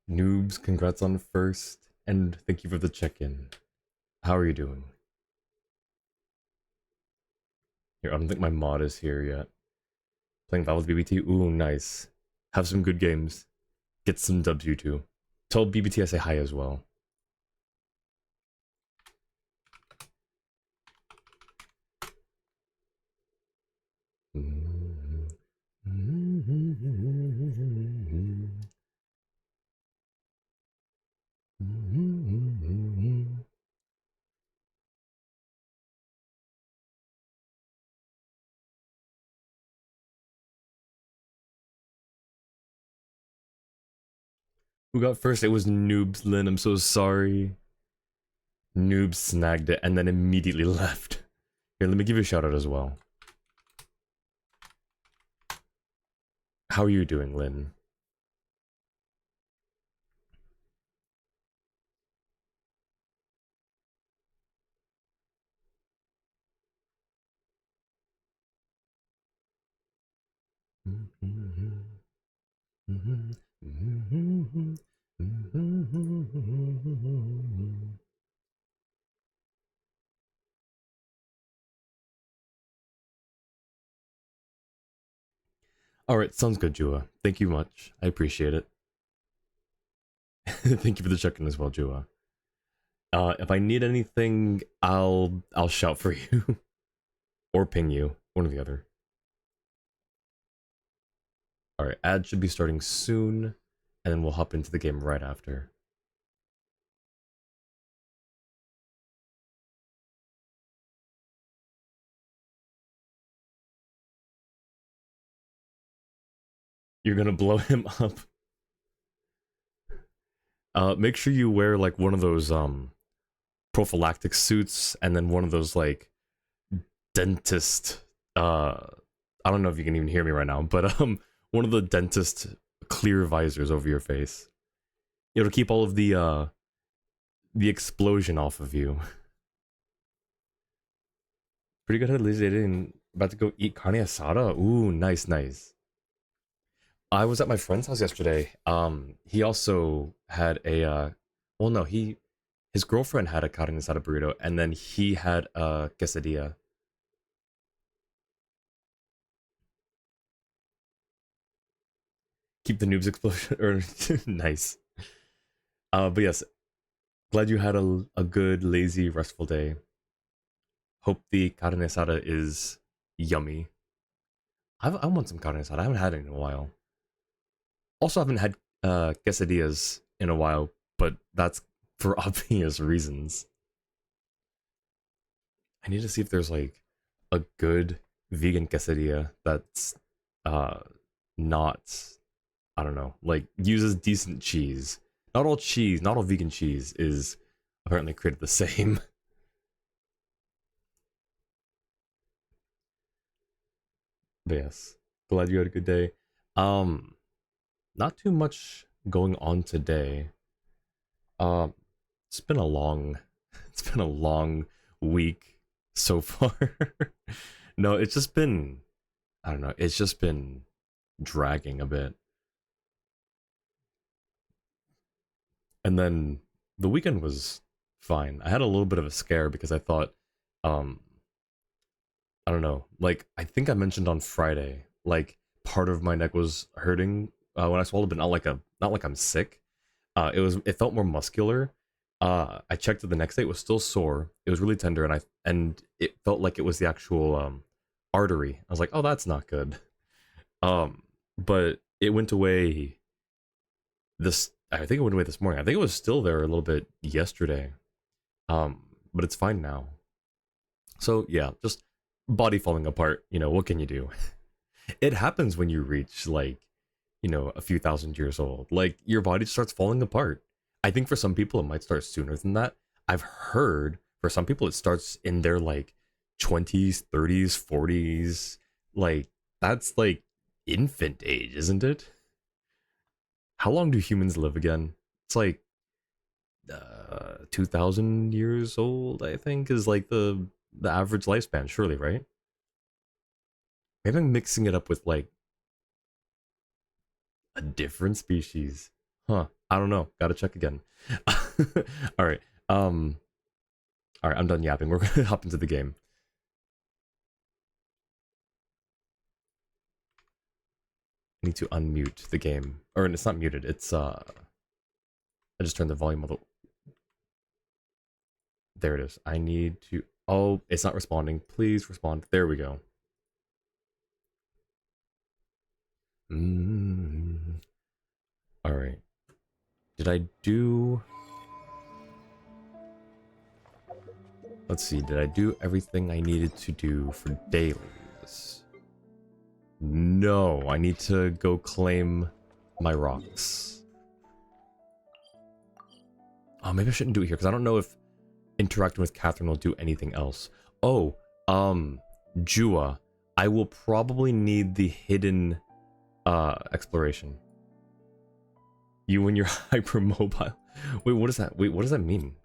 Noobs, congrats on first, and thank you for the check-in. How are you doing? Here, I don't think my mod is here yet. Playing Valve's BBT? Ooh, nice. Have some good games. Get some dubs, you too. Tell BBT I say hi as well. Who got first? It was Noobs, Lynn. I'm so sorry. Noobs snagged it and then immediately left. Here, let me give you a shout out as well. How are you doing, Lynn? Alright, sounds good, Jua. Thank you much. I appreciate it. Thank you for the check-in as well, Jua. If I need anything, I'll shout for you. Or ping you. One or the other. Alright, ad should be starting soon, and then we'll hop into the game right after. You're gonna blow him up. Make sure you wear like one of those prophylactic suits and then one of those like dentist I don't know if you can even hear me right now, but one of the dentist clear visors over your face. It'll keep all of the explosion off of you. Pretty good at lazy dating. About to go eat carne asada. Ooh, nice, nice. I was at my friend's house yesterday. He also had a well no, his girlfriend had a carne asada burrito and then he had a quesadilla. Keep the noobs explosion or nice. But yes, glad you had a good, lazy, restful day. Hope the carne asada is yummy. I want some carne asada. I haven't had it in a while. Also, I haven't had quesadillas in a while, but that's for obvious reasons. I need to see if there's like a good vegan quesadilla that's uh not, I don't know, like uses decent cheese. Not all cheese, not all vegan cheese is apparently created the same. But yes, glad you had a good day. Um, Not too much going on today. Um, it's been a long, it's been a long week so far. No, it's just been, I don't know, it's just been dragging a bit. And then the weekend was fine. I had a little bit of a scare because I thought, um, I don't know, like I think I mentioned on Friday, like part of my neck was hurting when I swallowed, but not like I'm sick. It felt more muscular. I checked it the next day; it was still sore. It was really tender, and it felt like it was the actual artery. I was like, oh, that's not good. But it went away this. I think it went away this morning. I think it was still there a little bit yesterday. But it's fine now. So yeah, just body falling apart. You know, what can you do? It happens when you reach like, you know, a few thousand years old. Like your body starts falling apart. I think for some people it might start sooner than that. I've heard for some people it starts in their like 20s, 30s, 40s. Like that's like infant age, isn't it? How long do humans live again? It's like 2000 years old, I think is like the average lifespan, surely, right? Maybe I'm mixing it up with like a different species. Huh. I don't know. Gotta check again. Alright. Alright, I'm done yapping. We're gonna hop into the game. I need to unmute the game. Or it's not muted, it's I just turned the volume a little. There it is. I need to. Oh, it's not responding. Please respond. There we go. Alright. Did I do... Let's see, did I do everything I needed to do for dailies? No, I need to go claim my rocks. Oh, maybe I shouldn't do it here, because I don't know if interacting with Catherine will do anything else. Oh, Jua, I will probably need the hidden, exploration. You and your hypermobile. Wait, what is that? Wait, what does that mean?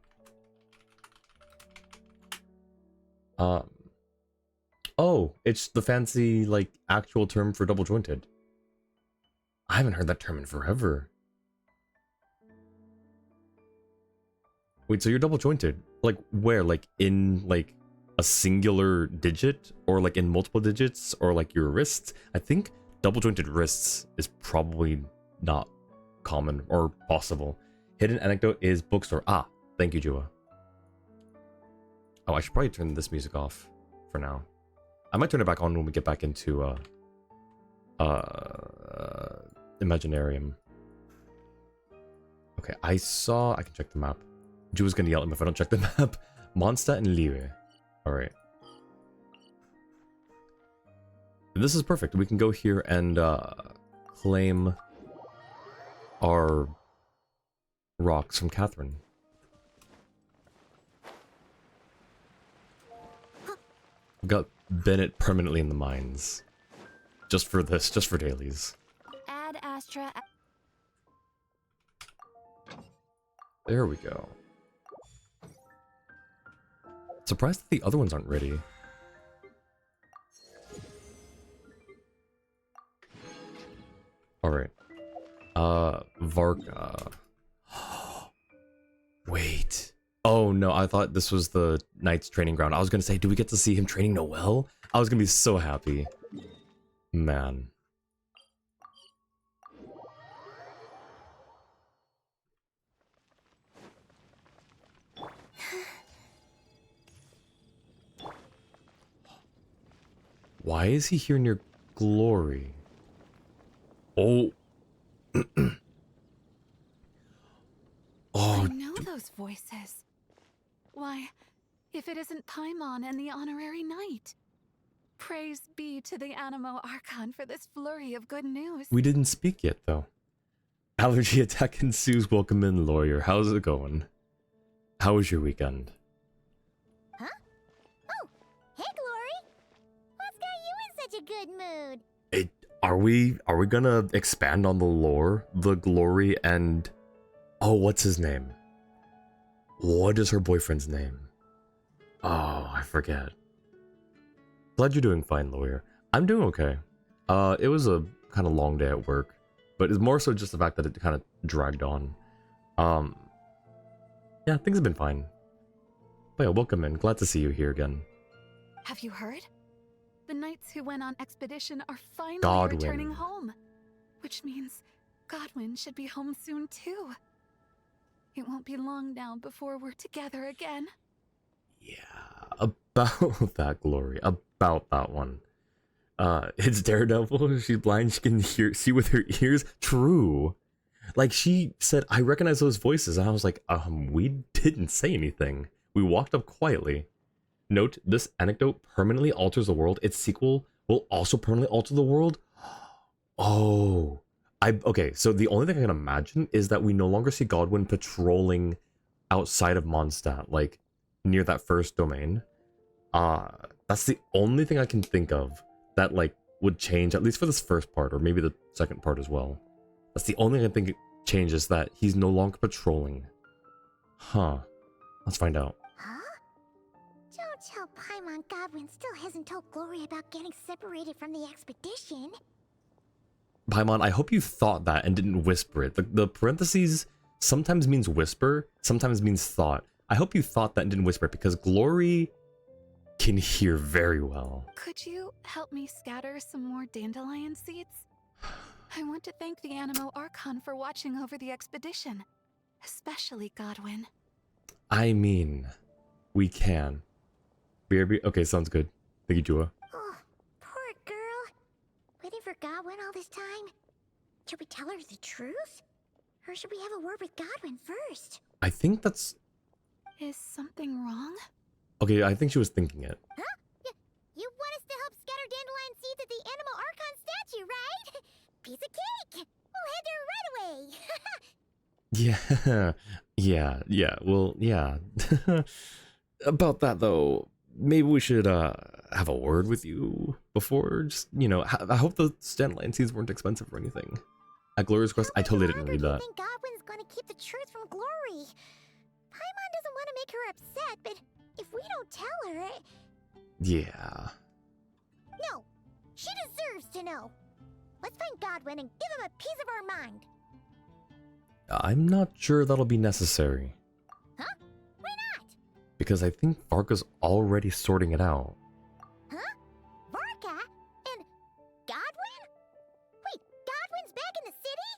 Oh, it's the fancy, like, actual term for double jointed. I haven't heard that term in forever. Wait, so you're double jointed? Like, where? Like, in, like, a singular digit? Or, like, in multiple digits? Or, like, your wrists? I think double jointed wrists is probably not common or possible. Hidden anecdote is bookstore. Ah, thank you, Jua. Oh, I should probably turn this music off for now. I might turn it back on when we get back into Imaginarium. Okay, I can check the map. Jua's gonna yell at me if I don't check the map. Mondstadt and Liwe. Alright. This is perfect. We can go here and claim our rocks from Catherine. I've got Bennett permanently in the mines. Just for this, just for dailies. Add Astra. There we go. Surprised that the other ones aren't ready. Alright. Varka. Wait. Oh no, I thought this was the Knight's training ground. I was gonna say, do we get to see him training Noelle? I was gonna be so happy. Man. Why is he here near Glory? Oh. Oh. I know those voices. Why, if it isn't Paimon and the Honorary Knight. Praise be to the Animo Archon for this flurry of good news. We didn't speak yet, though. Allergy attack ensues. Welcome in, lawyer. How's it going? How was your weekend? Huh? Oh, hey, Glory. What's got you in such a good mood? Are we gonna expand on the lore? The Glory and... Oh, what's his name? What is her boyfriend's name? Oh, I forget. Glad you're doing fine, lawyer. I'm doing okay. It was a kind of long day at work, but it's more so just the fact that it kind of dragged on. Yeah, things have been fine. But yeah, welcome in. Glad to see you here again. Have you heard? The knights who went on expedition are finally Godwin. returning home. Which means Godwin should be home soon too. It won't be long now before we're together again. Yeah, about that, Glory. About that one. It's Daredevil. She's blind. She can see with her ears. True. Like, she said, I recognize those voices. And I was like, we didn't say anything. We walked up quietly. Note, this anecdote permanently alters the world. Its sequel will also permanently alter the world. Oh. Okay, so the only thing I can imagine is that we no longer see Godwin patrolling outside of Mondstadt, like, near that first domain. That's the only thing I can think of that, like, would change, at least for this first part, or maybe the second part as well. That's the only thing I think changes, that he's no longer patrolling. Huh. Let's find out. Huh? Don't tell Paimon Godwin still hasn't told Glory about getting separated from the expedition. Paimon, I hope you thought that and didn't whisper it. The parentheses sometimes means whisper, sometimes means thought. I hope you thought that and didn't whisper it because Glory can hear very well. Could you help me scatter some more dandelion seeds? I want to thank the Anemo Archon for watching over the expedition, especially Godwin. I mean, we can. BRB? Okay, sounds good. Thank you, Jua. Oh, poor girl. Waiting for Godwin all this time? Should we tell her the truth? Or should we have a word with Godwin first? I think that's... Is something wrong? Okay, I think she was thinking it. Huh? You want us to help scatter dandelion seeds at the Animal Archon statue, right? Piece of cake! We'll head there right away! Yeah, well, yeah. About that, though, maybe we should have a word with you before. Just, you know, I hope the dandelion seeds weren't expensive or anything. At Glory's Quest, I totally didn't read that. I think Godwin's gonna keep the truth from Glory. Paimon doesn't want to make her upset, but if we don't tell her... Yeah. No, she deserves to know. Let's find Godwin and give him a piece of our mind. I'm not sure that'll be necessary. Huh? Why not? Because I think Varka's already sorting it out. Huh? Varka? And Godwin? Wait, Godwin's back in the city?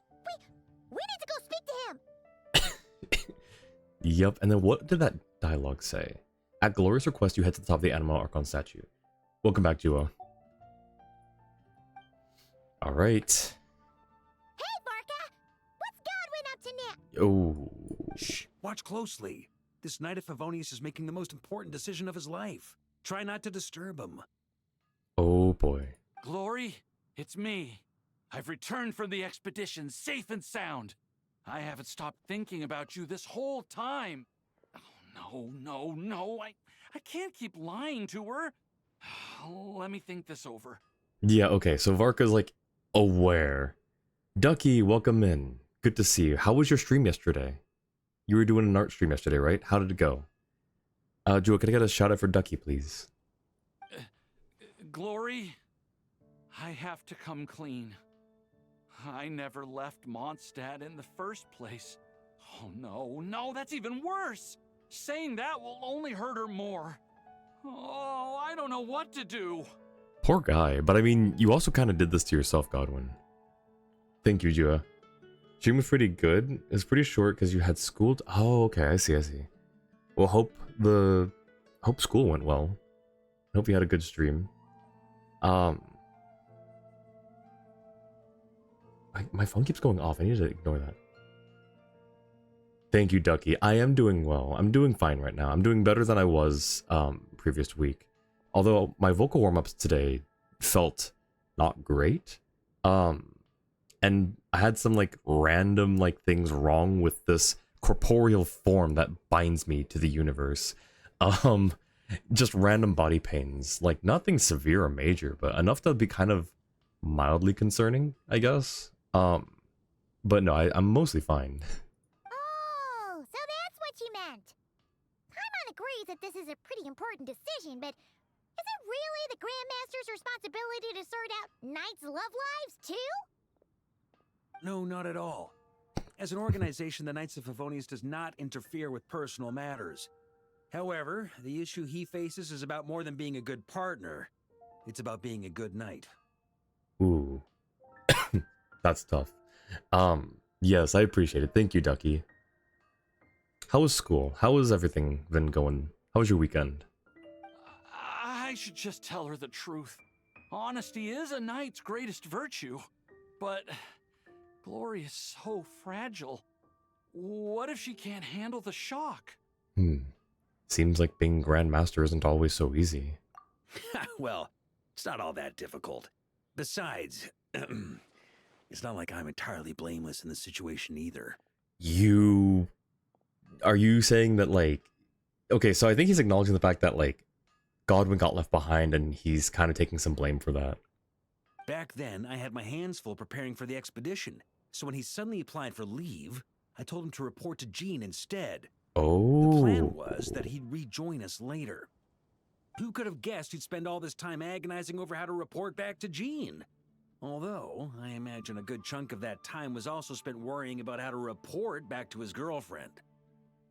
We need to go speak to him. Yep, and then what did that dialogue say? At Glorious request, you head to the top of the Animal Archon statue. Welcome back, Jua. Alright. Hey, Varka! What's Godwin up to now? Oh. Shh, watch closely. This Knight of Favonius is making the most important decision of his life. Try not to disturb him. Oh boy. Glory, it's me. I've returned from the expedition safe and sound. I haven't stopped thinking about you this whole time. Oh, no. I can't keep lying to her. Let me think this over. Yeah, okay, so Varka's like aware. Ducky, welcome in. Good to see you. How was your stream yesterday? You were doing an art stream yesterday, right? How did it go? Jua, can I get a shout out for Ducky, please? Glory, I have to come clean. I never left Mondstadt in the first place. Oh, no, that's even worse. Saying that will only hurt her more. Oh, I don't know what to do. Poor guy, but I mean, you also kind of did this to yourself, Godwin. Thank you, Jua. Stream was pretty good. It was pretty short because you had school. Oh, okay, I see. Well, hope school went well. Hope you had a good stream. My phone keeps going off. I need to ignore that. Thank you, Ducky. I am doing well. I'm doing fine right now. I'm doing better than I was previous week. Although my vocal warm-ups today felt not great. And I had some like random like things wrong with this corporeal form that binds me to the universe. Just random body pains. Like nothing severe or major, but enough to be kind of mildly concerning, I guess. But no, I'm mostly fine. Oh, so that's what you meant. Paimon agrees that this is a pretty important decision, but is it really the Grandmaster's responsibility to sort out Knights' love lives, too? No, not at all. As an organization, the Knights of Favonius does not interfere with personal matters. However, the issue he faces is about more than being a good partner. It's about being a good knight. Ooh. That's tough. Yes, I appreciate it. Thank you, Ducky. How was school? How has everything been going? How was your weekend? I should just tell her the truth. Honesty is a knight's greatest virtue, but Glory is so fragile. What if she can't handle the shock? Seems like being Grandmaster isn't always so easy. Well, it's not all that difficult. Besides, it's not like I'm entirely blameless in the situation either. Are you saying that, like... Okay, so I think he's acknowledging the fact that, like, Godwin got left behind and he's kind of taking some blame for that. Back then, I had my hands full preparing for the expedition, so when he suddenly applied for leave, I told him to report to Jean instead. Oh. The plan was that he'd rejoin us later. Who could have guessed he'd spend all this time agonizing over how to report back to Jean? Although, I imagine a good chunk of that time was also spent worrying about how to report back to his girlfriend.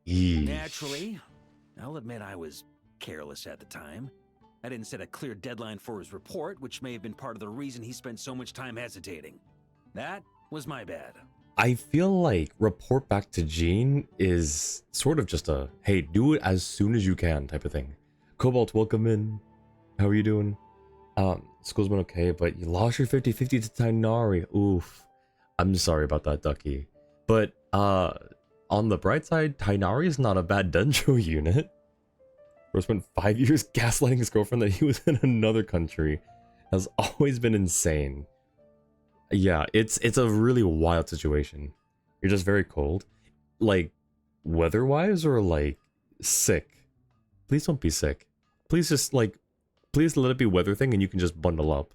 Yeesh. Naturally, I'll admit I was careless at the time. I didn't set a clear deadline for his report, which may have been part of the reason he spent so much time hesitating. That was my bad. I feel like report back to Jean is sort of just a, hey, do it as soon as you can type of thing. Cobalt, welcome in. How are you doing? School's been okay, but you lost your 50-50 to Tainari. Oof. I'm sorry about that, Ducky. But, on the bright side, Tainari is not a bad Dendro unit. Bro spent 5 years gaslighting his girlfriend that he was in another country. Has always been insane. Yeah, it's a really wild situation. You're just very cold. Like, weather-wise or, like, sick? Please don't be sick. Please just, like, please let it be weather thing and you can just bundle up.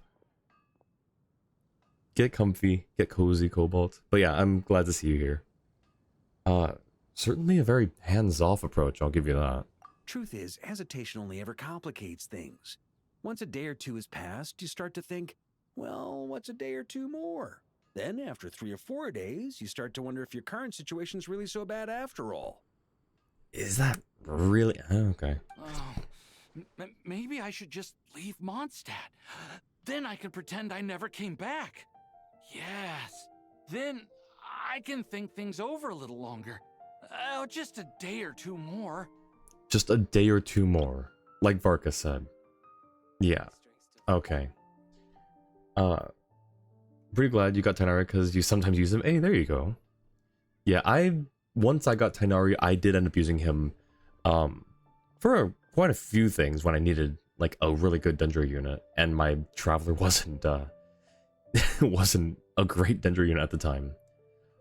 Get comfy, get cozy, Cobalt. But yeah, I'm glad to see you here. Certainly a very hands-off approach, I'll give you that. Truth is, hesitation only ever complicates things. Once a day or two has passed, you start to think, well, what's a day or two more? Then, after 3 or 4 days, you start to wonder if your current situation's really so bad after all. Is that really? Oh, okay. Oh, maybe I should just leave Mondstadt. Then I can pretend I never came back. Yes. Then I can think things over a little longer. Just a day or two more. Just a day or two more, like Varka said. Yeah. Okay. Pretty glad you got Tainari because you sometimes use him. Hey, there you go. Yeah, once I got Tainari, I did end up using him for quite a few things when I needed like a really good Dendro unit, and my Traveler wasn't wasn't a great Dendro unit at the time.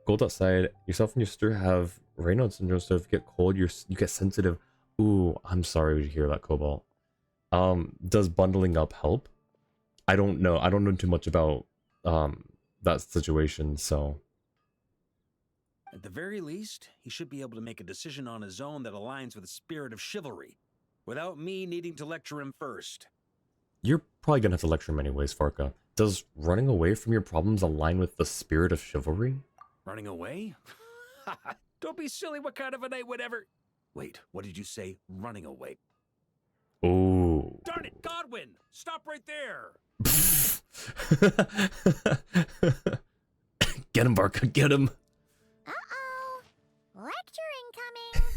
Cold outside. Yourself and your sister have Raynaud syndrome, so if you get cold, you get sensitive. Ooh, I'm sorry to hear that, Cobalt. Does bundling up help? I don't know. I don't know too much about that situation, so. At the very least, he should be able to make a decision on his own that aligns with the spirit of chivalry, without me needing to lecture him first. You're probably gonna have to lecture him anyways, Farka. Does running away from your problems align with the spirit of chivalry? Running away? Don't be silly, what kind of a night would ever... Wait, what did you say? Running away? Ooh. Darn it, Godwin! Stop right there! Get him, Barca, get him. Uh-oh. Lecture incoming.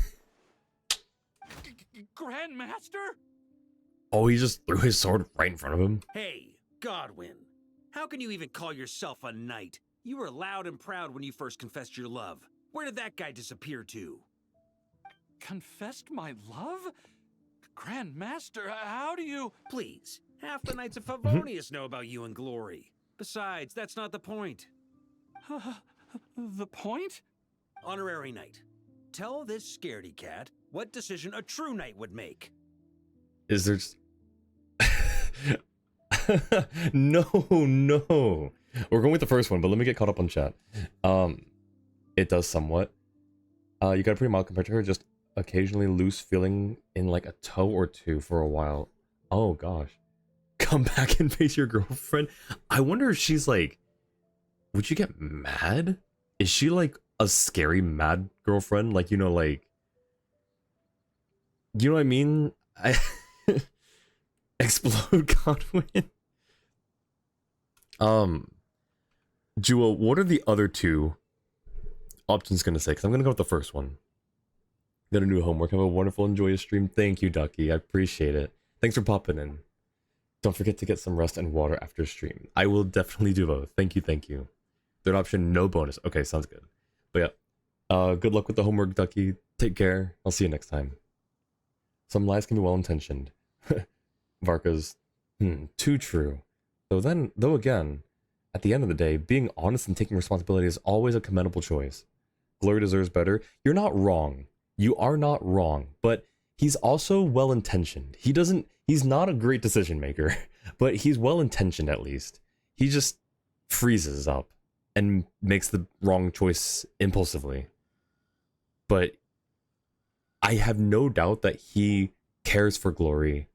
Grandmaster? Oh, he just threw his sword right in front of him. Hey, Godwin. How can you even call yourself a knight? You were loud and proud when you first confessed your love. Where did that guy disappear to? Confessed my love? Grandmaster, how do you... Please, half the Knights of Favonius know about you and Glory. Besides, that's not the point. The point? Honorary Knight, tell this scaredy cat what decision a true knight would make. Is there... No. We're going with the first one, but let me get caught up on chat. It does somewhat. You got a pretty mild compared to her, just occasionally loose feeling in like a toe or two for a while. Oh gosh. Come back and face your girlfriend. I wonder if she's like, would you get mad? Is she like a scary mad girlfriend? Like, you know, like, you know what I mean? Explode Godwin. Jewel, what are the other two options gonna say? Because I'm gonna go with the first one. Gotta do homework. Have a wonderful, enjoyous stream. Thank you, Ducky. I appreciate it. Thanks for popping in. Don't forget to get some rest and water after stream. I will definitely do both. Thank you, thank you. Third option, no bonus. Okay, sounds good. But yeah, good luck with the homework, Ducky. Take care. I'll see you next time. Some lies can be well-intentioned. Varka's, too true. Though again, at the end of the day, being honest and taking responsibility is always a commendable choice. Glory deserves better. You're not wrong. You are not wrong, but he's also well-intentioned. He's not a great decision maker, but he's well-intentioned at least. He just freezes up and makes the wrong choice impulsively. But I have no doubt that he cares for Glory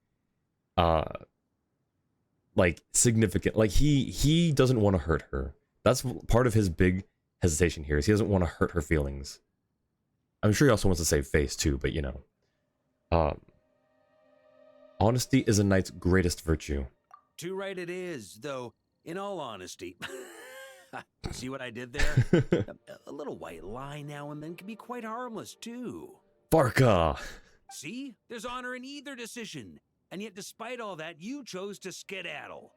like significant. Like he doesn't want to hurt her. That's part of his big hesitation here. Is he doesn't want to hurt her feelings. I'm sure he also wants to save face too, but you know. Honesty is a knight's greatest virtue. Too right it is, though, in all honesty. See what I did there? A little white lie now and then can be quite harmless, too. Barca! See? There's honor in either decision. And yet, despite all that, you chose to skedaddle.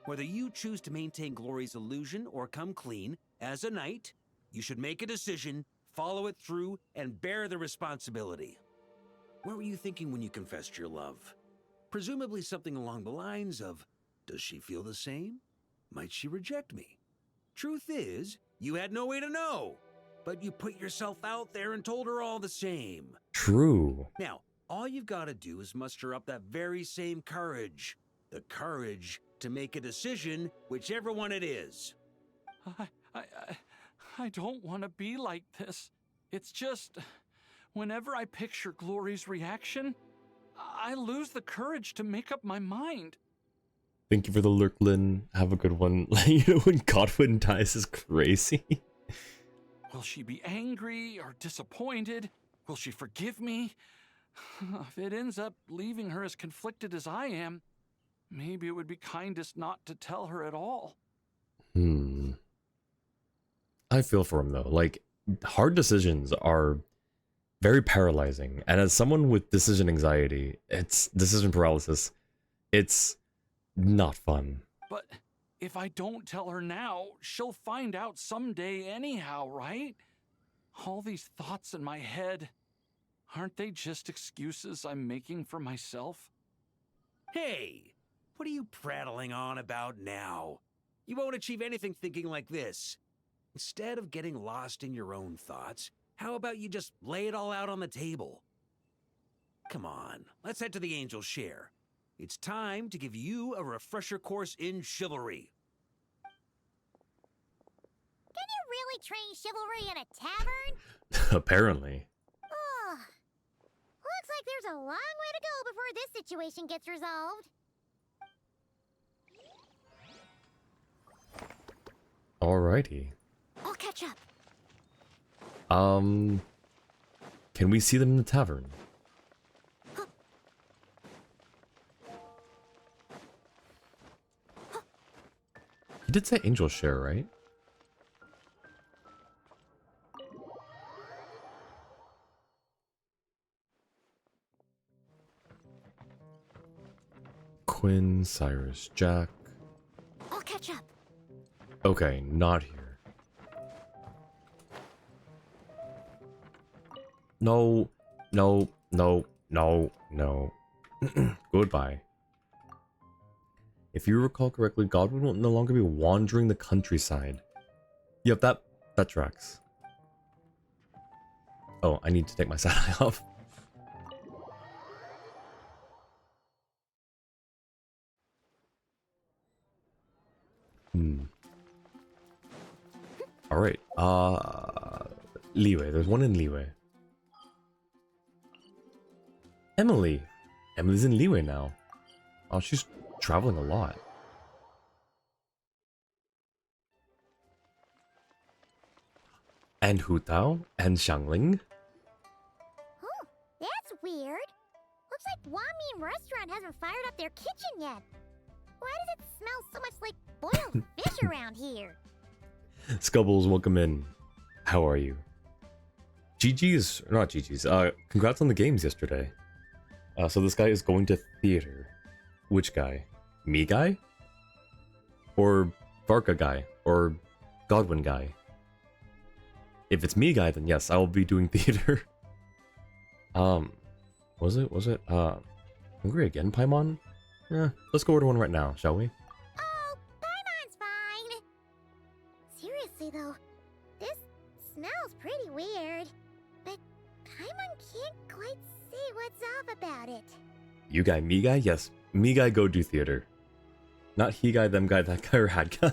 Whether you choose to maintain Glory's illusion or come clean, as a knight, you should make a decision, follow it through, and bear the responsibility. What were you thinking when you confessed your love? Presumably something along the lines of, does she feel the same? Might she reject me? Truth is, you had no way to know, but you put yourself out there and told her all the same. True. Now, all you've got to do is muster up that very same courage. The courage to make a decision, whichever one it is. I don't want to be like this. It's just, whenever I picture Glory's reaction, I lose the courage to make up my mind. Thank you for the lurk, Lynn. Have a good one. You know, when Godwin dies is crazy. Will she be angry or disappointed? Will she forgive me? If it ends up leaving her as conflicted as I am, maybe it would be kindest not to tell her at all. I feel for him though. Like, hard decisions are very paralyzing. And as someone with decision anxiety, it's decision paralysis. It's not fun. But if I don't tell her now, she'll find out someday anyhow, right? All these thoughts in my head, aren't they just excuses I'm making for myself? Hey, what are you prattling on about now? You won't achieve anything thinking like this. Instead of getting lost in your own thoughts, how about you just lay it all out on the table? Come on, let's head to the Angel's Share. It's time to give you a refresher course in chivalry. Can you really train chivalry in a tavern? Apparently. Oh, looks like there's a long way to go before this situation gets resolved. Alrighty. I'll catch up. Can we see them in the tavern? He did say Angel Share, right? Quinn, Cyrus, Jack. I'll catch up. Okay, not here. No, no, no, no, no. Goodbye. If you recall correctly, Godwin will no longer be wandering the countryside. Yep, that tracks. Oh, I need to take my side eye off. Alright, Leeway. There's one in Leeway. Emily. Emily's in Leeway now. Oh, she's traveling a lot. And Hu Tao and Xiangling. Oh, that's weird. Looks like Wanmin Restaurant hasn't fired up their kitchen yet. Why does it smell so much like boiled fish around here? Scubbles, welcome in. How are you? GG's, not GG's, congrats on the games yesterday. So this guy is going to theater. Which guy? Me guy? Or Barca guy? Or Godwin guy? If it's me guy, then yes, I will be doing theater. Was it? Hungry again, Paimon? Yeah, let's go order one right now, shall we? Oh, Paimon's fine. Seriously though, this smells pretty weird. But Paimon can't quite see what's off about it. You guy, me guy? Yes, me guy go do theater. Not he guy, them guy, that guy, or had guy.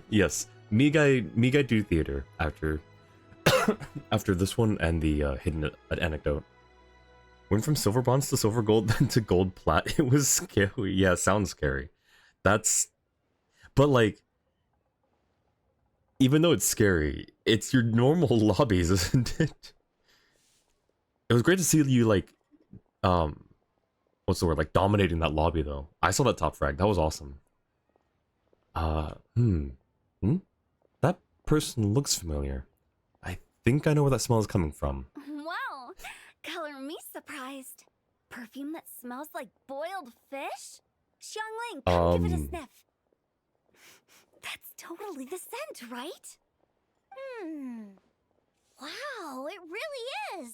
Yes, me guy do theater after after this one and the hidden anecdote. Went from silver bronze to silver gold, then to gold plat. It was scary. Yeah, sounds scary. That's, but like, even though it's scary, it's your normal lobbies, isn't it? It was great to see you like, what's the word? Like dominating that lobby though. I saw that top frag. That was awesome. That person looks familiar. I think I know where that smell is coming from. Wow, color me surprised. Perfume that smells like boiled fish? Xiangling, come give it a sniff. That's totally the scent, right? Wow, it really is.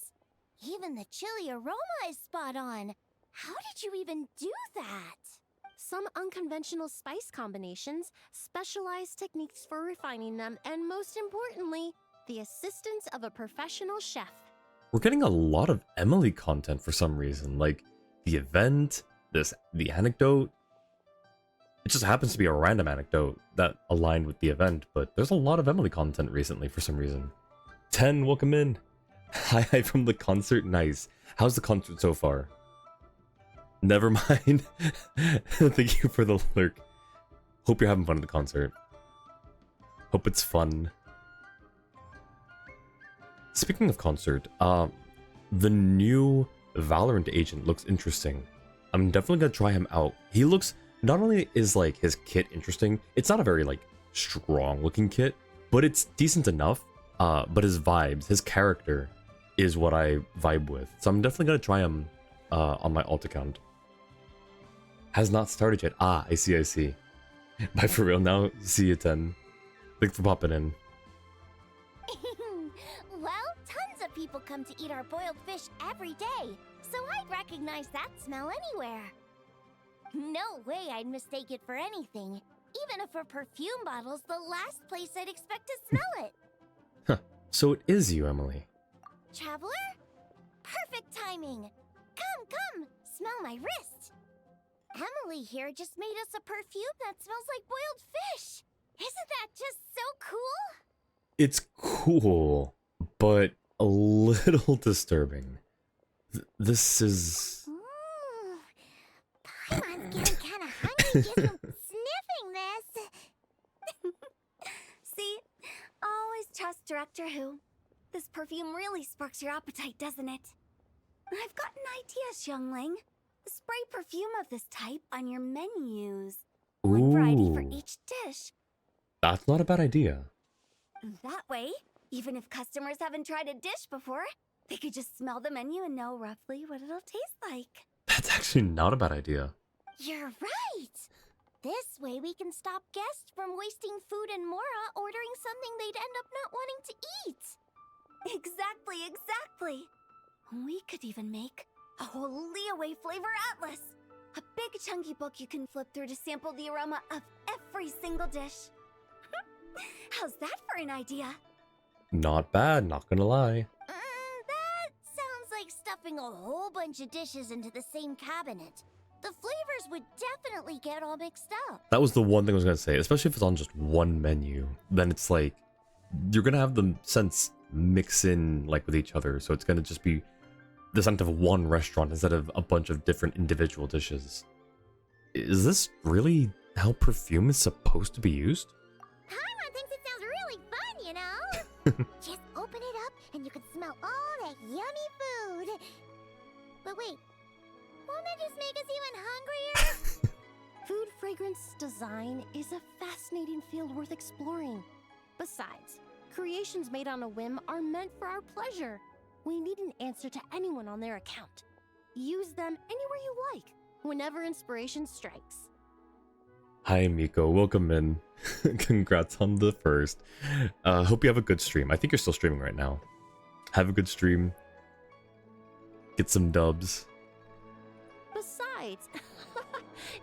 Even the chili aroma is spot on. How did you even do that? Some unconventional spice combinations, specialized techniques for refining them, and most importantly, the assistance of a professional chef. We're getting a lot of Emily content for some reason, like the event, the anecdote. It just happens to be a random anecdote that aligned with the event, but there's a lot of Emily content recently for some reason. 10, welcome in. Hi from the concert, nice. How's the concert so far? Never mind. Thank you for the lurk. Hope you're having fun at the concert. Hope it's fun. Speaking of concert, the new Valorant agent looks interesting. I'm definitely gonna try him out. He looks, not only is like his kit interesting, it's not a very like strong looking kit, but it's decent enough. But his vibes, his character is what I vibe with. So I'm definitely gonna try him on my alt account. Has not started yet. Ah, I see. Bye for real now. See you 10. Thanks for popping in. Well, tons of people come to eat our boiled fish every day, so I'd recognize that smell anywhere. No way I'd mistake it for anything. Even if for perfume bottles, the last place I'd expect to smell it. Huh. So it is you, Emily. Traveler? Perfect timing. Come, smell my wrist. Emily here just made us a perfume that smells like boiled fish. Isn't that just so cool? It's cool, but a little disturbing. This is... Paimon's getting kinda hungry just from sniffing this. See? Always trust Director Who. This perfume really sparks your appetite, doesn't it? I've got an idea, Xiangling. Spray perfume of this type on your menus. One variety for each dish. That's not a bad idea. That way, even if customers haven't tried a dish before, they could just smell the menu and know roughly what it'll taste like. That's actually not a bad idea. You're right. This way we can stop guests from wasting food and Mora ordering something they'd end up not wanting to eat. Exactly. We could even make a whole Leeway flavor atlas. A big chunky book you can flip through to sample the aroma of every single dish. How's that for an idea? Not bad, not gonna lie. That sounds like stuffing a whole bunch of dishes into the same cabinet. The flavors would definitely get all mixed up. That was the one thing I was gonna say, especially if it's on just one menu. Then it's like, you're gonna have the scents mix in like with each other, so it's gonna just be the scent of one restaurant instead of a bunch of different individual dishes. Is this really how perfume is supposed to be used? Paimon thinks it sounds really fun, you know? Just open it up and you can smell all that yummy food. But wait, won't that just make us even hungrier? Food fragrance design is a fascinating field worth exploring. Besides, creations made on a whim are meant for our pleasure. We need an answer to anyone on their account. Use them anywhere you like, whenever inspiration strikes. Hi Miko, welcome in. Congrats on the first. Hope you have a good stream. I think you're still streaming right now. Have a good stream. Get some dubs. Besides,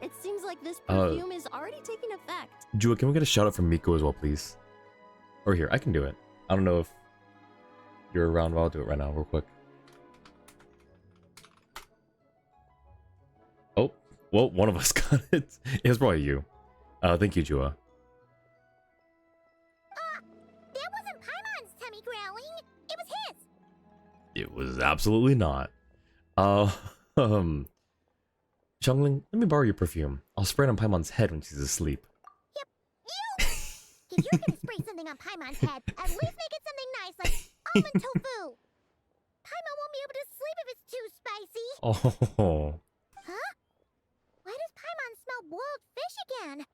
it seems like this perfume is already taking effect. Jua, can we get a shout out from Miko as well, please? Or here, I can do it. I don't know if you're around, but I'll do it right now, real quick. Oh, well, one of us got it. It was probably you. Thank you, Jua. That wasn't Paimon's tummy growling. It was his. It was absolutely not. Uh, um, Xiangling, let me borrow your perfume. I'll spray it on Paimon's head when she's asleep. You! If you're gonna spray something on Paimon's head, at least make it something nice like almond tofu. Paimon won't be able to sleep if it's too spicy. Oh, Huh? Why does Paimon smell boiled fish again?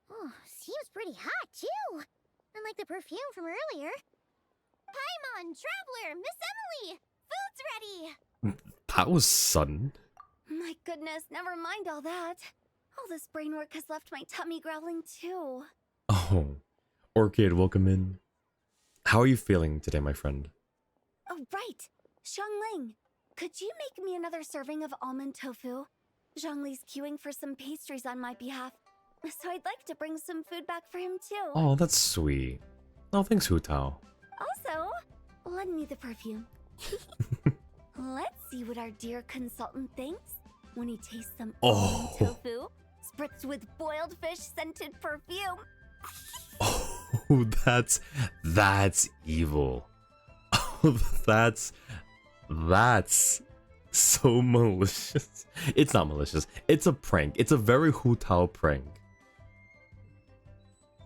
Oh, seems pretty hot too. Unlike the perfume from earlier. Paimon, Traveler, Miss Emily, food's ready. that was sudden. My goodness, never mind all that. All this brain work has left my tummy growling too. Oh, Orchid, welcome in. How are you feeling today, my friend? Oh, right. Xiangling, could you make me another serving of almond tofu? Zhongli's queuing for some pastries on my behalf, so I'd like to bring some food back for him too. Oh, that's sweet. Oh, thanks, Hu Tao. Also, lend me the perfume. Let's see what our dear consultant thinks when he tastes some almond tofu spritzed with boiled fish scented perfume. Oh, that's evil. Oh, that's so malicious. It's not malicious. It's a prank. It's a very Hu Tao prank.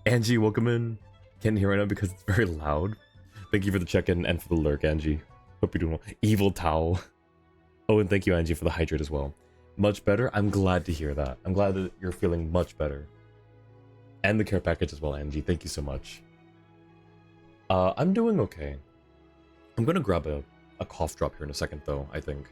Angie, welcome in. Can't hear right now because it's very loud. Thank you for the check-in and for the lurk, Angie. Hope you're doing well. Evil Tao. Oh, and thank you, Angie, for the hydrate as well. Much better? I'm glad to hear that. I'm glad that you're feeling much better. And the care package as well, Angie. Thank you so much. I'm doing okay. I'm gonna grab a cough drop here in a second, though, I think.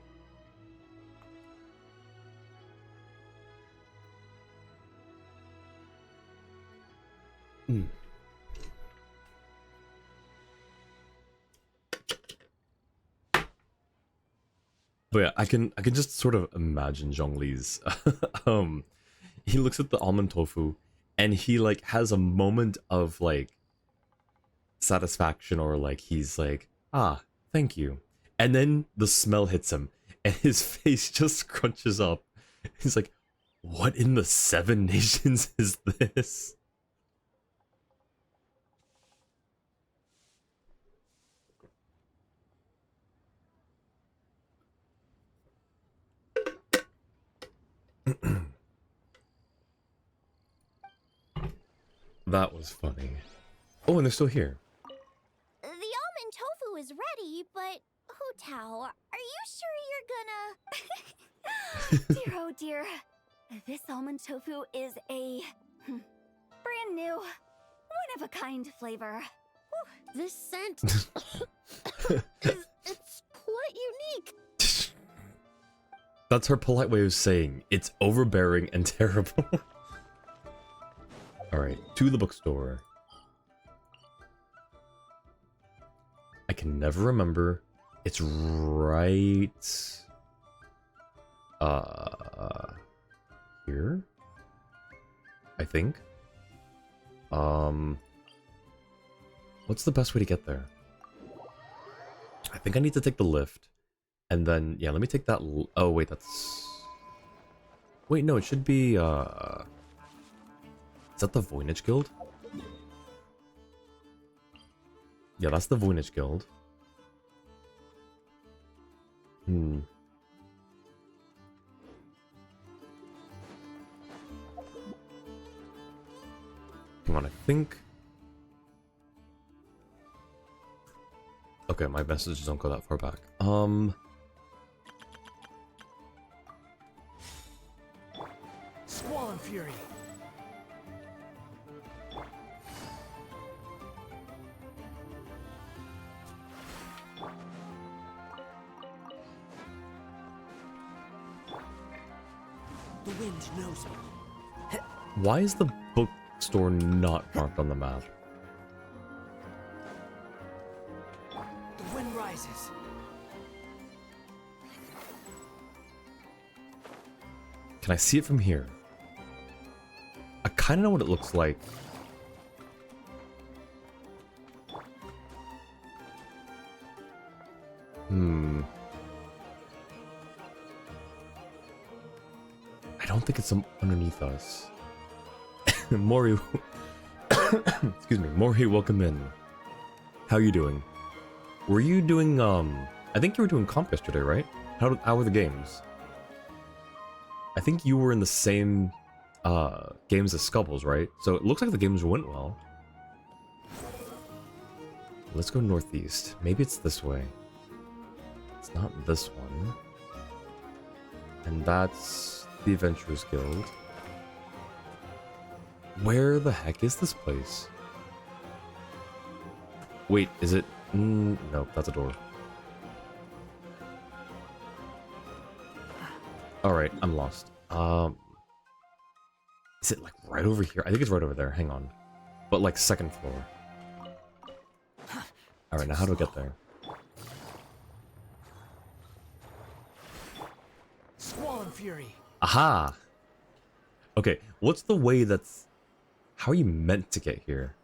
But yeah, I can just sort of imagine Zhongli's. He looks at the almond tofu, and he like has a moment of like satisfaction, or like he's like, ah, thank you. And then the smell hits him, and his face just crunches up. He's like, what in the 7 nations is this? That was funny. Oh, and they're still here. The almond tofu is ready, but Hu Tao, are you sure you're gonna... Dear oh dear. This almond tofu is a brand new, one-of-a-kind flavor. This scent it's quite unique. That's her polite way of saying it's overbearing and terrible. Alright, to the bookstore. I can never remember. It's right... here? I think? What's the best way to get there? I think I need to take the lift. And then, yeah, let me take that oh, wait, that's... Wait, no, it should be, Is that the Voynich Guild? Yeah, that's the Voynich Guild. Come on, I think... Okay, my messages don't go that far back. Squall and Fury. The wind knows me. Why is the bookstore not marked on the map? The wind rises. Can I see it from here? I kind of know what it looks like. I don't think it's underneath us. Mori, excuse me, Mori, welcome in. How you doing? Were you doing, I think you were doing comp yesterday, right? How were the games? I think you were in the same games as Scubbles, right? So it looks like the games went well. Let's go northeast. Maybe it's this way. It's not this one. And that's the Adventurers Guild. Where the heck is this place? Wait, is it? No, that's a door. Alright, I'm lost. Is it like right over here? I think it's right over there. Hang on. But like second floor. Alright, now how do I get there? Squall and Fury. Aha! Okay, what's the way that's... How are you meant to get here?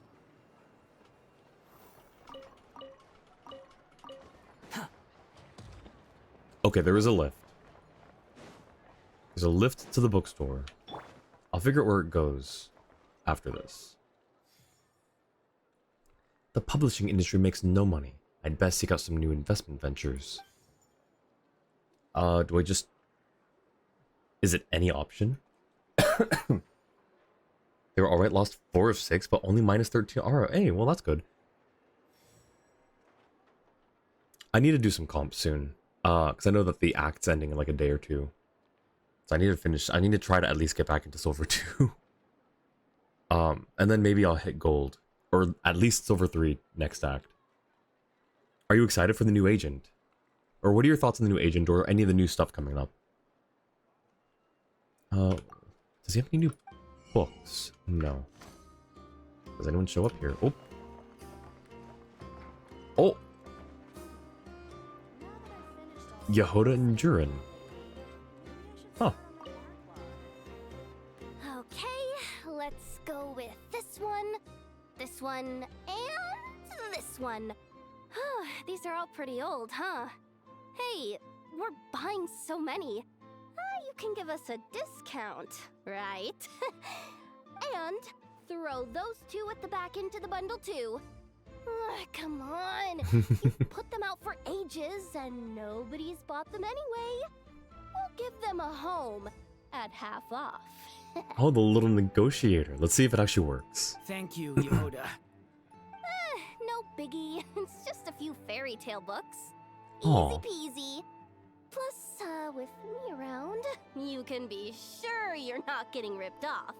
Okay, there is a lift. There's a lift to the bookstore. I'll figure out where it goes after this. The publishing industry makes no money. I'd best seek out some new investment ventures. Do I just... Is it any option? They were alright, lost 4 of 6, but only minus 13. Alright, hey, well that's good. I need to do some comps soon. Because I know that the act's ending in like a day or two. So I need to finish. I need to try to at least get back into Silver 2. And then maybe I'll hit Gold. Or at least Silver 3 next act. Are you excited for the new agent? Or what are your thoughts on the new agent or any of the new stuff coming up? Does he have any new books? No. Does anyone show up here? Oh. Oh! Yehoda and Jurin. Huh. Okay, let's go with this one, and this one. These are all pretty old, huh? Hey, we're buying so many. You can give us a discount, right? And throw those 2 at the back into the bundle too. Come on. You've put them out for ages and nobody's bought them anyway. We'll give them a home at half off. Oh, the little negotiator. Let's see if it actually works. Thank you, Yoda. No biggie. It's just a few fairy tale books. Aw. Easy peasy. Plus, with me around, you can be sure you're not getting ripped off.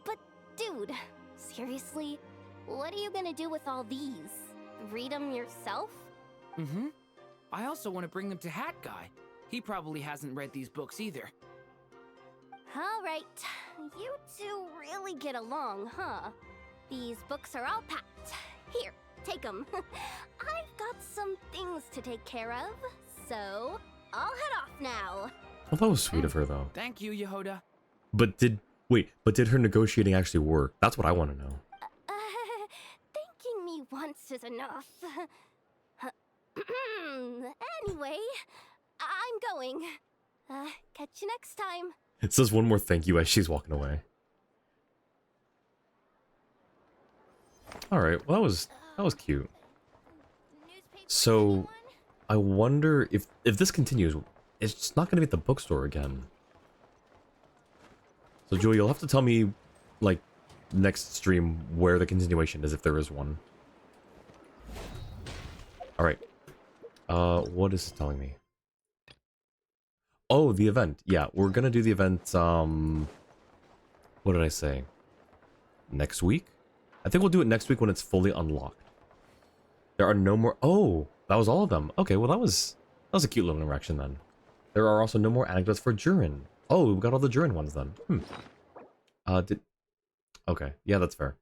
But, dude, seriously? What are you gonna do with all these? Read them yourself? Mm-hmm. I also want to bring them to Hat Guy. He probably hasn't read these books either. All right. You two really get along, huh? These books are all packed. Here, take them. I've got some things to take care of, so I'll head off now. Well, that was sweet of her, though. Thank you, Yehoda. But did her negotiating actually work? That's what I want to know. Thanking me once is enough. Anyway, I'm going. Catch you next time. It says one more thank you as she's walking away. Alright, well that was cute. So I wonder if this continues, it's just not gonna be at the bookstore again. So Julie, you'll have to tell me like next stream where the continuation is if there is one. Alright. What is it telling me? Oh, the event. Yeah, we're gonna do the event, what did I say? Next week? I think we'll do it next week when it's fully unlocked. There are no more... Oh, that was all of them. Okay, well that was a cute little interaction then. There are also no more anecdotes for Jurin. Oh, we got all the Jurin ones then. Okay, yeah, that's fair.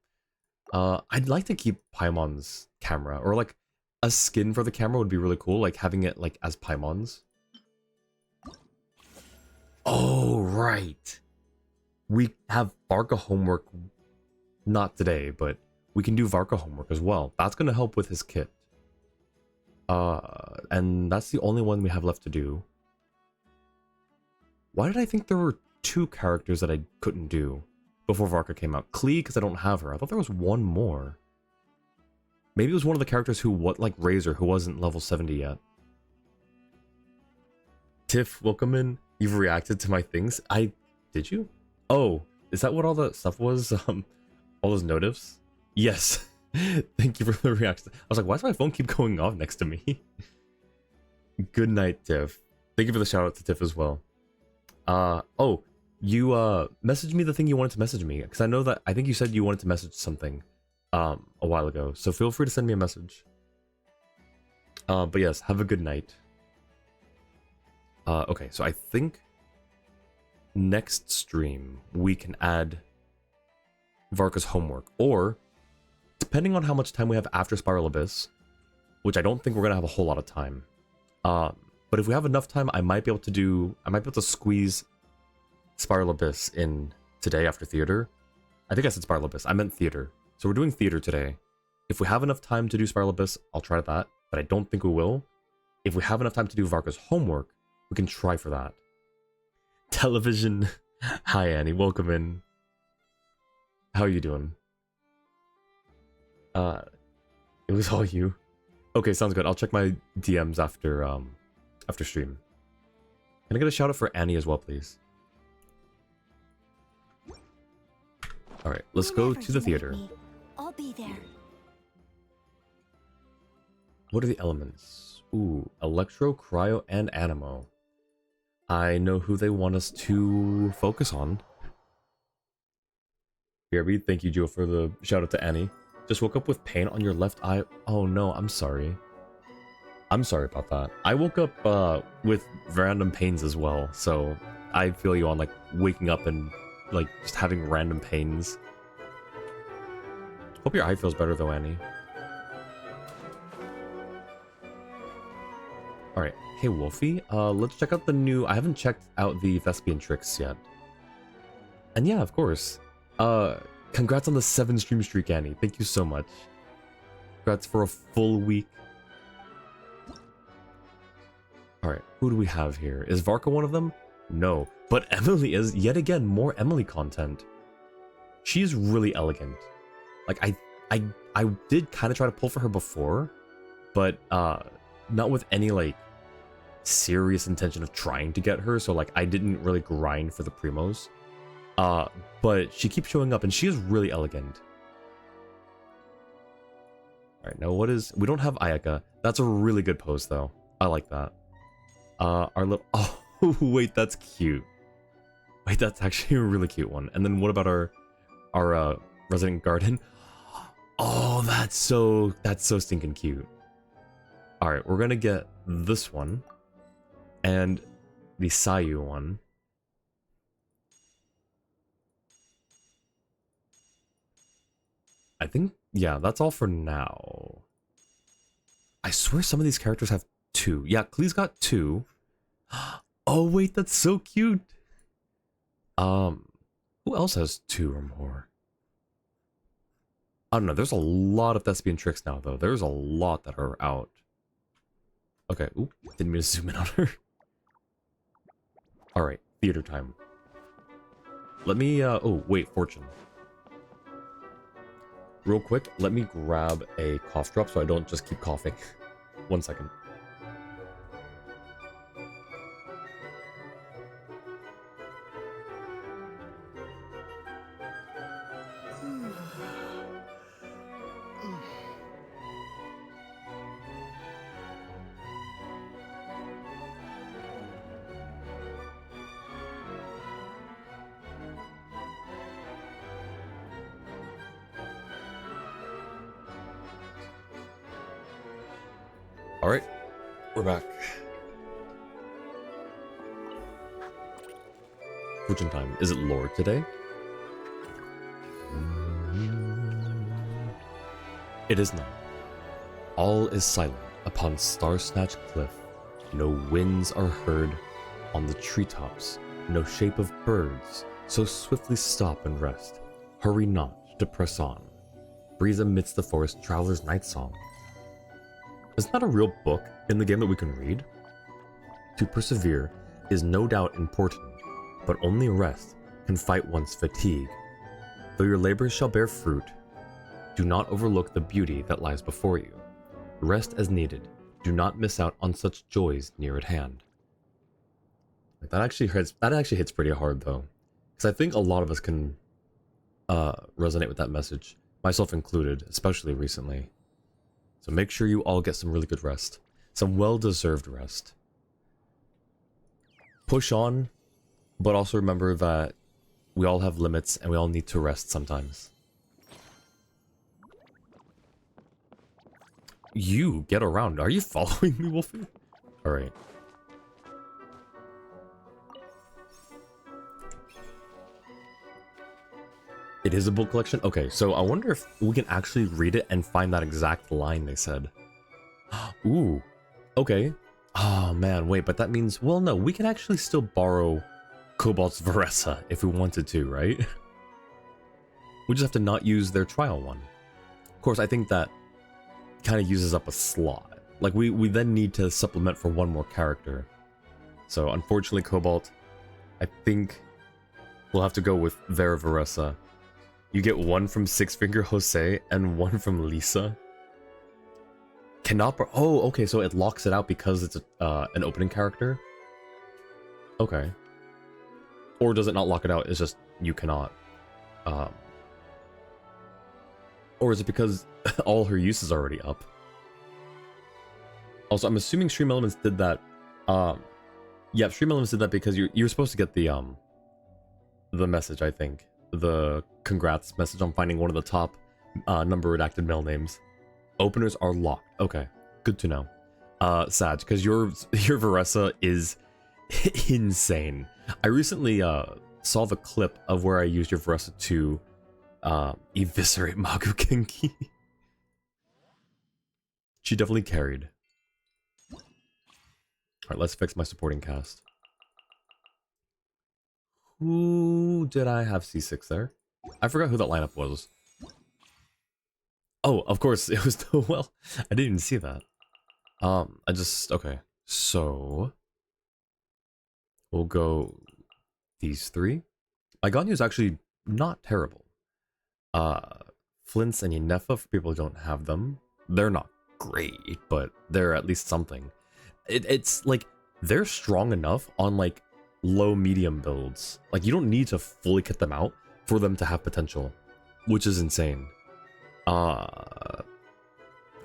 I'd like to keep Paimon's camera, or like a skin for the camera would be really cool, like having it like as Paimon's. Oh, right. We have Varka homework, not today, but we can do Varka homework as well. That's going to help with his kit. And that's the only one we have left to do. Why did I think there were 2 characters that I couldn't do before Varka came out? Klee, because I don't have her. I thought there was one more. Maybe it was one of the characters who, like Razor, who wasn't level 70 yet. Tiff, welcome in. You've reacted to my things. Did you? Oh, is that what all the stuff was? All those notifs? Yes. Thank you for the reaction. I was like, why does my phone keep going off next to me? Good night, Tiff. Thank you for the shout out to Tiff as well. Oh, you messaged me the thing you wanted to message me, because I think you said you wanted to message something a while ago. So feel free to send me a message. But yes, have a good night. Okay, so I think next stream we can add Varka's homework, or depending on how much time we have after Spiral Abyss, which I don't think we're gonna have a whole lot of time. But if we have enough time, I might be able to squeeze Spiral Abyss in today after theater. I think I said Spiral Abyss. I meant theater. So we're doing theater today. If we have enough time to do Spiral Abyss, I'll try that, but I don't think we will. If we have enough time to do Varka's homework, we can try for that. Television. Hi, Annie. Welcome in. How are you doing? It was all you. Okay, sounds good. I'll check my DMs after stream. Can I get a shout out for Annie as well, please? All right, let's go to the theater. I'll be there. What are the elements? Ooh, Electro, Cryo, and Animo. I know who they want us to focus on. BRB, thank you, Joe, for the shout out to Annie. Just woke up with pain on your left eye. Oh no, I'm sorry. I'm sorry about that. I woke up with random pains as well, so I feel you on like waking up and like just having random pains. Hope your eye feels better though, Annie. Alright, hey Wolfie, let's check out the new... I haven't checked out the Thespian Tricks yet. And yeah, of course. Congrats on the 7 stream streak, Annie. Thank you so much. Congrats for a full week. Alright, who do we have here? Is Varka one of them? No. But Emily is, yet again, more Emily content. She's really elegant. Like, I did kind of try to pull for her before, but, not with any, like, serious intention of trying to get her, so, like, I didn't really grind for the primos. But she keeps showing up, and she is really elegant. Alright, now what is... We don't have Ayaka. That's a really good pose, though. I like that. Our little... Oh, wait, that's cute. Wait, that's actually a really cute one. And then what about our resident garden? Oh, that's so stinking cute. Alright, we're gonna get this one. And the Sayu one. I think, yeah, that's all for now. I swear some of these characters have 2. Yeah, Klee's got 2. Oh, wait, that's so cute. Who else has 2 or more? I don't know, there's a lot of Thespian Tricks now, though. There's a lot that are out. Okay, oop, didn't mean to zoom in on her. Alright, theater time. Let me, oh, wait, Fortune. Real quick, let me grab a cough drop so I don't just keep coughing. 1 second. Alright, we're back. Fortune time. Is it Lord today? It is not. All is silent upon Star-Snatch Cliff. No winds are heard on the treetops. No shape of birds. So swiftly stop and rest. Hurry not to press on. Breeze amidst the forest traveler's night song. Isn't that a real book in the game that we can read? To persevere is no doubt important, but only rest can fight one's fatigue. Though your labors shall bear fruit, do not overlook the beauty that lies before you. Rest as needed. Do not miss out on such joys near at hand. That actually hits. That actually hits pretty hard though, because I think a lot of us can resonate with that message, myself included, especially recently. So make sure you all get some really good rest, some well-deserved rest. Push on, but also remember that we all have limits and we all need to rest sometimes. You get around. Are you following me, Wolfie? All right. It is a book collection? Okay, so I wonder if we can actually read it and find that exact line they said. Ooh, okay. Oh man, wait, but that means, well, no, we can actually still borrow Cobalt's Varessa if we wanted to, right? We just have to not use their trial one. Of course, I think that kind of uses up a slot. Like, we then need to supplement for one more character. So, unfortunately, Cobalt, I think we'll have to go with their Varessa. You get one from Six Finger Jose and one from Lisa. Cannot. Oh, okay. So it locks it out because it's an opening character. Okay. Or does it not lock it out? It's just you cannot. Or is it because all her use is already up? Also, I'm assuming Stream Elements did that. Yeah, Stream Elements did that because you're supposed to get the message. I think the congrats message on finding one of the top number redacted mail names. Openers are locked. Okay, good to know. Sag, because your Varessa is insane. I recently saw the clip of where I used your Varessa to eviscerate Magu Genki. She definitely carried. Alright, let's fix my supporting cast. Who did I have C6 there? I forgot who that lineup was. Oh, of course, it was the, well, I didn't even see that. Okay. So, we'll go these three. My Ganyu is actually not terrible. Flints and Yennefa, for people who don't have them, they're not great, but they're at least something. It's like, they're strong enough on like low medium builds. Like, you don't need to fully kit them out for them to have potential, which is insane. I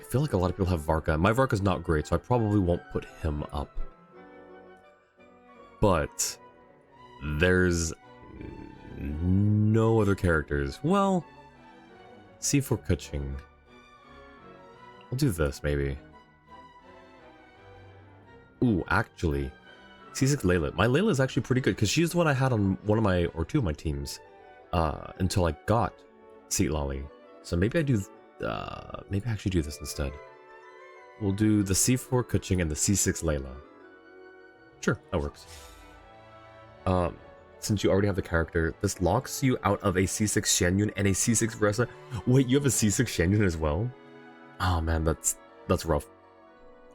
feel like a lot of people have Varka. My Varka's not great, so I probably won't put him up. But there's no other characters. Well, C4 Kuching. I'll do this, maybe. Ooh, actually, C6 Layla. My Layla is actually pretty good, because she's the one I had on one of my, or two of my teams, until I got Seat Lolly. So maybe I do, maybe I actually do this instead. We'll do the C4 Kuching and the C6 Layla. Sure, that works. Since you already have the character, this locks you out of a C6 Xianyun and a C6 Varessa. Wait, you have a C6 Xianyun as well? Oh man, that's rough.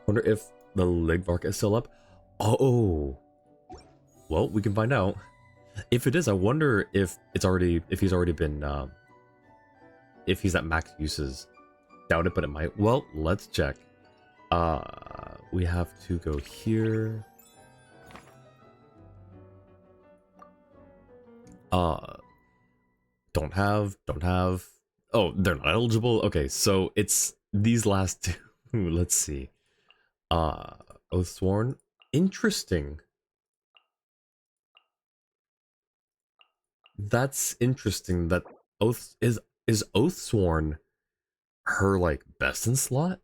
Wonder if the Ligvark is still up. Oh, well, we can find out. If it is, I wonder if he's already been, if he's at max uses. Doubt it, but it might. Well, let's check. We have to go here. Don't have. Oh, they're not eligible. Okay, so it's these last two. Let's see. Oathsworn. Interesting. That's interesting that is Oathsworn her like best in slot?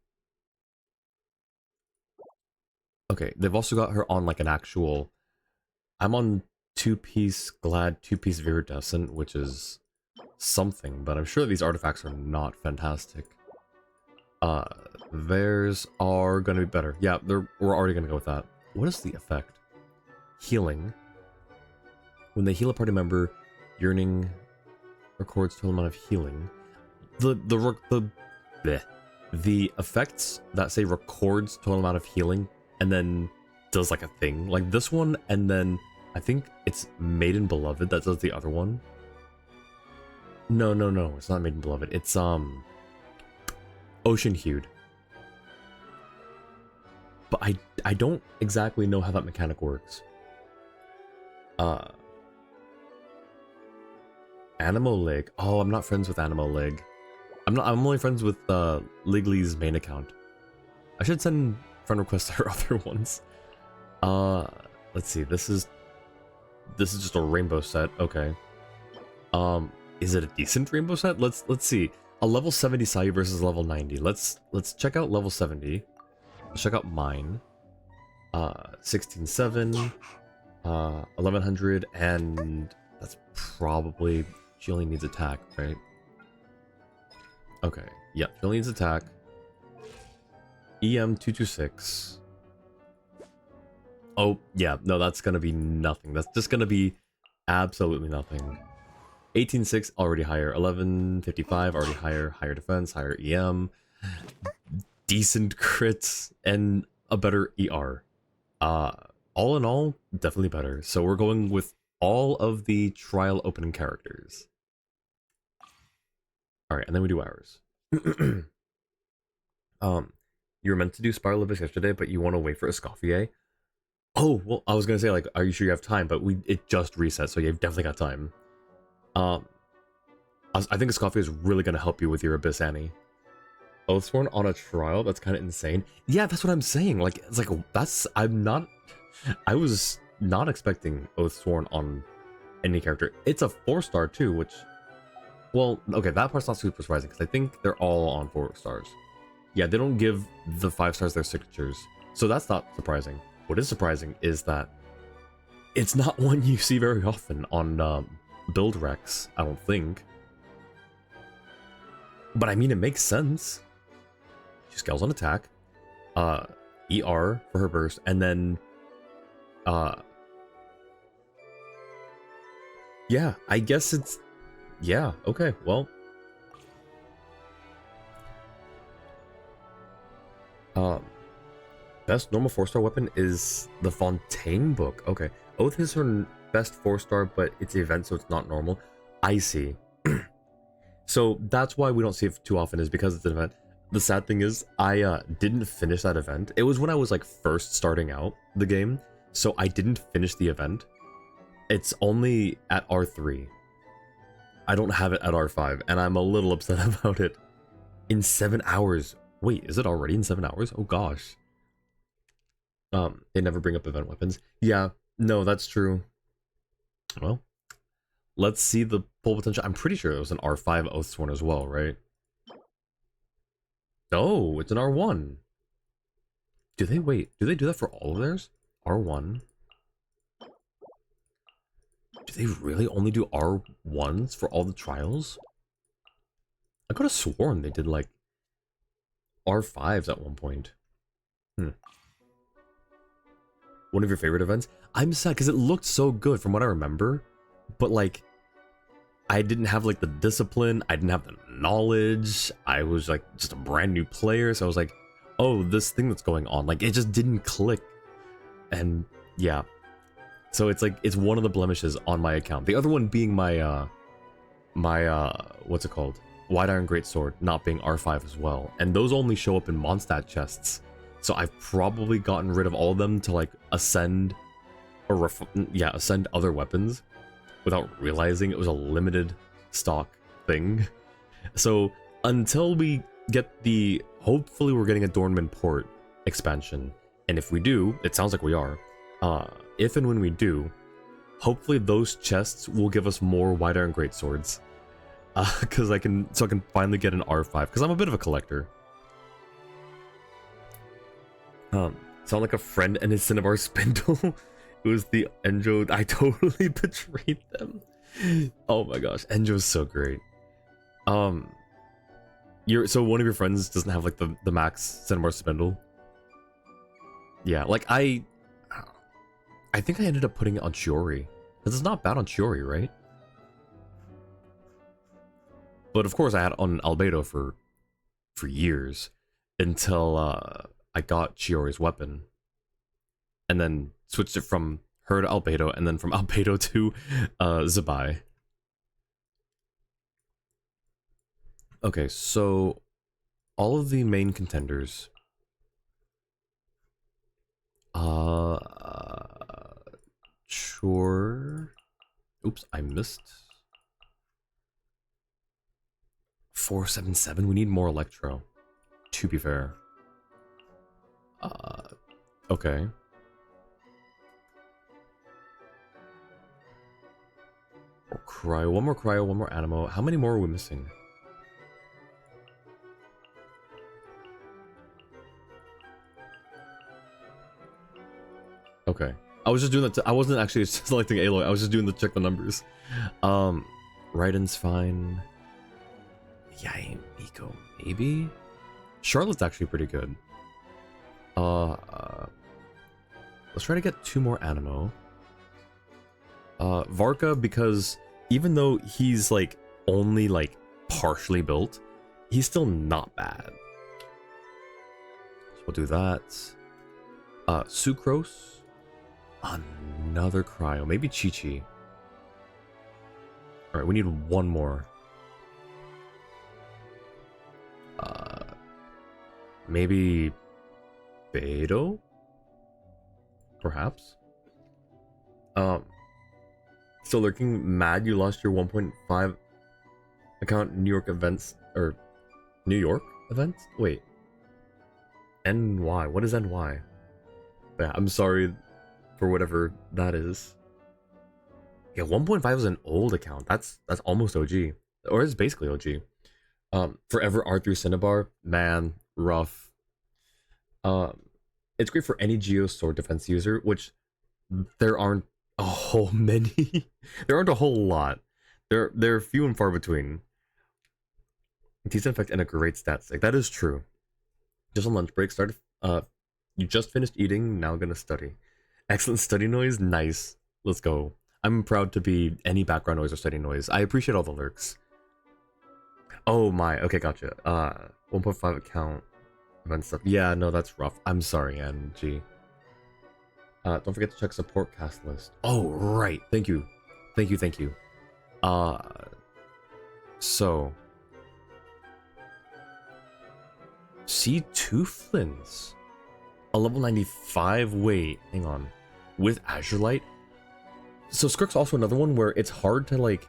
Okay, they've also got her on like an actual, I'm on 2-piece Glad, 2-piece Viridescent, which is something, but I'm sure these artifacts are not fantastic. Theirs are gonna be better. Yeah, we're already gonna go with that. What is the effect? Healing. When they heal a party member, Yearning records total amount of healing. The effects that say records total amount of healing and then does like a thing like this one, and then I think it's Maiden Beloved that does the other one. No, it's not Maiden Beloved. It's Ocean Hued. But I don't exactly know how that mechanic works. Uh, Animo Lig. Oh, I'm not friends with Animo Lig. I'm only friends with Ligley's main account. I should send friend requests to her other ones. Let's see. This is just a rainbow set. Okay. Is it a decent rainbow set? Let's see. A level 70 Sayu versus level 90. Let's check out level 70. Let's check out mine. 16-7, 1100, and that's probably, she only needs attack, right? Okay, yeah, she only needs attack. EM 226. Oh, yeah, no, that's gonna be nothing. That's just gonna be absolutely nothing. 18-6, already higher. 1155, already higher. Higher defense, higher EM. Decent crits, and a better ER. All in all, definitely better. So we're going with all of the trial opening characters. Alright, and then we do ours. You were meant to do Spiral Abyss yesterday, but you want to wait for Escoffier. Oh, well, I was gonna say, like, are you sure you have time? But it just reset, so you've definitely got time. I think Escoffier is really gonna help you with your Abyss Annie. Oathsworn on a trial? That's kind of insane. Yeah, that's what I'm saying. Like, it's like, I was not expecting Oathsworn on any character. It's a 4-star too, which, well, okay, that part's not super surprising because I think they're all on 4 stars. Yeah, they don't give the 5 stars their signatures, so that's not surprising. What is surprising is that it's not one you see very often on build recs, I don't think. But I mean, it makes sense. She scales on attack, ER for her burst, and then, yeah, I guess it's, yeah, okay, well. Best normal 4-star weapon is the Fontaine book. Okay, Oath is her best 4-star, but it's the event, so it's not normal. I see. So that's why we don't see it too often, is because it's an event. The sad thing is, I didn't finish that event. It was when I was like first starting out the game, so I didn't finish the event. It's only at R3. I don't have it at R5, and I'm a little upset about it. In 7 hours. Wait, is it already in 7 hours? Oh gosh. They never bring up event weapons. Yeah, no, that's true. Well, let's see the full potential. I'm pretty sure it was an R5 Oathsworn as well, right? Oh, it's an R1. Do they do that for all of theirs? R1. Do they really only do R1s for all the trials? I could have sworn they did like R5s at one point. One of your favorite events? I'm sad because it looked so good from what I remember, but like, I didn't have like the discipline, I didn't have the knowledge, I was like just a brand new player, so I was like, oh, this thing that's going on, like it just didn't click. And yeah, so it's like, it's one of the blemishes on my account. The other one being my what's it called? Wide Iron Greatsword not being R5 as well. And those only show up in Mondstadt chests. So I've probably gotten rid of all of them to like ascend or ascend other weapons without realizing it was a limited stock thing. So until we get hopefully we're getting a Dornman Port expansion. And if we do, it sounds like we are. If and when we do, hopefully those chests will give us more Wide Iron Greatswords. Because I can finally get an R5, because I'm a bit of a collector. Sound like a friend and his Cinnabar Spindle. It was the Enjo. I totally betrayed them. Oh my gosh, Enjo's so great. So one of your friends doesn't have like the max Cinnabar Spindle. Yeah, like I think I ended up putting it on Chiori. Because it's not bad on Chiori, right? But of course I had it on Albedo for years until I got Chiori's weapon. And then switched it from her to Albedo, and then from Albedo to Zabai. Okay, so all of the main contenders. Sure. Oops, I missed. 477. We need more electro. To be fair. Okay. More cryo, one more animo. How many more are we missing? Okay. I was just doing that. I wasn't actually selecting Aloy. I was just doing the check the numbers. Raiden's fine. Yay, Miko, maybe? Charlotte's actually pretty good. Let's try to get 2 more Animo. Varka, because even though he's like only like partially built, he's still not bad. So we'll do that. Sucrose. Another cryo. Maybe Chi-Chi. Alright, we need 1 more. Maybe Beto? Perhaps? Still lurking, mad you lost your 1.5 account New York events, or New York events? Wait. NY, what is NY? Yeah, I'm sorry for whatever that is. Yeah, 1.5 is an old account. That's almost OG. Or it's basically OG. Forever R3 Cinnabar, man, rough. It's great for any Geo sword defense user, which there aren't a whole many. There aren't a whole lot. They're few and far between. Decent effect and a great stat stick. That is true. Just on lunch break, you just finished eating, now gonna study. Excellent study noise, nice. Let's go. I'm proud to be any background noise or study noise. I appreciate all the lurks. Oh my, okay, gotcha. 1.5 account event stuff. Yeah, no, that's rough. I'm sorry, NG. Don't forget to check support cast list. Oh, right. Thank you. Thank you. So C2 Flins. A level 95, wait, hang on. With Azure Light? So Skirk's also another one where it's hard to like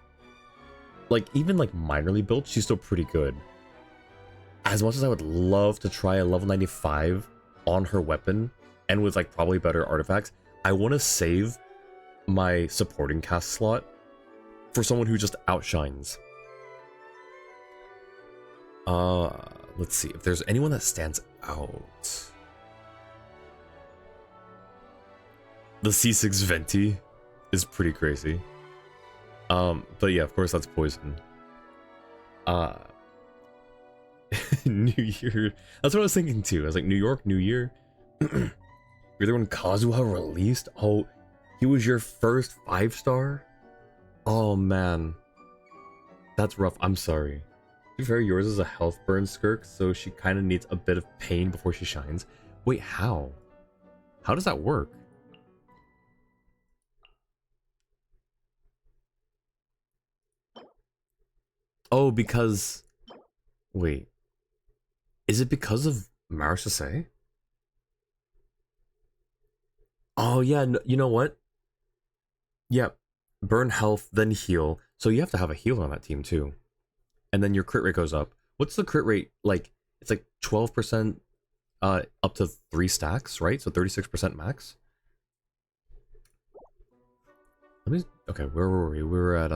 even like minorly built, she's still pretty good. As much as I would love to try a level 95 on her weapon, and with like probably better artifacts, I want to save my supporting cast slot for someone who just outshines. Let's see if there's anyone that stands out. The C6 Venti is pretty crazy. But yeah, of course that's poison. New Year. That's what I was thinking too. I was like, New York, New Year. You're the one Kazuha released? Oh, he was your first 5-star? Oh man. That's rough. I'm sorry. To be fair, yours is a health burn Skirk, so she kind of needs a bit of pain before she shines. Wait, how? How does that work? Oh, because... Wait. Is it because of Marasase? Oh, yeah, no, you know what? Yeah, burn health, then heal. So you have to have a healer on that team, too. And then your crit rate goes up. What's the crit rate? Like, it's like 12% up to 3 stacks, right? So 36% max? Let me... Okay, where were we? We were at,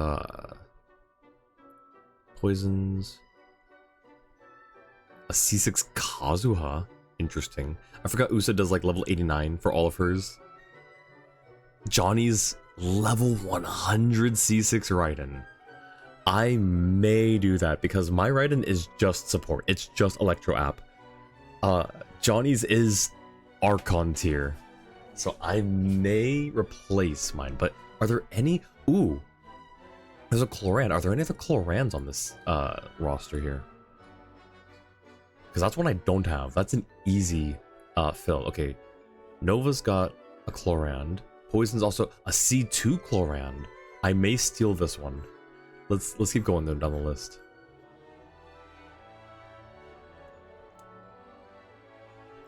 Poisons... A C6 Kazuha? Interesting. I forgot Usa does like level 89 for all of hers. Johnny's level 100 C6 Raiden. I may do that because my Raiden is just support. It's just Electro app. Johnny's is Archon tier. So I may replace mine, but are there any... Ooh. There's a Cloran. Are there any other Clorans on this roster here? Because that's one I don't have. That's an easy fill. Okay, Nova's got a Clorand. Poison's also a C2 Clorand. I may steal this one. Let's keep going down the list.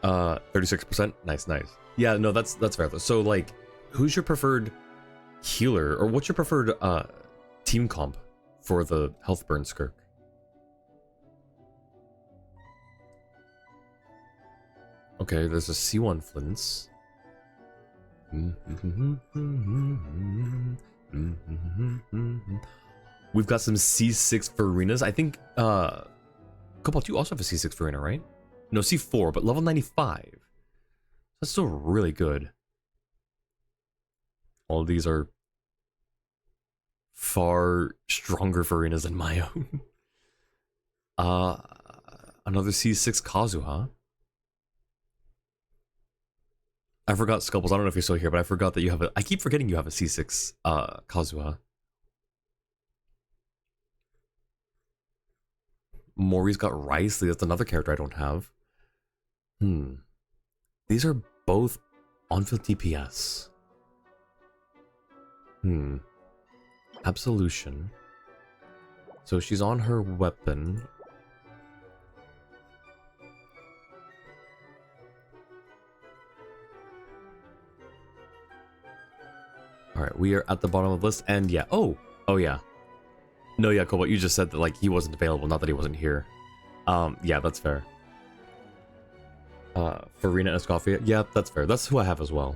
Uh, 36%. Nice. Yeah, no, that's fair. So like, who's your preferred healer, or what's your preferred team comp for the health burn skirk? Okay, there's a C1 Flints. We've got some C6 Farinas. I think Cobalt, you also have a C6 Farina, right? No, C4, but level 95. That's still really good. All of these are far stronger Farinas than my own. Another C6 Kazu, huh? I forgot Sculples. I don't know if you're still here, but I forgot that you have a... I keep forgetting you have a C6 Kazuha. Mori's got Rice. That's another character I don't have. These are both on-field DPS. Absolution. So she's on her weapon. Alright, we are at the bottom of the list, and yeah. Oh yeah. No, yeah, Cobalt, you just said that, like, he wasn't available, not that he wasn't here. Yeah, that's fair. Farina and Escoffia, yeah, that's fair. That's who I have as well.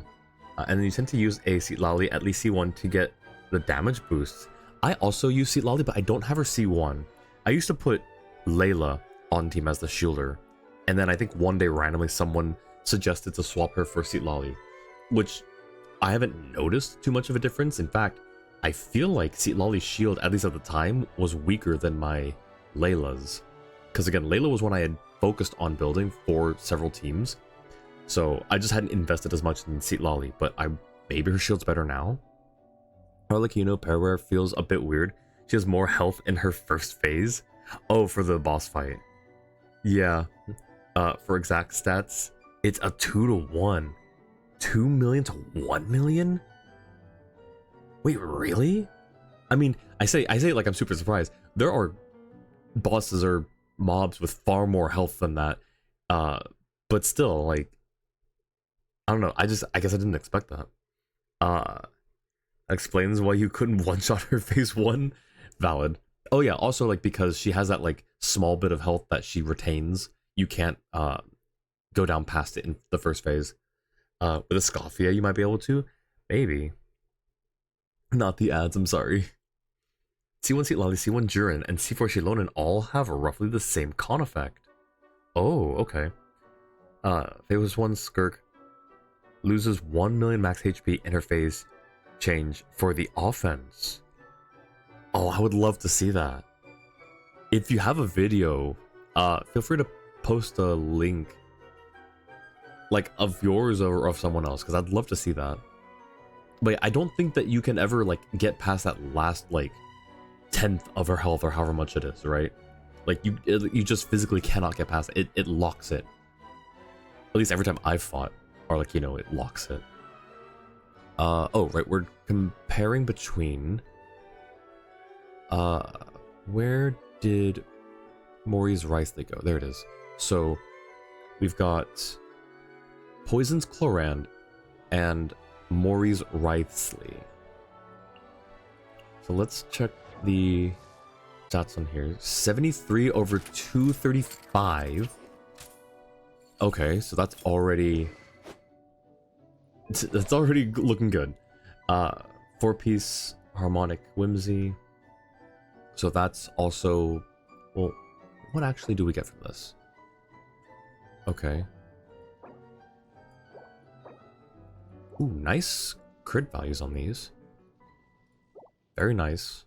And then you tend to use a Seatlali, at least C1, to get the damage boosts. I also use Seatlali, but I don't have her C1. I used to put Layla on team as the shielder, and then I think one day randomly someone suggested to swap her for Seatlali, which I haven't noticed too much of a difference. In fact, I feel like Seatlali's shield, at least at the time, was weaker than my Layla's. Because again, Layla was one I had focused on building for several teams. So I just hadn't invested as much in Seatlali, but maybe her shield's better now. Arlecchino Pairwear feels a bit weird. She has more health in her first phase. Oh, for the boss fight. Yeah. For exact stats, it's a 2-to-1. 2 million to 1 million? Wait, really? I mean, I say it like I'm super surprised. There are bosses or mobs with far more health than that. But still, like, I don't know. I guess I didn't expect that. Explains why you couldn't one-shot her phase 1. Valid. Oh yeah, also, like, because she has that, like, small bit of health that she retains, you can't go down past it in the first phase. With a Scoffia, you might be able to. Maybe. Not the ads, I'm sorry. C1 Seatlali, C1 Jurin, and C4 Shilonen all have roughly the same con effect. Oh, okay. Phase 1 Skirk loses 1 million max HP in her phase change for the offense. Oh, I would love to see that. If you have a video, feel free to post a link, like, of yours or of someone else, because I'd love to see that. But I don't think that you can ever, like, get past that last, like, 10th of her health or however much it is, right? Like, you just physically cannot get past it. It locks it. At least every time I've fought Arlecchino, it locks it. Oh, right, we're comparing between... where did Mori's Rice they go? There it is. So, we've got Poison's Chlorand and Mori's Writhsley. So let's check the stats on here. 73 over 235. Okay, so that's already looking good. 4-piece Harmonic Whimsy. So that's also, well, what actually do we get from this? Okay. Ooh, nice crit values on these. Very nice.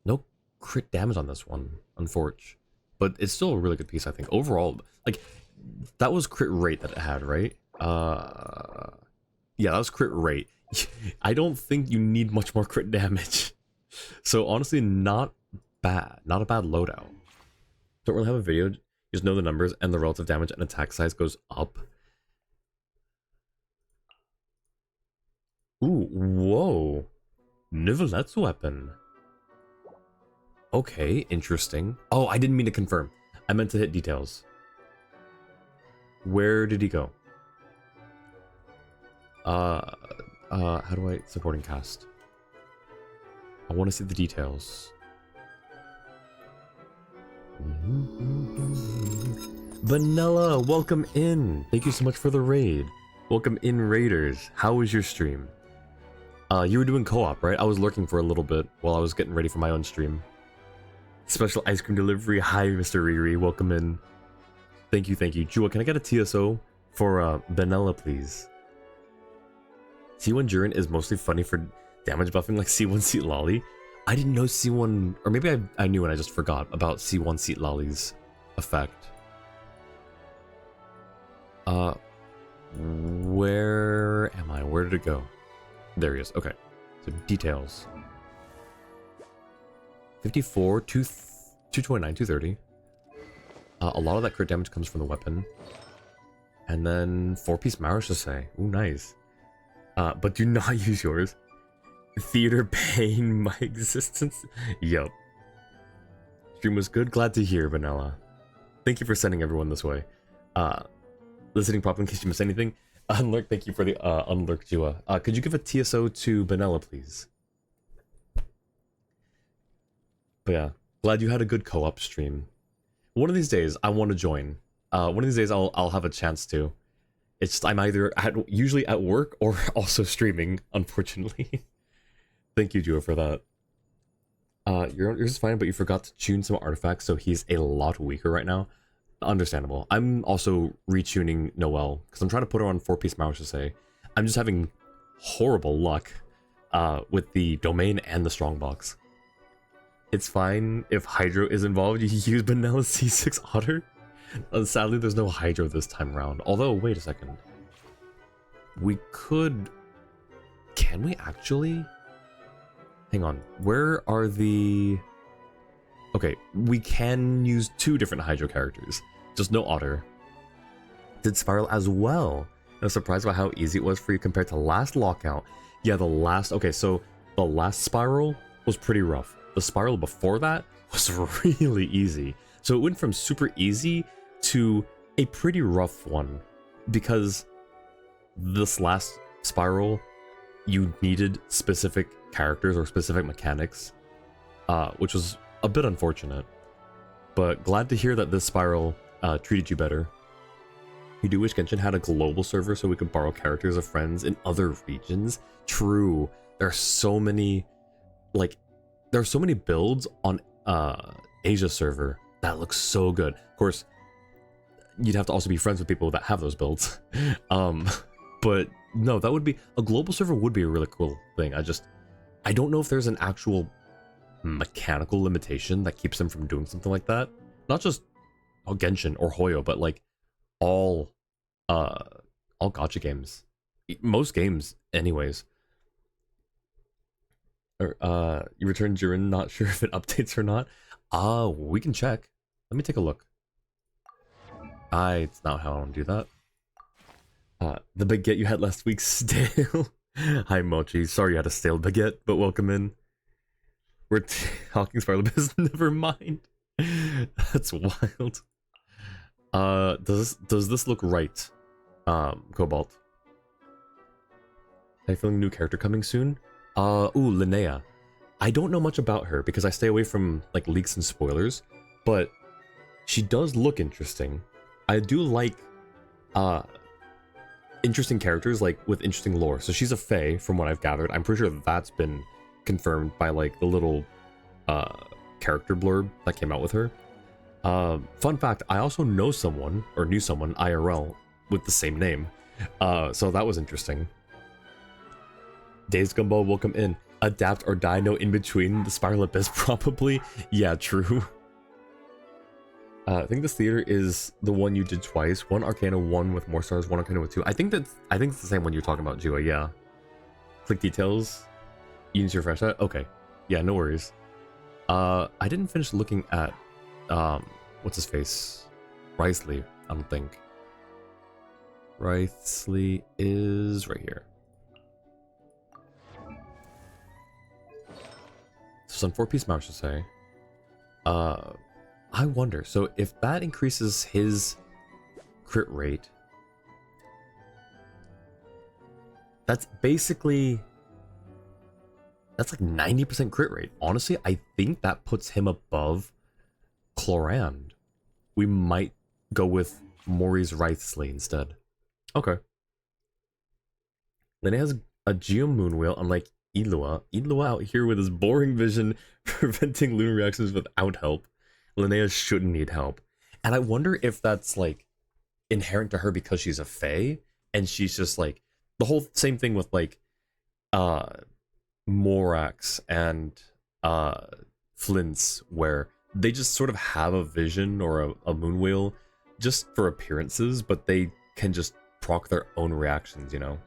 No crit damage on this one, unfortunately. But it's still a really good piece, I think. Overall, like, that was crit rate that it had, right? Yeah, that was crit rate. I don't think you need much more crit damage. So honestly, not bad. Not a bad loadout. Don't really have a video. Just know the numbers and the relative damage and attack size goes up. Ooh, whoa. Nivelette's weapon. Okay, interesting. Oh, I didn't mean to confirm. I meant to hit details. Where did he go? how do I supporting cast? I want to see the details. Vanilla, welcome in. Thank you so much for the raid. Welcome in, raiders. How was your stream? You were doing co-op, right? I was lurking for a little bit while I was getting ready for my own stream. Special ice cream delivery. Hi, Mr. Riri. Welcome in. Thank you, thank you. Jua, can I get a TSO for Vanilla, please? C1 Jurin is mostly funny for damage buffing like C1 Seat Lolly. I didn't know C1, or maybe I knew and I just forgot about C1 Seat Lolly's effect. Where am I? Where did it go? There he is. Okay. So details. 54, 229, 230. A lot of that crit damage comes from the weapon. And then 4-piece Marish to say. Ooh, nice. But do not use yours. Theater pain my existence. Yup. Stream was good. Glad to hear, Vanilla. Thank you for sending everyone this way. Listening properly in case you missed anything. Unlurk, thank you for the unlurk, Jua. Could you give a TSO to Vanilla, please? But yeah, glad you had a good co-op stream. One of these days, I want to join. One of these days, I'll have a chance to. It's just, I'm either usually at work or also streaming, unfortunately. Thank you, Jua, for that. Yours is fine, but you forgot to tune some artifacts, so he's a lot weaker right now. Understandable. I'm also retuning Noelle because I'm trying to put her on 4-piece Marish to say. I'm just having horrible luck with the domain and the strongbox. It's fine if Hydro is involved. You use Vanilla C6 Otter. Sadly, there's no Hydro this time around. Although, wait a second. We could... Can we actually... Hang on. Where are the... Okay, we can use 2 different Hydro characters. Just no Otter. Did Spiral as well. I was surprised by how easy it was for you compared to last lockout. Yeah, the last... Okay, so the last Spiral was pretty rough. The Spiral before that was really easy. So it went from super easy to a pretty rough one. Because this last Spiral, you needed specific characters or specific mechanics. Which was a bit unfortunate. But glad to hear that this Spiral treated you better. You do wish Genshin had a global server so we could borrow characters of friends in other regions? True. There are so many... Like... There are so many builds on Asia server that looks so good. Of course, you'd have to also be friends with people that have those builds. But no, that would be a global server would be a really cool thing. I don't know if there's an actual mechanical limitation that keeps them from doing something like that. Not just Genshin or Hoyo, but like all gacha games. Most games, anyways. You returned Jiren, not sure if it updates or not. We can check. Let me take a look. It's not how I want to do that. The baguette you had last week stale. Hi Mochi, sorry you had a stale baguette, but welcome in. We're talking Spiral Biz, never mind. That's wild. Does this look right? Cobalt. Are you feeling a new character coming soon? Linnea. I don't know much about her because I stay away from like leaks and spoilers, but she does look interesting. I do like interesting characters like with interesting lore. So she's a fae from what I've gathered. I'm pretty sure that's been confirmed by like the little character blurb that came out with her. Fun fact, I also know someone or knew someone IRL with the same name. So that was interesting. Days Gumball, welcome in. Adapt or die, no in between. The Spiral Abyss, probably. Yeah, true. I think this theater is the one you did twice. One Arcana, one with more stars, one Arcana with 2. I think it's the same one you're talking about, Jua, yeah. Click details. You need to refresh that? Okay. Yeah, no worries. I didn't finish looking at what's his face? Risley, I don't think. Risley is right here. So some 4-piece Marish to say. I wonder, so if that increases his crit rate, That's basically... That's like 90% crit rate. Honestly, I think that puts him above Chlorand. We might go with Maurice Wrightsley instead. Okay. Then it has a Geo Moonwheel, unlike Ilua. Ilua out here with his boring vision, preventing lunar reactions without help. Linnea shouldn't need help. And I wonder if that's like inherent to her because she's a fae, and she's just like the whole same thing with like Morax and Flint's, where they just sort of have a vision or a moonwheel just for appearances, but they can just proc their own reactions, you know?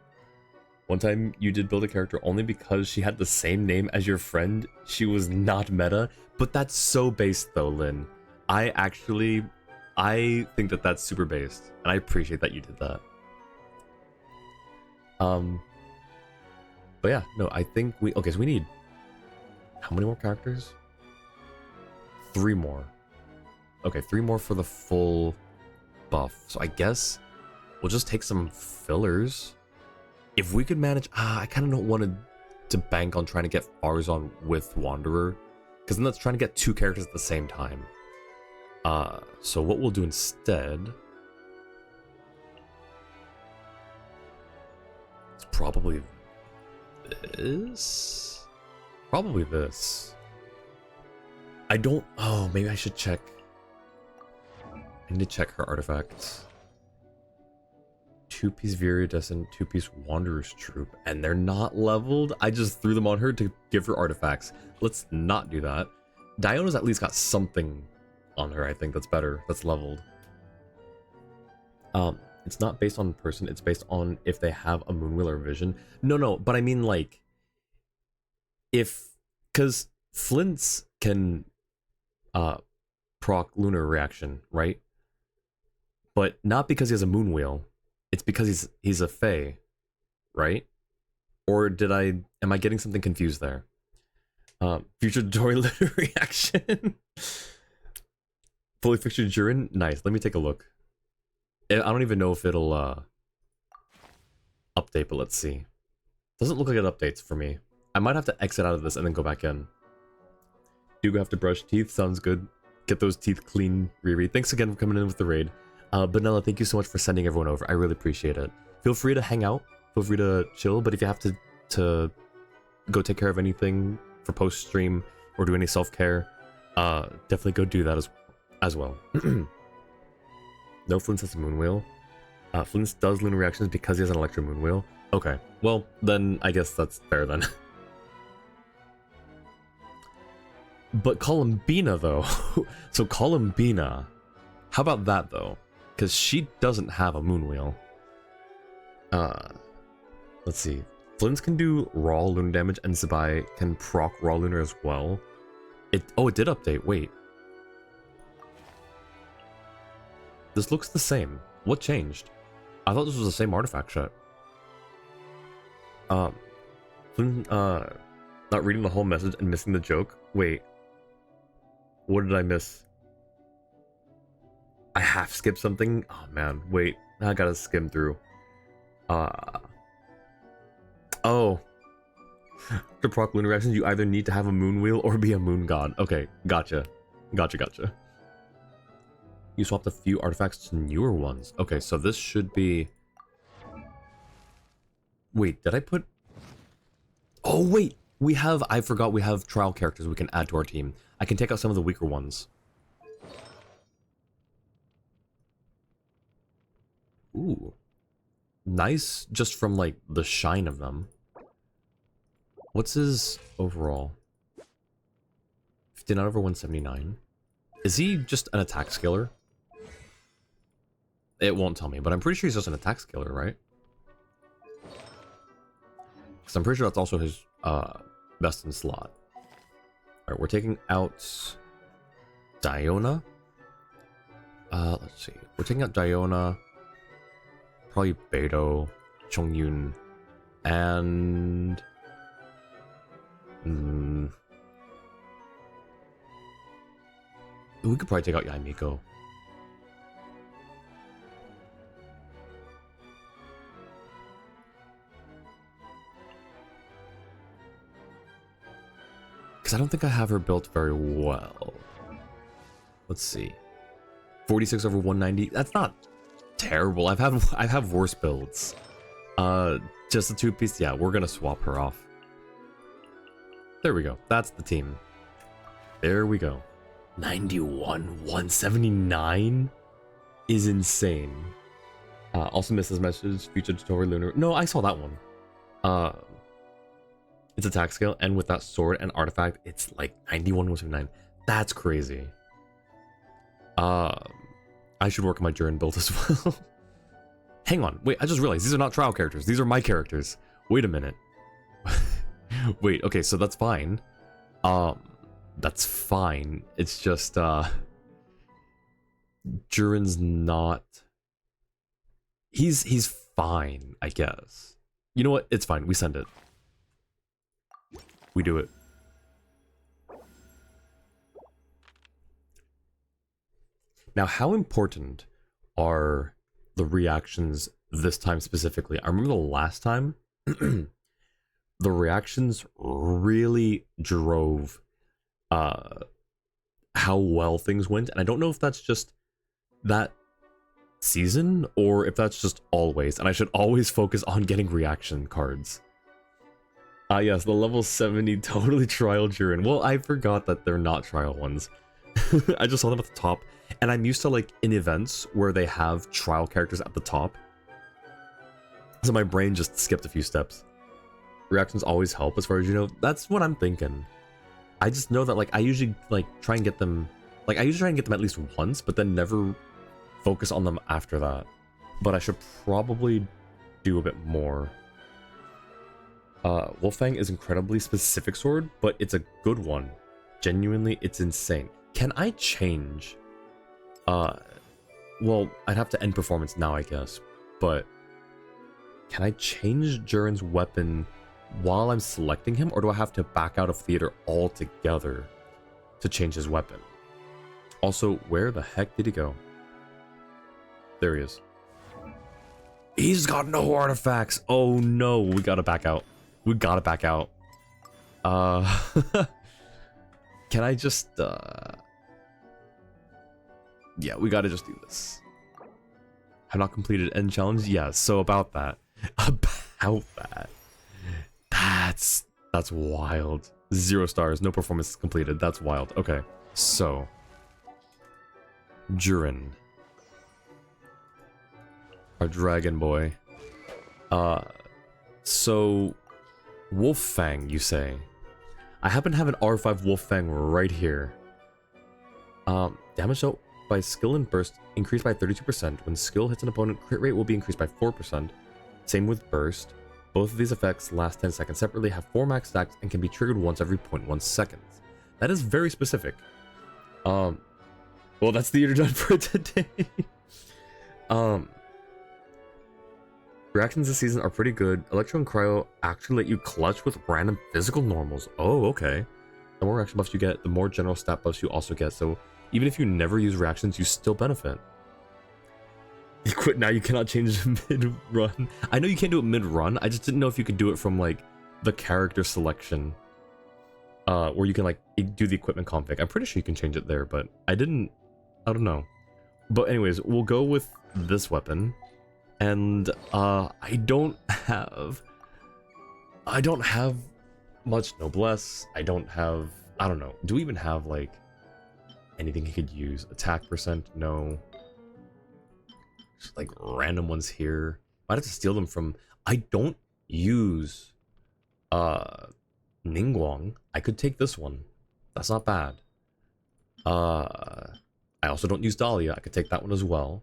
One time you did build a character only because she had the same name as your friend. She was not meta, but that's so based though, Lynn. I think that that's super based, and I appreciate that you did that. But yeah, no, I think okay, so we need how many more characters? 3 more. Okay, 3 more for the full buff. So I guess we'll just take some fillers. If we could manage, I kind of don't want to bank on trying to get Farzan with Wanderer, because then that's trying to get 2 characters at the same time. So what we'll do instead, it's probably this. Probably this. I don't. Oh, maybe I should check. I need to check her artifacts. 2-piece Viridescent, 2-piece Wanderer's Troop, and they're not leveled. I just threw them on her to give her artifacts. Let's not do that. Diona's at least got something on her, I think, that's better, that's leveled. It's not based on person, it's based on if they have a Moonwheel or Vision. No, but I mean, like, because Flint's can proc Lunar Reaction, right? But not because he has a Moonwheel. It's because he's a Fae, right? Or am I getting something confused there? Future Joy Lunar Reaction. Fully fixtured Durin? Nice, let me take a look. I don't even know if it'll update, but let's see. Doesn't look like it updates for me. I might have to exit out of this and then go back in. Do have to brush teeth, sounds good. Get those teeth clean, Riri. Thanks again for coming in with the raid. Benella, thank you so much for sending everyone over. I really appreciate it. Feel free to hang out. Feel free to chill. But if you have to go take care of anything for post-stream or do any self-care, definitely go do that as well. No, Flint's has a Moonwheel. Flint's does Lunar Reactions because he has an Electro Moonwheel. Okay, well, then I guess that's fair then. But Columbina, though. So Columbina, how about that, though? Because she doesn't have a Moonwheel. Let's see. Flint's can do raw lunar damage, and Zabai can proc raw lunar as well. It did update. Wait. This looks the same. What changed? I thought this was the same artifact set. Flint, not reading the whole message and missing the joke. Wait. What did I miss? I half skipped something? Oh man, wait. I gotta skim through. Oh. To proc lunar reactions, you either need to have a moon wheel or be a moon god. Okay, gotcha. Gotcha. You swapped a few artifacts to newer ones. Okay, so this should be... Wait, did I put... Oh, wait! I forgot we have trial characters we can add to our team. I can take out some of the weaker ones. Ooh. Nice, just from, like, the shine of them. What's his overall? 15 out of 179. Is he just an attack scaler? It won't tell me, but I'm pretty sure he's just an attack scaler, right? Because I'm pretty sure that's also his best in slot. Alright, we're taking out Diona. Let's see. We're taking out Diona, probably Beidou, Chongyun, and... we could probably take out Yaimiko. Because I don't think I have her built very well. Let's see. 46 over 190. That's not terrible. I have worse builds. Just a 2-piece. Yeah, we're gonna swap her off. There we go. That's the team. There we go. 91, 179 is insane. Also misses message, future tutorial lunar. No, I saw that one. It's attack scale, and with that sword and artifact, it's like 91, 179. That's crazy. I should work on my Durin build as well. Hang on, wait, I just realized these are not trial characters. These are my characters. Wait a minute. Wait, okay, so that's fine. That's fine. It's just, Durin's not... He's fine, I guess. You know what? It's fine. We send it. We do it. Now, how important are the reactions this time specifically? I remember the last time, the reactions really drove how well things went. And I don't know if that's just that season or if that's just always. And I should always focus on getting reaction cards. Yes, the level 70 totally trial Durin. Well, I forgot that they're not trial ones. I just saw them at the top. And I'm used to, like, in events where they have trial characters at the top. So my brain just skipped a few steps. Reactions always help, as far as you know. That's what I'm thinking. I just know that, like, I usually, like, try and get them... Like, I usually try and get them at least once, but then never focus on them after that. But I should probably do a bit more. Wolfang is incredibly specific sword, but it's a good one. Genuinely, it's insane. Can I change... well, I'd have to end performance now, I guess. But can I change Durin's weapon while I'm selecting him, or do I have to back out of theater altogether to change his weapon? Also, where the heck did he go? There he is. He's got no artifacts. Oh no, we gotta back out. We gotta back out. Can I just, yeah, we gotta just do this. Have not completed end challenge? Yeah, so about that. About that. That's wild. 0 stars, no performance completed. That's wild. Okay, so. Durin. Our dragon boy. So. Wolffang, you say? I happen to have an R5 Wolffang right here. Damage dealt by skill and burst increased by 32%. When skill hits an opponent, crit rate will be increased by 4%. Same with burst. Both of these effects last 10 seconds separately, have 4 max stacks, and can be triggered once every 0.1 seconds. That is very specific. Well, that's the year done for today. Reactions this season are pretty good. Electro and Cryo actually let you clutch with random physical normals. Oh, okay. The more reaction buffs you get, the more general stat buffs you also get. So even if you never use reactions, you still benefit. You quit now, you cannot change mid-run. I know you can't do it mid-run. I just didn't know if you could do it from, like, the character selection. Where you can, like, do the equipment config. I'm pretty sure you can change it there, but I don't know. But anyways, we'll go with this weapon. And I don't have much noblesse. I don't know. Do we even have like anything he could use? Attack percent? No. Just like random ones here. Might have to steal them from. I don't use Ningguang. I could take this one. That's not bad. I also don't use Dahlia. I could take that one as well.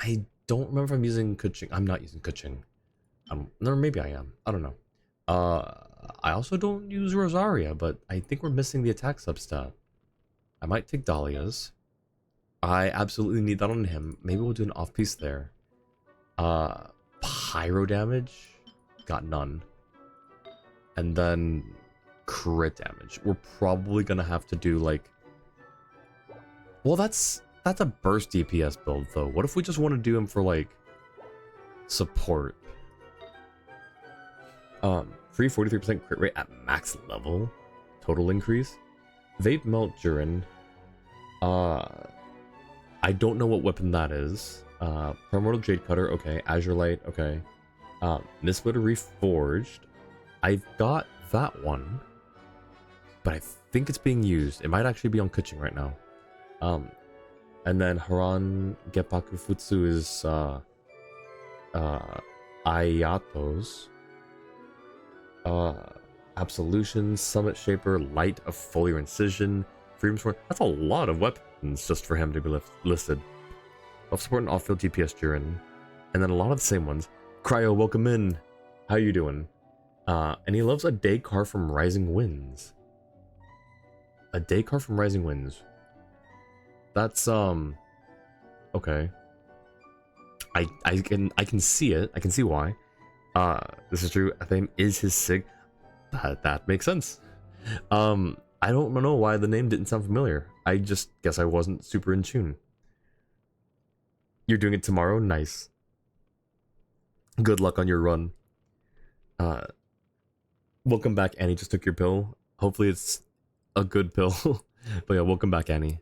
I don't remember if I'm using Kuching. I'm not using Kuching. Or maybe I am. I don't know. I also don't use Rosaria, but I think we're missing the attack substat. I might take Dahlia's. I absolutely need that on him. Maybe we'll do an off-piece there. Pyro damage? Got none. And then crit damage. We're probably gonna have to do like... Well, that's a burst DPS build, though. What if we just want to do him for, like, support? Free 43% crit rate at max level? total increase. Vape Melt Jurin. I don't know what weapon that is. Primordial Jade Cutter, okay. Azure Light, okay. Mistlitter Reforged. I've got that one, but I think it's being used. It might actually be on Kuching right now. And then Haran Geppaku Futsu is Ayato's. Absolution, Summit Shaper, Light of Foliar Incision, Freedom Sword. That's a lot of weapons just for him to be listed. Off support and off-field DPS Jurin. And then a lot of the same ones. Cryo, welcome in. How you doing? And he loves a day car from Rising Winds. A day car from Rising Winds. That's okay. I can see it. I can see why. This is true. I think is his sig. That makes sense. I don't know why the name didn't sound familiar. I just guess I wasn't super in tune. You're doing it tomorrow? Nice. Good luck on your run. Welcome back, Annie. Just took your pill. Hopefully it's a good pill. But yeah, welcome back, Annie.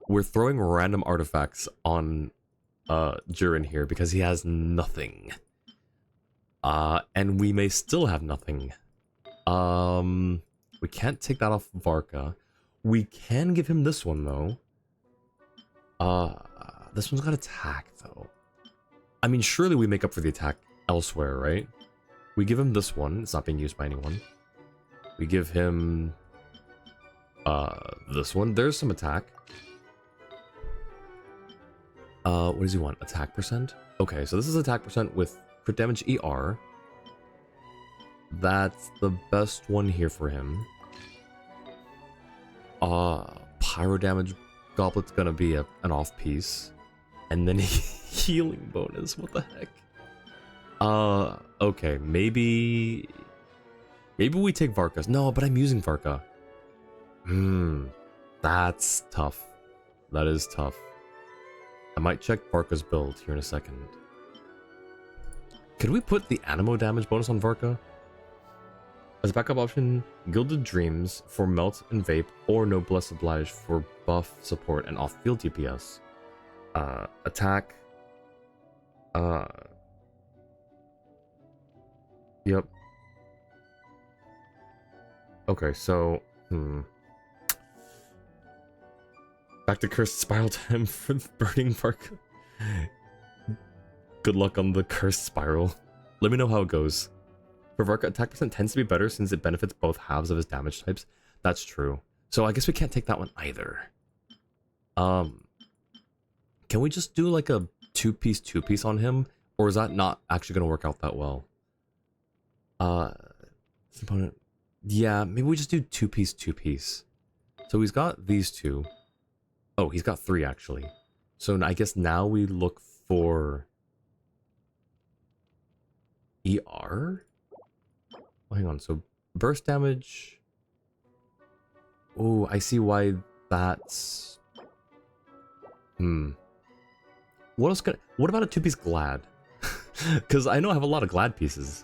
We're throwing random artifacts on Jurin here because he has nothing. And we may still have nothing. We can't take that off Varka. We can give him this one though. This one's got attack though. I mean, surely we make up for the attack elsewhere, right? We give him this one. It's not being used by anyone. We give him this one. There's some attack. What does he want? Attack percent? Okay, so this is attack percent with crit damage ER. That's the best one here for him. Pyro damage goblet's gonna be an off piece. And then healing bonus, what the heck? Okay, maybe we take Varka's. No, but I'm using Varka. That's tough. That is tough. I might check Varka's build here in a second. Could we put the Anemo damage bonus on Varka? As a backup option, Gilded Dreams for Melt and Vape, or Noblesse Oblige for buff, support, and off-field DPS. Attack. Yep. Okay, so, back to Cursed Spiral time for the Burning Varka. Good luck on the Cursed Spiral. Let me know how it goes. For Varka, attack percent tends to be better since it benefits both halves of his damage types. That's true. So I guess we can't take that one either. Can we just do like a two-piece on him? Or is that not actually going to work out that well? Component. Yeah, maybe we just do two-piece. So he's got these two. Oh, he's got three actually. So I guess now we look for ER? Oh, hang on, so burst damage. Oh, I see why that's... What else could... What about a two-piece Glad? Because I know I have a lot of Glad pieces.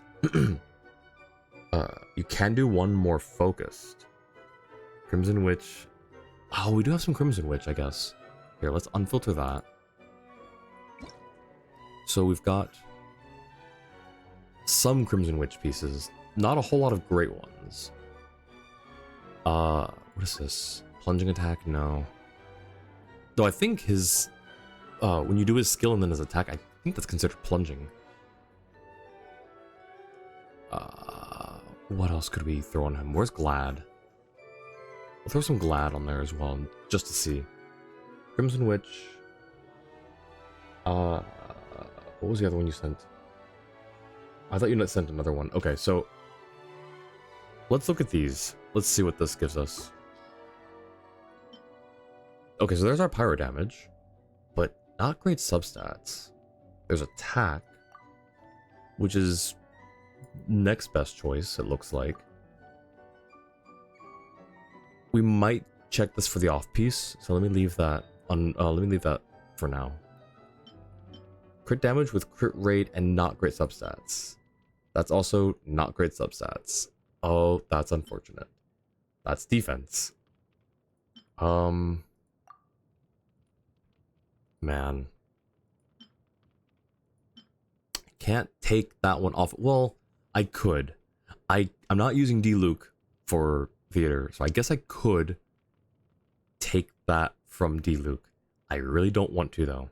You can do one more focused. Crimson Witch. Oh, we do have some Crimson Witch, I guess. Here, let's unfilter that. So we've got some Crimson Witch pieces. Not a whole lot of great ones. What is this? Plunging attack? No. Though I think his... when you do his skill and then his attack, I think that's considered plunging. What else could we throw on him? Where's Glad? We'll throw some Glad on there as well, just to see. Crimson Witch. What was the other one you sent? I thought you sent another one. Okay, so let's look at these. Let's see what this gives us. Okay, so there's our pyro damage, but not great substats. There's attack, which is next best choice, it looks like. We might check this for the off piece, so let me leave that on. Let me leave that for now. Crit damage with crit rate and not great substats. That's also not great substats. Oh, that's unfortunate. That's defense. Man. Can't take that one off. Well, I could. I'm not using D-Luke for theater, so I guess I could take that from D-Luke. I really don't want to, though.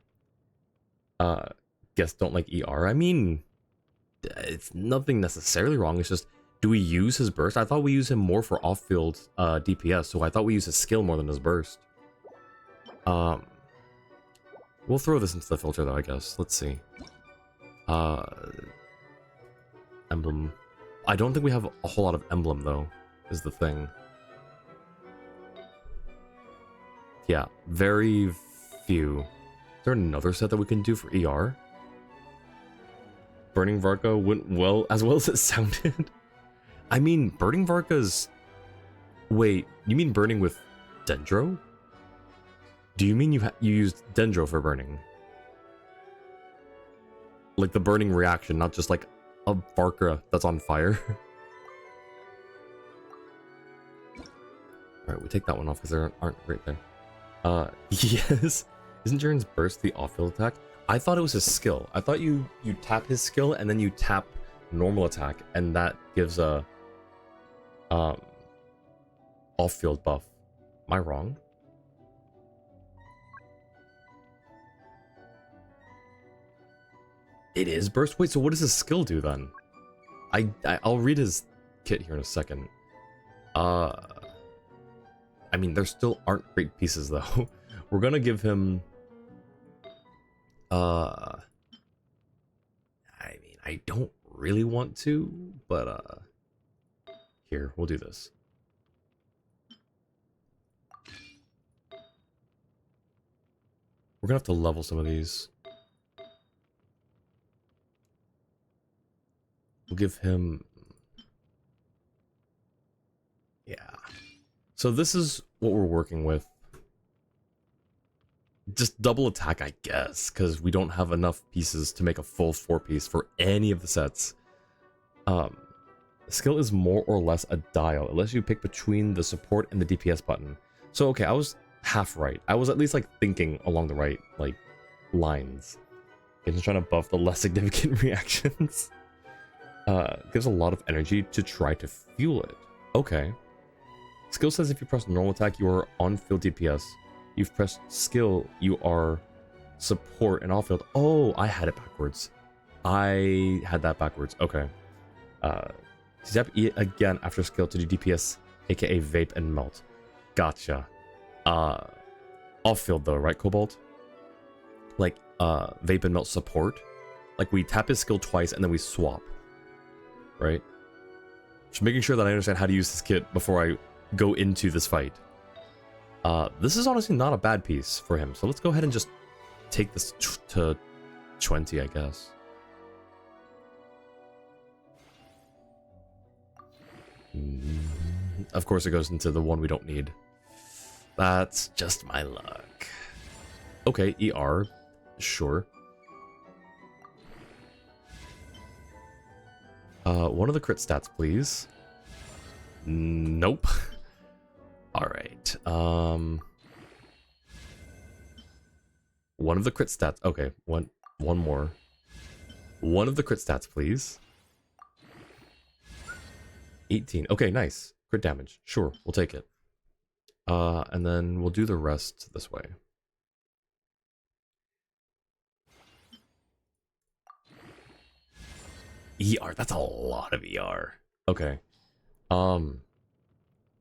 Guess don't like ER. I mean, it's nothing necessarily wrong. It's just, do we use his burst? I thought we use him more for off-field DPS, so I thought we use his skill more than his burst. We'll throw this into the filter, though, I guess. Let's see. Emblem. I don't think we have a whole lot of emblem, though, is the thing. Yeah, very few. Is there another set that we can do for ER? Burning Varka went well as it sounded. I mean, Burning Varka's... Wait, you mean burning with Dendro? Do you mean you used Dendro for burning? Like the burning reaction, not just like a Varka that's on fire? Alright, we take that one off because there aren't right there. Yes. Isn't Jiren's burst the off-field attack? I thought it was his skill. I thought you tap his skill and then you tap normal attack and that gives a off-field buff. Am I wrong? It is burst? Wait, so what does his skill do then? I'll read his kit here in a second. I mean, there still aren't great pieces though. We're gonna give him... I mean, I don't really want to, but here, we'll do this. We're gonna have to level some of these. We'll give him... Yeah. So this is what we're working with. Just double attack, I guess, because we don't have enough pieces to make a full 4-piece for any of the sets. Skill is more or less a dial. It lets you pick between the support and the DPS button. So, okay, I was half right. I was at least, like, thinking along the right, like, lines. I'm just trying to buff the less significant reactions. Gives a lot of energy to try to fuel it. Okay. Skill says if you press normal attack, you are on field DPS. You've pressed skill, you are support and off field. Oh, I had it backwards. I had that backwards. Okay. Step E again after skill to do DPS, aka vape and melt. Gotcha. Off field though, right, Cobalt? Like, vape and melt support. Like, we tap his skill twice and then we swap. Right? Just making sure that I understand how to use this kit before I go into this fight. This is honestly not a bad piece for him, so let's go ahead and just take this to 20, I guess. Of course it goes into the one we don't need. That's just my luck. Okay, ER. Sure. One of the crit stats, please. Nope. Alright, one of the crit stats. Okay, one more. One of the crit stats, please. 18. Okay, nice. Crit damage. Sure, we'll take it. And then we'll do the rest this way. ER, that's a lot of ER. Okay.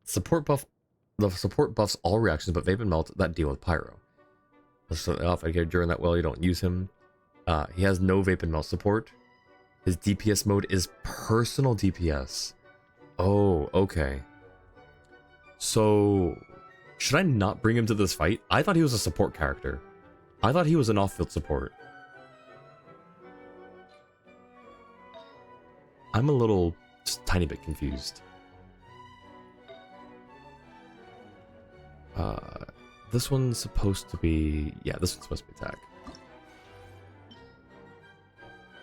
Support buff. The support buffs all reactions, but vape and melt that deal with pyro. So if I get during that well, you don't use him. He has no vape and melt support. His DPS mode is personal DPS. Oh, okay. So, should I not bring him to this fight? I thought he was a support character. I thought he was an off-field support. I'm a little, just tiny bit confused. This one's supposed to be... Yeah, this one's supposed to be attack.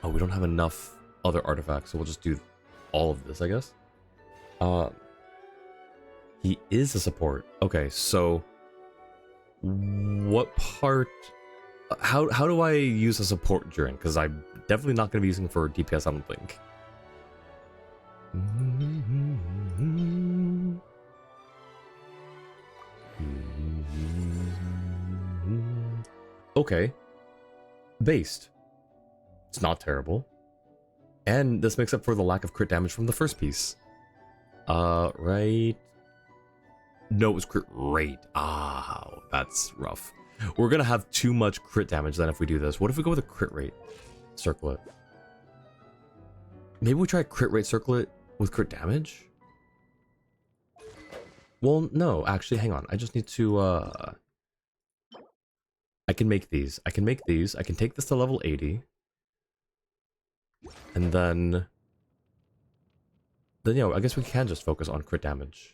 Oh, we don't have enough other artifacts, so we'll just do all of this, I guess. He is a support. Okay, so what part? How do I use a support during? Because I'm definitely not going to be using for DPS. I don't think. Okay, based. It's not terrible, and this makes up for the lack of crit damage from the first piece. Right. No, it was crit rate. Ah, that's rough. We're gonna have too much crit damage then if we do this. What if we go with a crit rate circlet? Maybe we try crit rate circlet with crit damage? Well, no, actually, hang on. I just need to, I can make these. I can make these. I can take this to level 80. And then, yeah, I guess we can just focus on crit damage.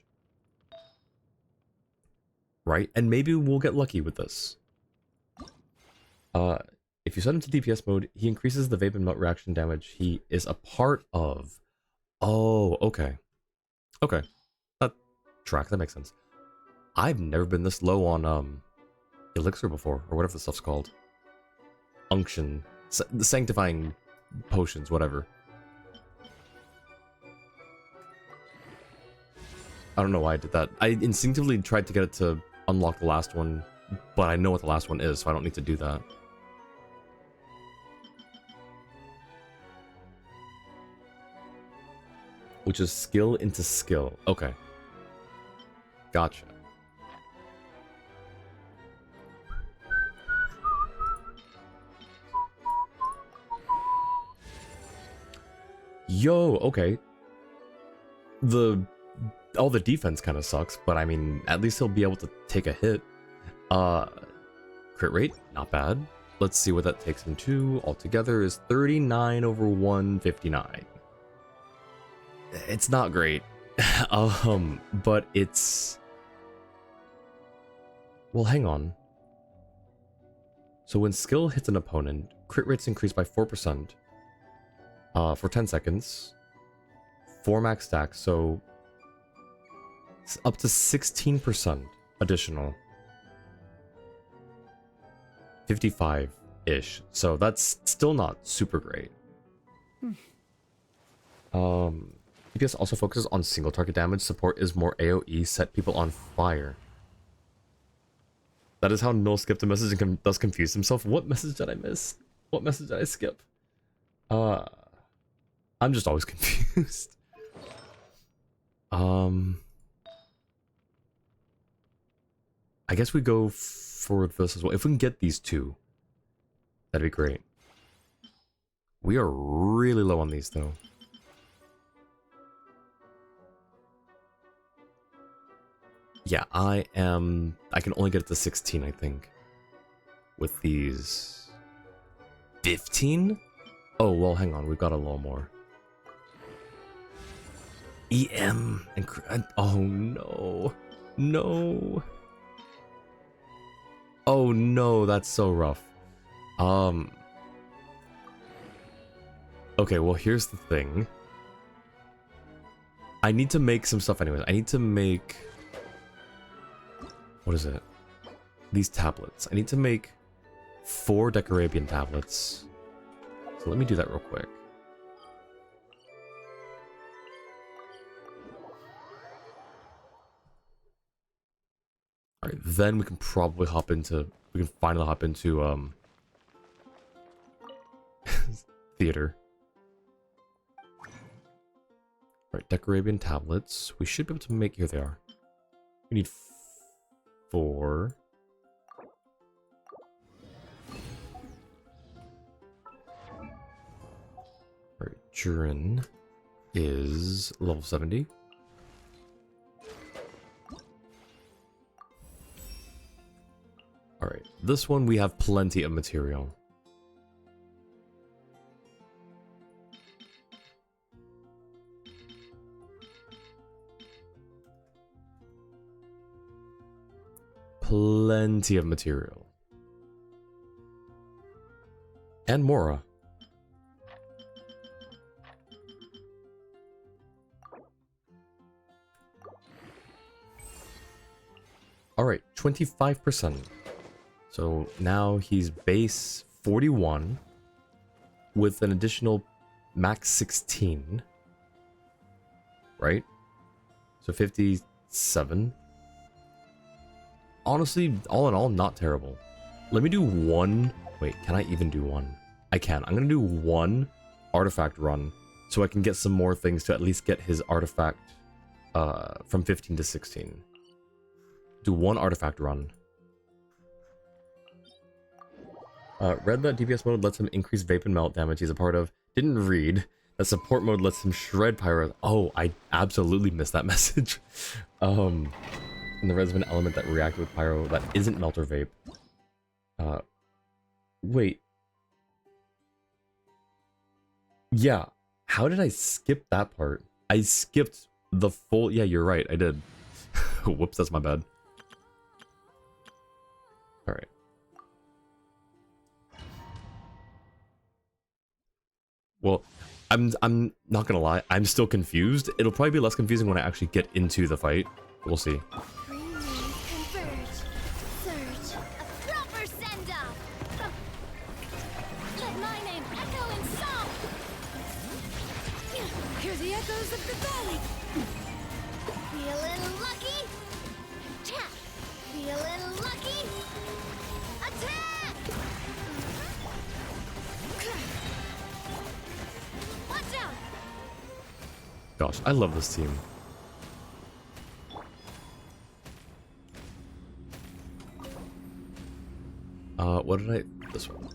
Right? And maybe we'll get lucky with this. If you set him to DPS mode, he increases the vape and melt reaction damage he is a part of. Oh, okay. Okay. That track, that makes sense. I've never been this low on elixir before, or whatever the stuff's called. Unction. The sanctifying potions, whatever. I don't know why I did that. I instinctively tried to get it to unlock the last one, but I know what the last one is, so I don't need to do that. Which is skill into skill. Okay. Gotcha. Yo, okay. All the defense kind of sucks, but I mean, at least he'll be able to take a hit. Crit rate, not bad. Let's see what that takes him to. Altogether is 39 over 159. It's not great. But it's... Well, hang on. So when skill hits an opponent, crit rates increase by 4%. For 10 seconds. 4 max stacks, so... It's up to 16% additional. 55-ish. So that's still not super great. DPS also focuses on single target damage. Support is more AoE, set people on fire. That is how Null skipped a message and thus confused himself. What message did I miss? What message did I skip? I'm just always confused. I guess we go for this as well. If we can get these two, that'd be great. We are really low on these though. Yeah, I can only get it to 16, I think. With these... 15? Oh, well, hang on, we've got a little more. EM and oh no. No. Oh no, that's so rough. Okay, well, here's the thing. I need to make some stuff anyways. I need to make... What is it? These tablets. I need to make 4 Decarabian tablets. So let me do that real quick. Alright, then we can probably hop into... We can finally hop into, theater. Alright, Decarabian tablets. We should be able to make... Here they are. We need 4. Alright, Jurin is level 70. Alright, this one we have plenty of material. Plenty of material. And Mora. 25%. So now he's base 41 with an additional max 16. Right? So 57. Honestly, all in all, not terrible. Let me do one. Wait, can I even do one? I can. I'm going to do one artifact run so I can get some more things to at least get his artifact from 15 to 16. Do one artifact run. Read that DPS mode lets him increase vape and melt damage he's a part of. Didn't read that support mode lets him shred pyro. Oh, I absolutely missed that message. And the red's an element that reacted with pyro that isn't melt or vape. Wait. Yeah, how did I skip that part? I skipped the full... Yeah, you're right, I did. Whoops, that's my bad. Alright. Well, I'm not gonna lie, I'm still confused. It'll probably be less confusing when I actually get into the fight. We'll see. Gosh, I love this team. What did I... This one.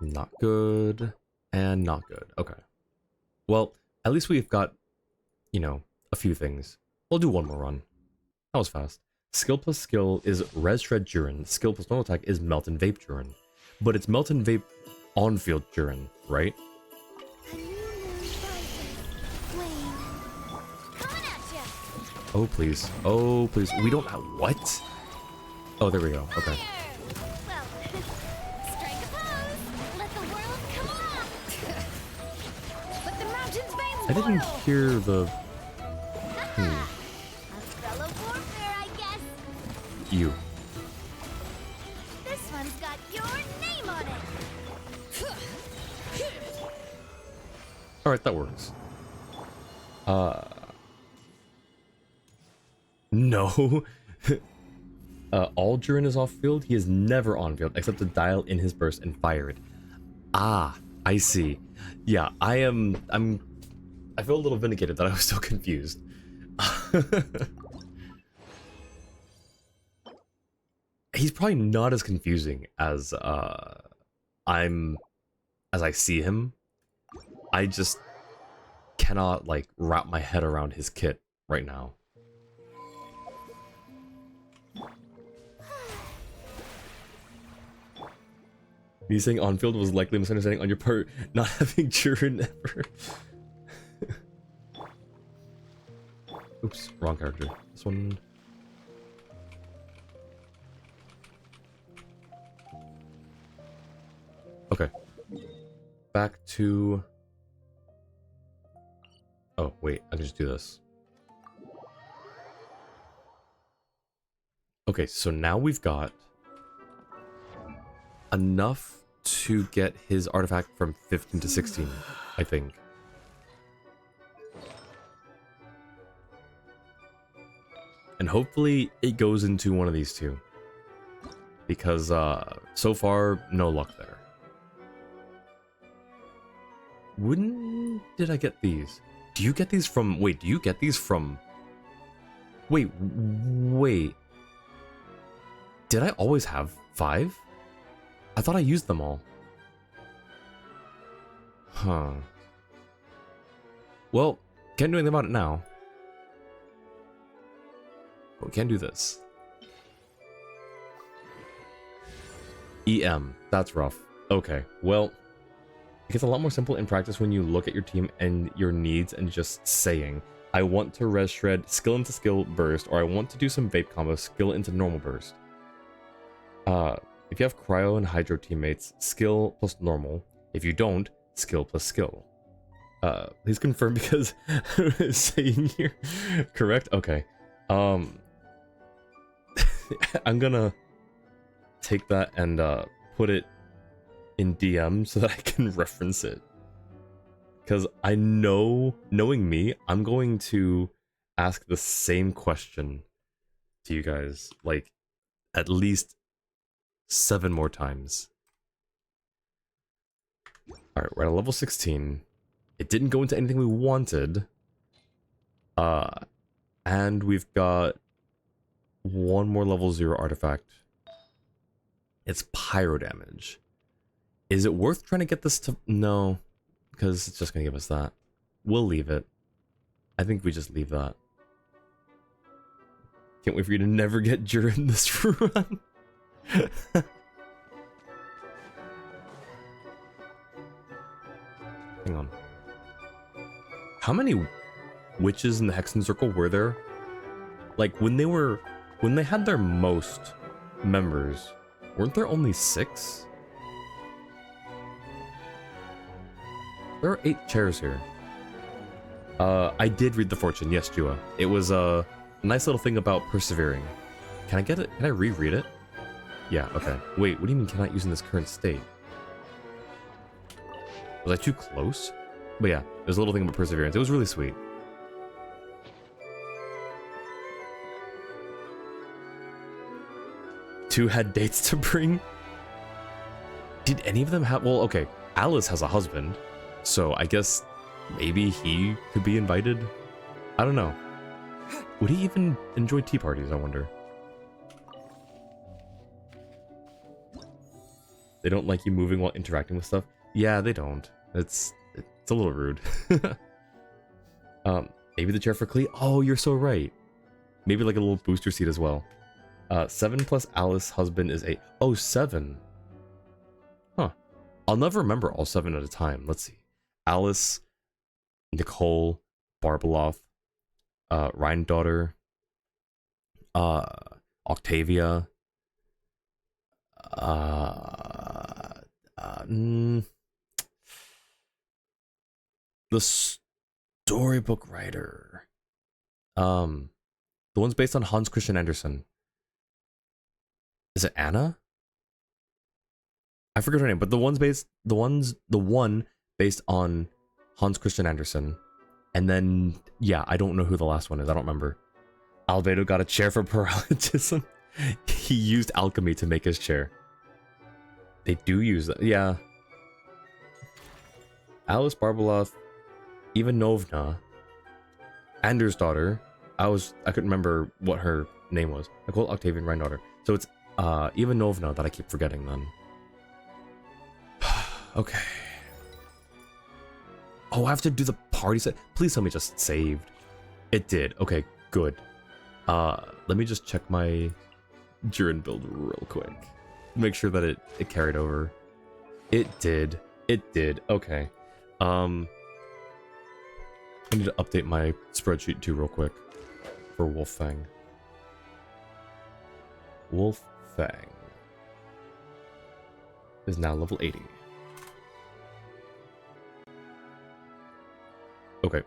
Not good. And not good. Okay. Well, at least we've got, you know, a few things. We'll do one more run. That was fast. Skill plus skill is Res Shred Durin. Skill plus normal attack is Melt and Vape Durin. But it's Melt and Vape on-field Durin, right? Oh, please. Oh, please. We don't have... What? Oh, there we go. Okay. I didn't hear the... You. This one's got your name on it. Alright, that works. No. All Durin is off-field. He is never on-field, except to dial in his burst and fire it. Ah, I see. Yeah, I feel a little vindicated that I was so confused. He's probably not as confusing as as I see him. I just cannot like wrap my head around his kit right now. Me saying on-field was likely a misunderstanding on your part, not having Durin ever. Oops, wrong character. This one. Okay. Back to... Oh, wait, I can just do this. Okay, so now we've got enough to get his artifact from 15 to 16, I think. And hopefully it goes into one of these two. Because so far, no luck there. When did I get these? Do you get these from... Wait, do you get these from... Wait. Did I always have 5? I thought I used them all. Huh. Well, can't do anything about it now. But we can do this. EM. That's rough. Okay, well... It gets a lot more simple in practice when you look at your team and your needs and just saying, I want to res shred, skill into skill burst, or I want to do some vape combo, skill into normal burst. If you have cryo and hydro teammates, skill plus normal. If you don't, skill plus skill. Please confirm because I'm saying here. Correct? Okay. Um, I'm gonna take that and put it in DM so that I can reference it. Because I know, knowing me, I'm going to ask the same question to you guys, like, at least 7 more times. Alright, we're at level 16. It didn't go into anything we wanted. And we've got one more level 0 artifact. It's pyro damage. Is it worth trying to get this to... No, because it's just going to give us that. We'll leave it. I think we just leave that. Can't wait for you to never get during this run. Hang on. How many witches in the Hexen Circle were there? Like, when they had their most members, weren't there only 6? There are 8 chairs here. I did read the fortune, yes, Jua. It was a nice little thing about persevering. Can I get it? Can I reread it? Yeah, okay. Wait, what do you mean cannot use in this current state? Was I too close? But yeah, there's a little thing about perseverance. It was really sweet. Two had dates to bring? Did any of them have... Well, okay, Alice has a husband, so I guess maybe he could be invited? I don't know. Would he even enjoy tea parties, I wonder? They don't like you moving while interacting with stuff? Yeah, they don't. It's a little rude. Maybe the chair for Klee? Oh, you're so right. Maybe like a little booster seat as well. 7 plus Alice husband is 8. Oh, 7. Huh. I'll never remember all 7 at a time. Let's see. Alice, Nicole, Barbeloff, Ryan daughter, Octavia, the storybook writer. The one's based on Hans Christian Andersen. Is it Anna? I forget her name, but the one based on Hans Christian Andersen. And then, yeah, I don't know who the last one is. I don't remember. Albedo got a chair for parallelism. He used alchemy to make his chair. They do use that. Yeah. Alice Barbeloff, Ivanovna, Anders' daughter. I couldn't remember what her name was. Nicole Octavian Ryan daughter. So it's Ivanovna that I keep forgetting then. Okay. Oh, I have to do the party set. Please tell me it just saved. It did. Okay, good. Let me just check my Durin build real quick. Make sure that it carried over. It did. It did. Okay. I need to update my spreadsheet too real quick for Wolffang. Wolffang is now level 80. Okay.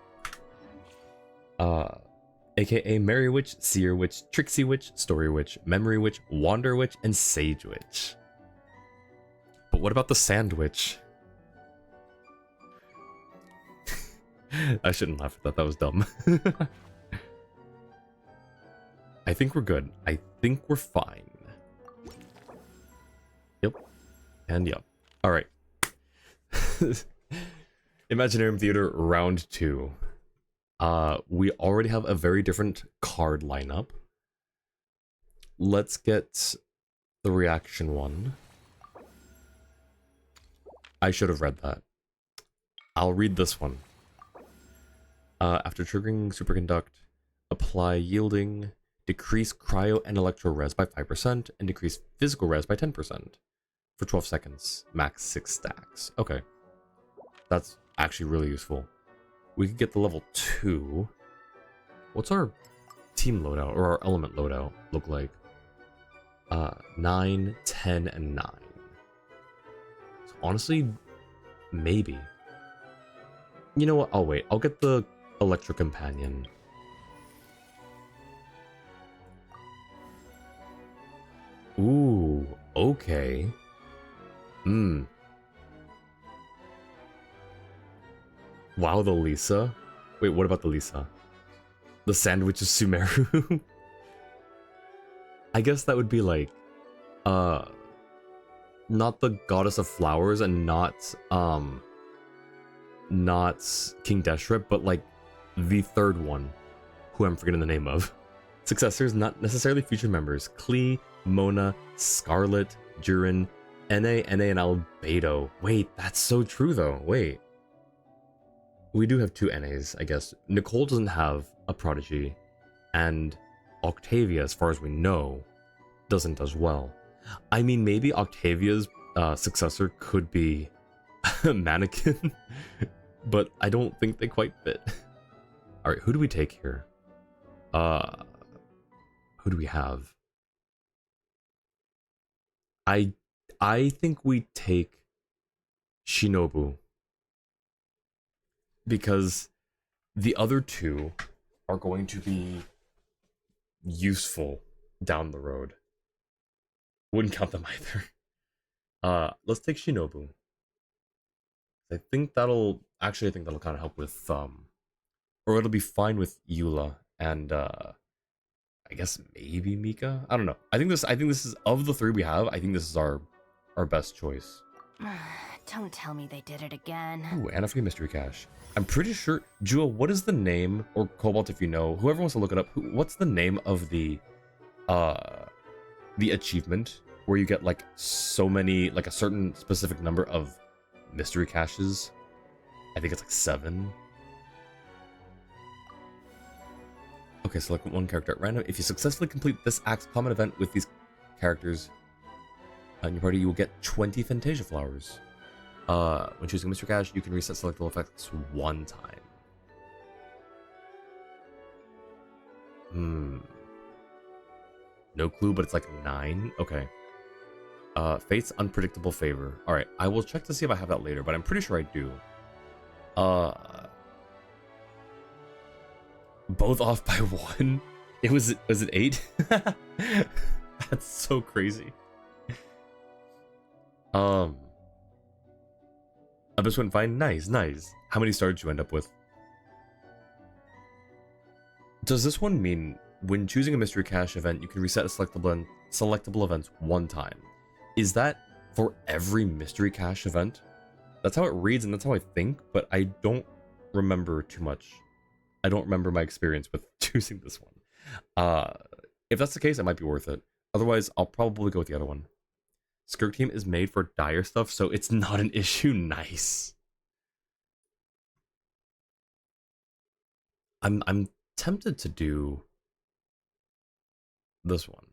AKA Merry Witch, Seer Witch, Tricksy Witch, Story Witch, Memory Witch, Wander Witch, and Sage Witch. But what about the Sand Witch? I shouldn't laugh at that, that was dumb. I think we're good. I think we're fine. Yep. And yep. Alright. Imaginarium Theater round 2. We already have a very different card lineup. Let's get the reaction one. I should have read that. I'll read this one. After triggering Superconduct, apply yielding, decrease cryo and electro res by 5%, and decrease physical res by 10% for 12 seconds, max 6 stacks. Okay. That's actually really useful. We could get the level 2. What's our team loadout, or our element loadout look like? 9, 10, and 9. So honestly, maybe. You know what? I'll wait. I'll get the Electro Companion. Okay. Hmm. Wow, the Lisa. Wait, what about the Lisa? The sandwich is Sumeru. I guess that would be like, not the goddess of flowers and not King Deshrep, but like the third one, who I'm forgetting the name of. Successors, not necessarily future members. Klee, Mona, Scarlet, Durin, Na, and Albedo. Wait, that's so true though. Wait. We do have two NAs, I guess. Nicole doesn't have a prodigy, and Octavia, as far as we know, doesn't as well. I mean, maybe Octavia's successor could be Mannequin, but I don't think they quite fit. Alright, who do we take here? Who do we have? I think we take Shinobu, because the other two are going to be useful down the road. Wouldn't count them either. Let's take Shinobu. I think that'll kind of help with or it'll be fine with Eula and I guess maybe Mika. I don't know. I think this is, of the three we have, I think this is our best choice. Don't tell me they did it again. Ooh, and a free mystery cache. I'm pretty sure, Jewel, what is the name, or Cobalt if you know, whoever wants to look it up, what's the name of the achievement where you get like so many, like a certain specific number of mystery caches? I think it's like 7. Okay, select one character at random. If you successfully complete this Axe common event with these characters in your party, you will get 20 Fantasia flowers. When choosing Mystery Cache, you can reset selectable effects one time. No clue, but it's like 9. Okay. Fate's Unpredictable Favor. Alright, I will check to see if I have that later, but I'm pretty sure I do. Both off by 1? Was it 8? That's so crazy. Abyss went fine. Nice. How many stars did you end up with? Does this one mean when choosing a mystery cache event, you can reset a selectable events one time? Is that for every mystery cache event? That's how it reads, and that's how I think, but I don't remember too much. I don't remember my experience with choosing this one. If that's the case, it might be worth it. Otherwise, I'll probably go with the other one. Skirk Team is made for dire stuff, so it's not an issue. Nice. I'm tempted to do this one.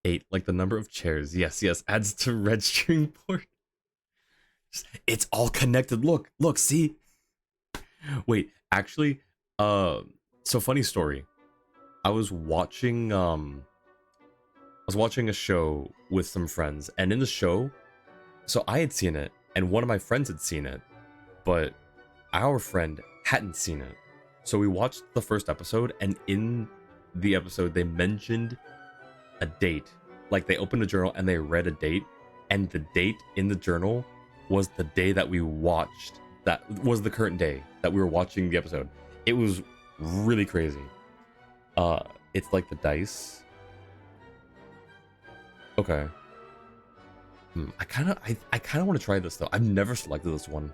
8, like the number of chairs. Yes, adds to registering port. It's all connected. Look, see? Wait, actually, so funny story. I was watching a show with some friends, and in the show, so I had seen it, and one of my friends had seen it, but our friend hadn't seen it. So we watched the first episode, and in the episode, they mentioned a date. Like, they opened a journal and they read a date, and the date in the journal was the day that we watched. That was the current day that we were watching the episode. It was really crazy. It's like the dice. Okay. I kind of want to try this though. I've never selected this one.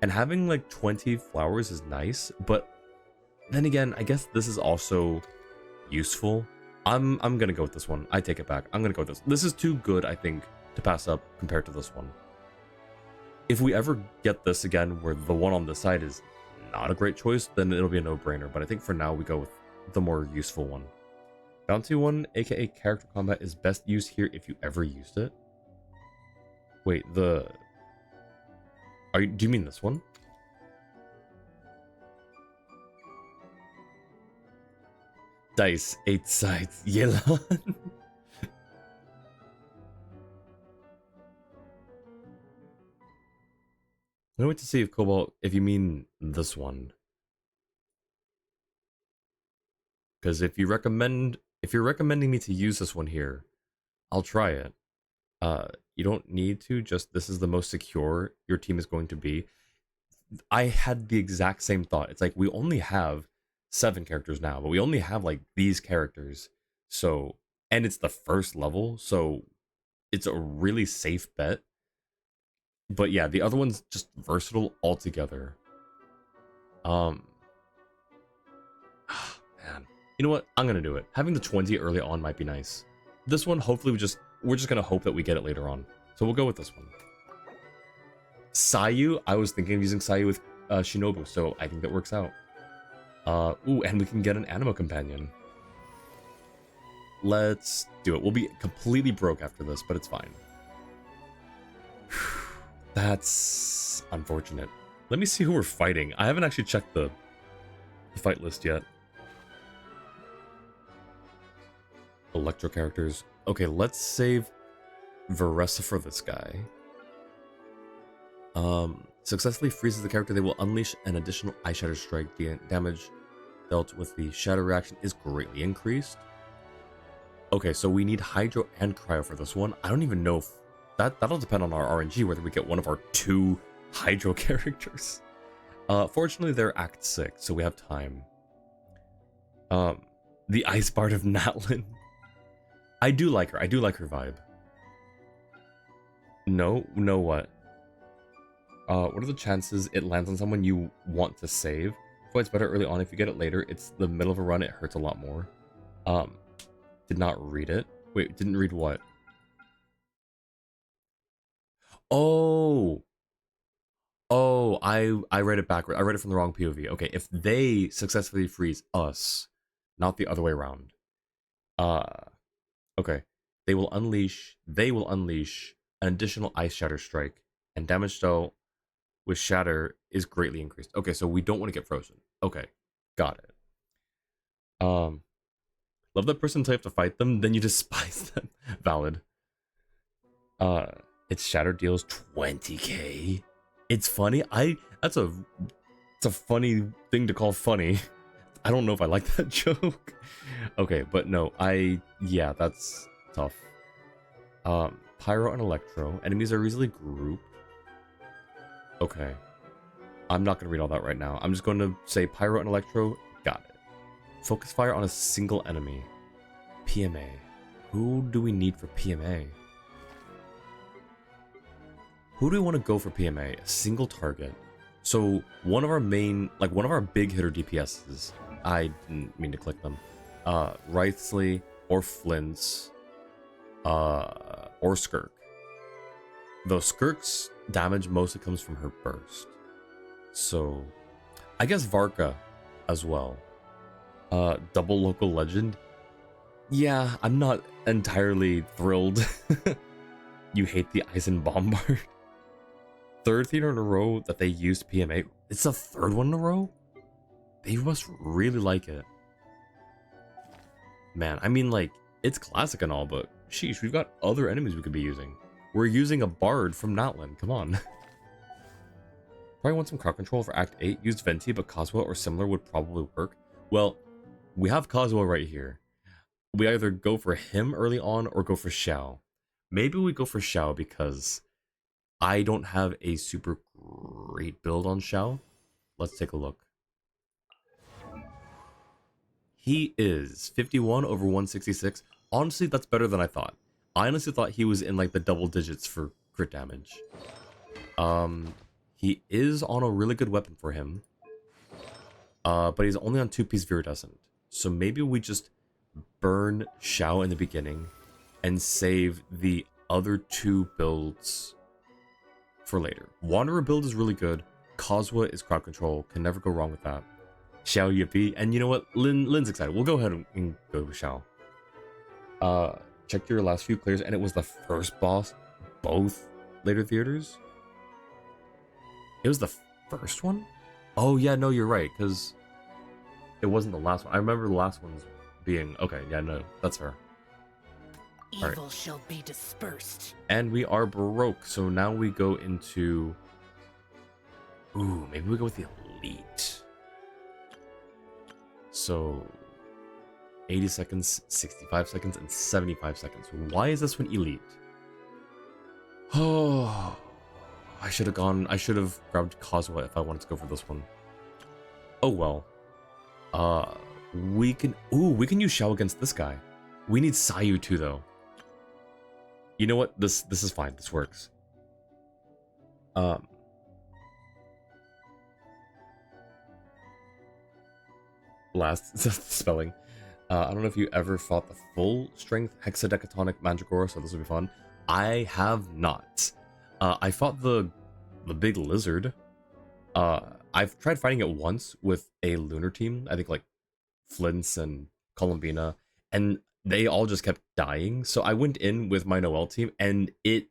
And having like 20 flowers is nice, but then again, I guess this is also useful. I'm gonna go with this one. I take it back. I'm gonna go with this. This is too good, I think, to pass up compared to this one. If we ever get this again where the one on this side is not a great choice, then it'll be a no-brainer. But I think for now we go with the more useful one. Bounty one, aka character combat, is best used here if you ever used it. Wait, do you mean this one? Dice, 8 sides, yellow. I'm wait to see if Cobalt, if you mean this one. Because if you're recommending me to use this one here, I'll try it. You don't need to, just this is the most secure your team is going to be. I had the exact same thought. It's like we only have 7 characters now, but we only have like these characters. So, and it's the first level, so it's a really safe bet. But yeah, the other one's just versatile altogether. Man. You know what? I'm gonna do it. Having the 20 early on might be nice. This one, hopefully we're just gonna hope that we get it later on. So we'll go with this one. Sayu, I was thinking of using Sayu with Shinobu, so I think that works out. Ooh, and we can get an Anima companion. Let's do it. We'll be completely broke after this, but it's fine. That's unfortunate. Let me see who we're fighting. I haven't actually checked the fight list yet. Electro characters. Okay, let's save Veressa for this guy. Successfully freezes the character. They will unleash an additional Ice Shatter Strike. The damage dealt with the Shatter reaction is greatly increased. Okay, so we need Hydro and Cryo for this one. I don't even know if that'll depend on our RNG whether we get one of our 2 Hydro characters. Fortunately, they're Act 6, so we have time. The Ice Bard of Natlin. I do like her. I do like her vibe. No, what? What are the chances it lands on someone you want to save? Well, it's better early on. If you get it later, it's the middle of a run. It hurts a lot more. Did not read it. Wait, didn't read what? Oh, I read it backward. I read it from the wrong POV. Okay, if they successfully freeze us, not the other way around. Okay. They will unleash an additional Ice Shatter Strike, and damage dealt with Shatter is greatly increased. Okay, so we don't want to get frozen. Okay, got it. Love that person until you have to fight them, then you despise them. Valid. Its Shatter deals 20k. It's funny. It's a funny thing to call funny. I don't know if I like that joke. Okay, but no, yeah, that's tough. Pyro and Electro. Enemies are easily grouped. Okay. I'm not gonna read all that right now. I'm just going to say Pyro and Electro. Got it. Focus fire on a single enemy. PMA. Who do we need for PMA? Who do we want to go for PMA? A single target. So one of our big hitter DPSs. I didn't mean to click them. Wrightsley or Flint's, or Skirk. Though Skirk's damage mostly comes from her burst. So I guess Varka as well. Double local legend. Yeah, I'm not entirely thrilled. You hate the Eisen Bombard. Third theater in a row that they used PMA. It's the 3rd one in a row? They must really like it. Man, I mean, like, it's classic and all, but sheesh, we've got other enemies we could be using. We're using a bard from Natlin, come on. Probably want some crowd control for Act 8. Used Venti, but Kazuha or similar would probably work. Well, we have Kazuha right here. We either go for him early on or go for Xiao. Maybe we go for Xiao because I don't have a super great build on Xiao. Let's take a look. He is 51 over 166. Honestly, that's better than I thought. I honestly thought he was in like the double digits for crit damage. He is on a really good weapon for him. But he's only on 2-piece Viridescent. So maybe we just burn Xiao in the beginning and save the other 2 builds for later. Wanderer build is really good. Kazuha is crowd control. Can never go wrong with that. Xiao Yippee. And you know what? Lin's excited. We'll go ahead and go with Xiao. Check your last few clears, and it was the first boss, both later theaters. It was the first one? Oh, yeah, no, you're right, because it wasn't the last one. I remember the last one's being... Okay, yeah, no, that's fair. Evil shall be dispersed. And we are broke, so now we go into... Ooh, maybe we go with the Elite. So... 80 seconds, 65 seconds, and 75 seconds. Why is this one Elite? Oh, I should have gone. I should have grabbed Kazuha if I wanted to go for this one. Oh well. We can. Ooh, we can use Shao against this guy. We need Sayu too, though. You know what? This is fine. This works. Last spelling. I don't know if you ever fought the full strength hexadecatonic Mandragora, so this will be fun. I have not. I fought the big lizard. I've tried fighting it once with a lunar team. I think like Flints and Columbina, and they all just kept dying. So I went in with my Noel team, and it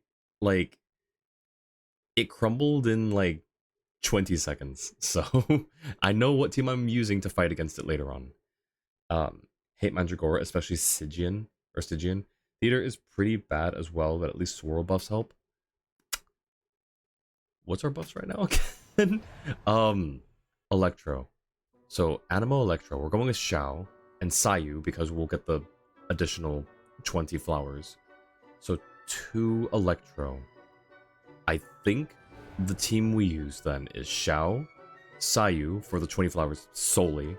crumbled in like 20 seconds. So I know what team I'm using to fight against it later on. Hate Mandragora, especially Stygian. Theater is pretty bad as well, but at least swirl buffs help. What's our buffs right now again? Electro. So Animo Electro. We're going with Shao and Sayu because we'll get the additional 20 flowers. So 2 Electro. I think the team we use then is Shao, Sayu for the 20 flowers solely.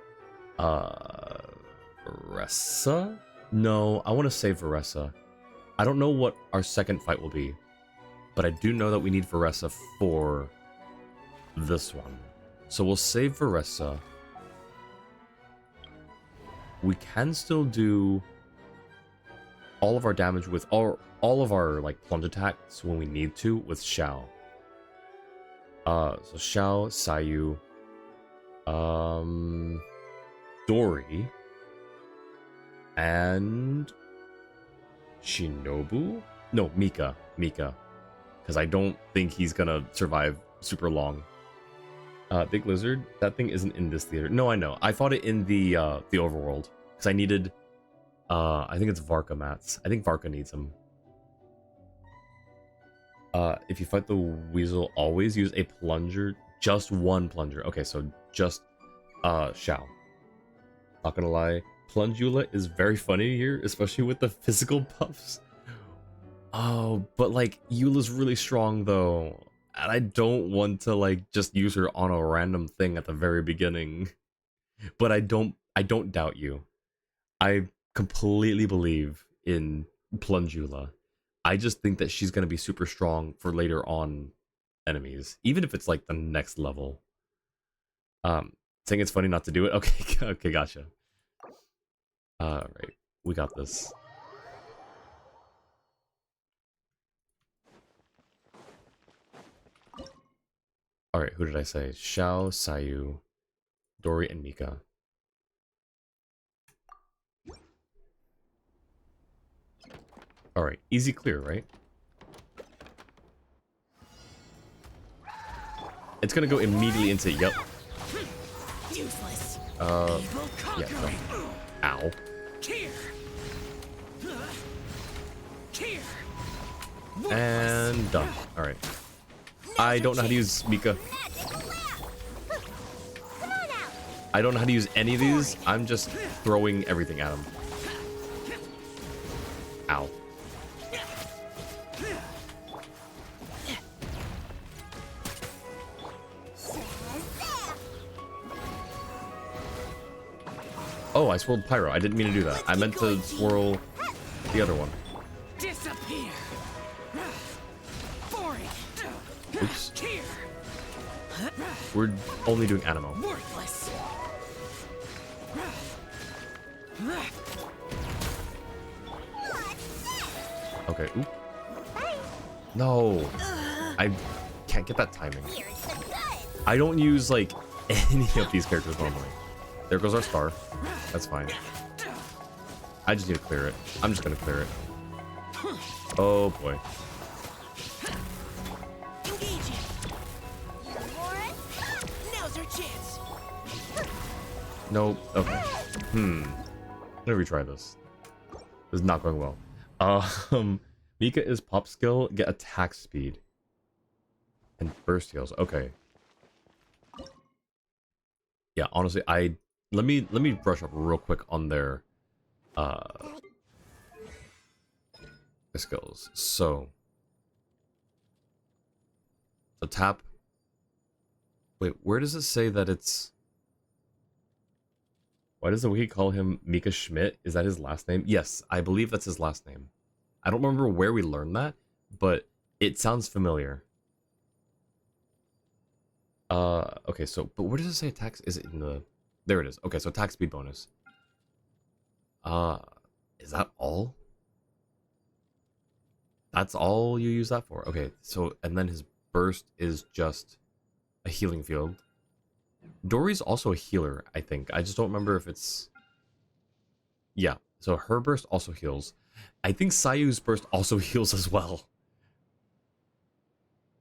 Veressa? No, I want to save Veressa. I don't know what our second fight will be, but I do know that we need Veressa for this one. So we'll save Veressa. We can still do all of our damage with all of our like plunge attacks when we need to with Shao. So Shao, Sayu, Dori, and Shinobu? No, Mika. Because I don't think he's gonna survive super long. Big Lizard, that thing isn't in this theater. No, I know. I fought it in the overworld. Because I needed, I think it's Varka mats. I think Varka needs them. If you fight the weasel, always use a plunger. Just one plunger. Okay, so just Shao. Not gonna lie, Plungula is very funny here, especially with the physical buffs. Oh, but like Eula's really strong though, and I don't want to like just use her on a random thing at the very beginning. But I don't doubt you. I completely believe in Plungula. I just think that she's gonna be super strong for later on enemies, even if it's like the next level. Saying it's funny not to do it. Okay, okay, gotcha. Right, we got this. All right, who did I say? Shao, Sayu, Dori, and Mika. All right, easy clear, right? It's gonna go immediately into yep. Useless. Yeah. No. Ow. And done. All right. I don't know how to use Mika. I don't know how to use any of these. I'm just throwing everything at him. Ow. Oh, I swirled Pyro. I didn't mean to do that. I meant to swirl the other one. Disappear. Oops. We're only doing Animo. Worthless. Okay. Oop. No. I can't get that timing. I don't use like any of these characters normally. There goes our star. That's fine. I just need to clear it. I'm just gonna clear it. Oh boy. Now's our chance. Nope. Okay. I'm gonna retry this. This is not going well. Mika is pop skill, get attack speed. And burst heals. Okay. Yeah, honestly, let me brush up real quick on their skills. So So tap. Wait, where does it say that it's... Why does the wiki call him Mika Schmidt? Is that his last name? Yes, I believe that's his last name. I don't remember where we learned that, but it sounds familiar. Okay, so, but where does it say attack? Is it in the... There it is. Okay, so attack speed bonus. Is that all? That's all you use that for? Okay, so, and then his burst is just a healing field. Dory's also a healer, I think. I just don't remember if it's... Yeah, so her burst also heals. I think Sayu's burst also heals as well.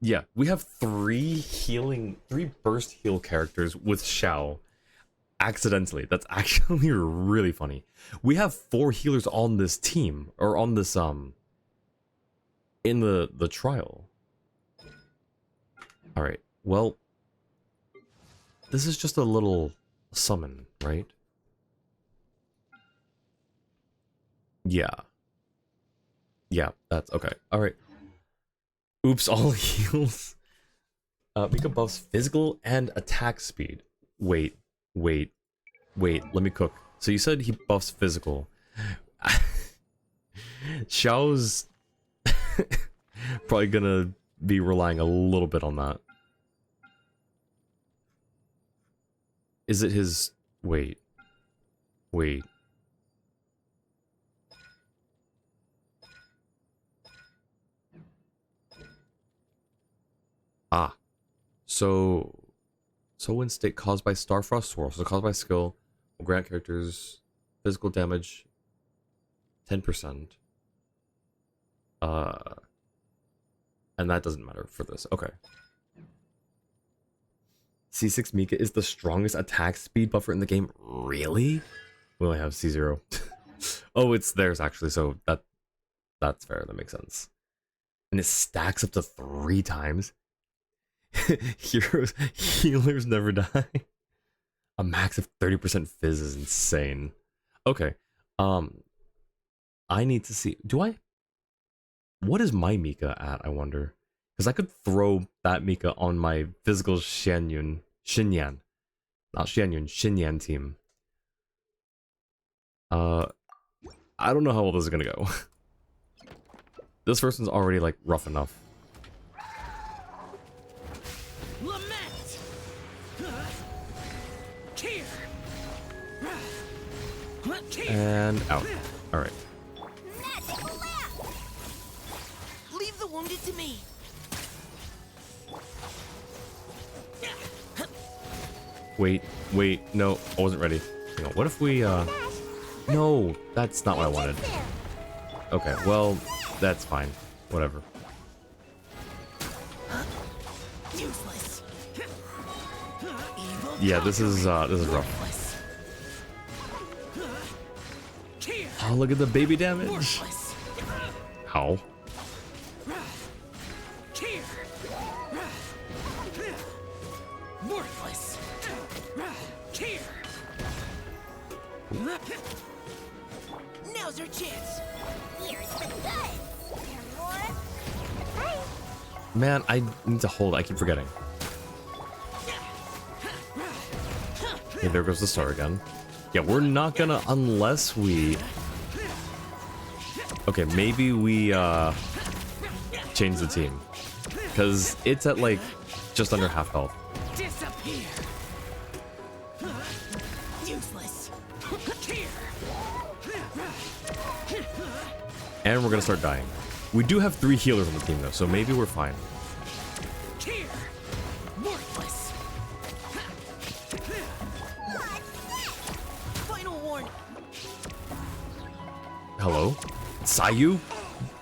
Yeah, we have three burst heal characters with Xiao. Accidentally. That's actually really funny. We have 4 healers on this team, or on this, in the trial. Alright, well... This is just a little summon, right? Yeah. Yeah, that's okay. Alright. Oops, all heals. Mika buffs physical and attack speed. Wait, let me cook. So you said he buffs physical. Xiao's probably gonna be relying a little bit on that. Is it his... Wait. Ah. So when state caused by Starfrost Swirl, so caused by skill, will grant characters physical damage 10%. And that doesn't matter for this. Okay. C6 Mika is the strongest attack speed buffer in the game. Really? We only have C0. Oh, it's theirs actually, so that's fair, that makes sense. And it stacks up to 3 times. Healers never die. A max of 30% fizz is insane. Okay. I need to see. What is my Mika at, I wonder? Because I could throw that Mika on my physical Xinyan team. I don't know how well this is gonna go. This person's already like rough enough. Lament. And out. All right. Leave the wounded to me. Wait, no, I wasn't ready. Hang on, what if we, no, that's not what I wanted. Okay, well, that's fine. Whatever. Useless. Yeah, this is rough. Oh, look at the baby damage. How? Worthless. Now's our chance. Here's the goods. And more. Man, I need to hold it. I keep forgetting. Okay, there goes the star again. Yeah, we're not gonna unless we... Okay, maybe we change the team. Because it's at like just under half health. Disappear. Useless. And we're gonna start dying. We do have 3 healers on the team though, so maybe we're fine. Worthless. Final warning. Hello? Sayu?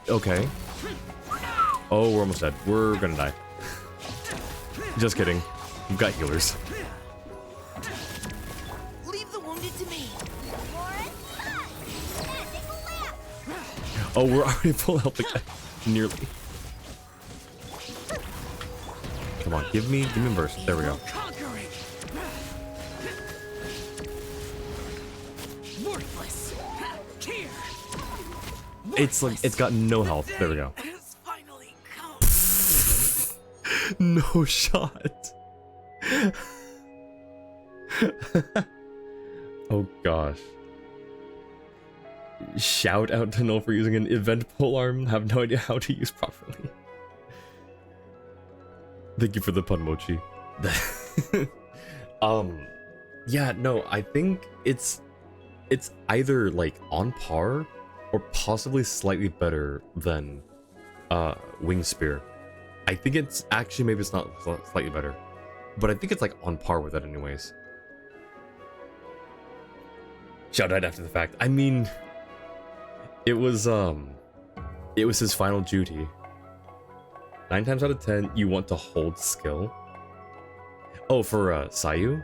Okay. Oh, we're almost dead. We're gonna die. Just kidding. We've got healers. Leave the wounded to me. Oh, we're already full health again. Nearly. Come on, give me a burst. There we go. Conquering. Worthless. Here. It's like it's got no health. There we go. It's finally come. No shot. Oh gosh. Shout out to Null for using an event pull arm. Have no idea how to use properly. Thank you for the pun, Mochi. Yeah, no, I think it's either like on par or possibly slightly better than Wing Spear. I think it's actually, maybe it's not slightly better, but I think it's like on par with it anyways. Shout out after the fact. I mean, it was his final duty. 9 times out of 10, you want to hold skill. Oh, for Sayu?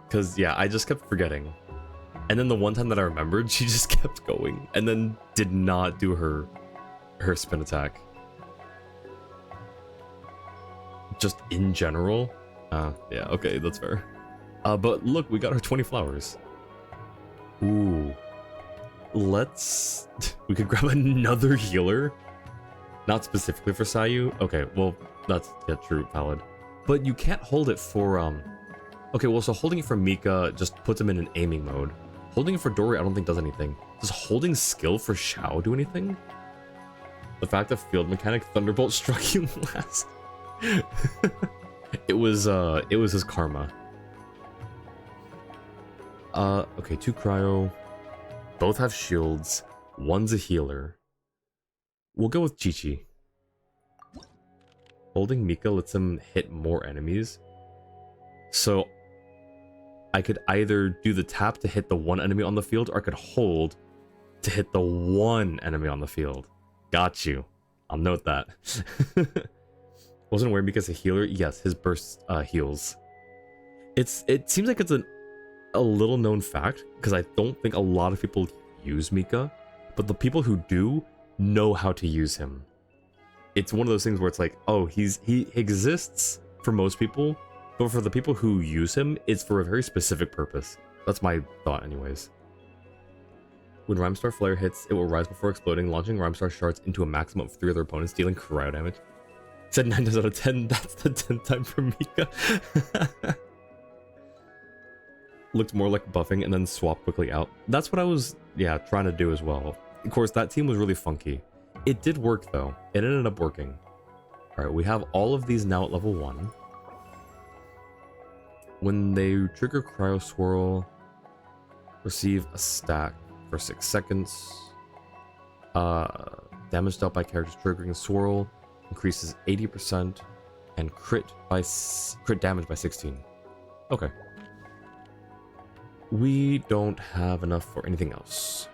Because, yeah, I just kept forgetting. And then the one time that I remembered, she just kept going. And then did not do her spin attack. Just in general. Yeah, okay, that's fair. But look, we got our 20 flowers. Ooh. Let's... We could grab another healer. Not specifically for Sayu. Okay, well, that's, yeah, true, valid. But you can't hold it for, Okay, well, so holding it for Mika just puts him in an aiming mode. Holding it for Dory, I don't think does anything. Does holding skill for Shao do anything? The fact that field mechanic Thunderbolt struck you last. It was his karma. Okay, 2 cryo. Both have shields. One's a healer. We'll go with Chi-Chi. Holding Mika lets him hit more enemies. So I could either do the tap to hit the one enemy on the field, or I could hold to hit the one enemy on the field. Got you. I'll note that. Wasn't aware Mika's a healer. Yes, his burst heals. It seems like it's a little known fact, because I don't think a lot of people use Mika, but the people who do know how to use him. It's one of those things where it's like, oh, he exists for most people, but for the people who use him, it's for a very specific purpose. That's my thought anyways. When Rhymestar Flare hits, it will rise before exploding, launching Rhymestar shards into a maximum of 3 other opponents, dealing cryo damage. Said 9 times out of 10, that's the 10th time for Mika. Looked more like buffing and then swap quickly out. That's what I was, yeah, trying to do as well. Of course, that team was really funky. It did work though. It ended up working. Alright, we have all of these now at level 1. When they trigger Cryo Swirl, receive a stack for 6 seconds. Damage dealt by characters triggering Swirl increases 80% and crit damage by 16. Okay. We don't have enough for anything else.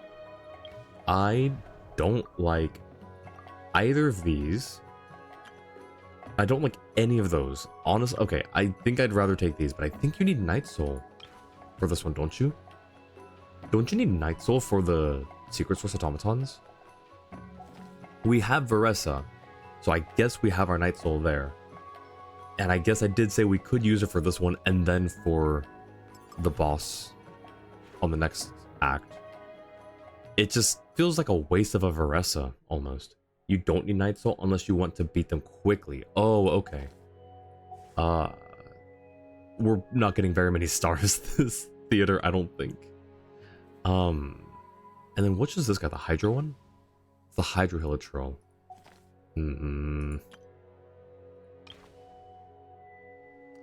I don't like either of these. I don't like any of those. Honestly, okay, I think I'd rather take these, but I think you need Night Soul for this one, don't you? Don't you need Night Soul for the Secret Source automatons? We have Varesa, so I guess we have our Night Soul there. And I guess I did say we could use it for this one and then for the boss on the next act. It just feels like a waste of a Varesa, almost. You don't need Night Soul unless you want to beat them quickly. Oh, okay. We're not getting very many stars this theater, I don't think. And then which is this guy, the Hydro one? It's the Hydro Hilitrol.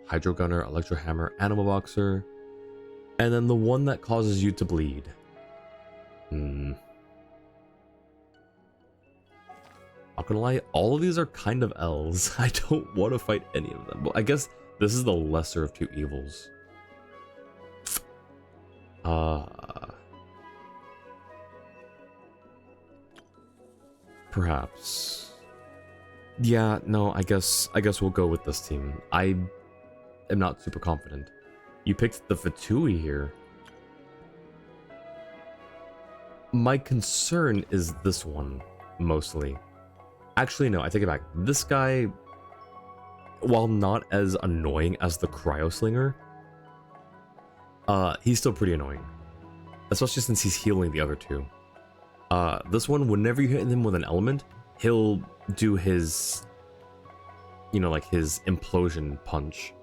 Hydro Gunner, Electro Hammer, Animal Boxer. And then the one that causes you to bleed. Not gonna lie, all of these are kind of L's. I don't want to fight any of them. But I guess this is the lesser of two evils. Perhaps. Yeah, no, I guess we'll go with this team. I am not super confident. You picked the Fatui here. My concern is this one, mostly. Actually, no, I take it back. This guy, while not as annoying as the Cryo Slinger, he's still pretty annoying. Especially since he's healing the other two. This one, whenever you hit him with an element, he'll do his, you know, like his implosion punch.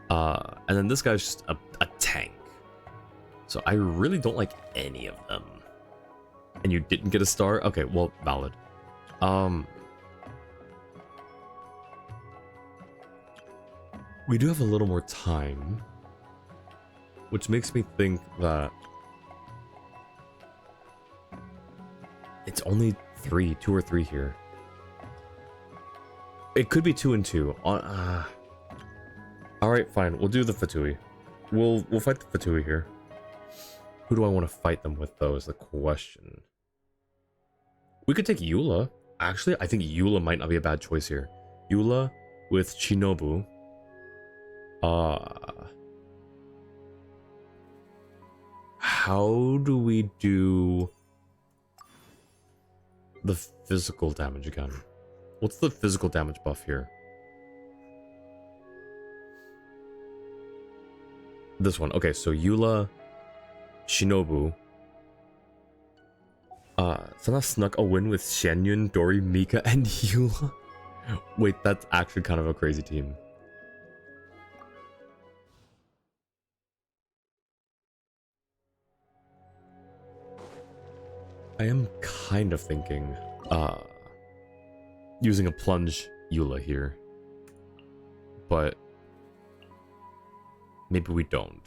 And then this guy's just a tank. So I really don't like any of them. And you didn't get a star? Okay, well, valid. We do have a little more time, which makes me think that it's only two or three here. It could be 2 and 2. All right, fine. We'll do the Fatui. We'll fight the Fatui here. Who do I want to fight them with, though, is the question. We could take Eula. Actually, I think Eula might not be a bad choice here. Eula with Shinobu. How do we do the physical damage again? What's the physical damage buff here? This one. Okay, so Eula, Shinobu. Sana snuck a win with Xianyun, Dori, Mika, and Eula. Wait, that's actually kind of a crazy team. I am kind of thinking, using a plunge Eula here. But maybe we don't.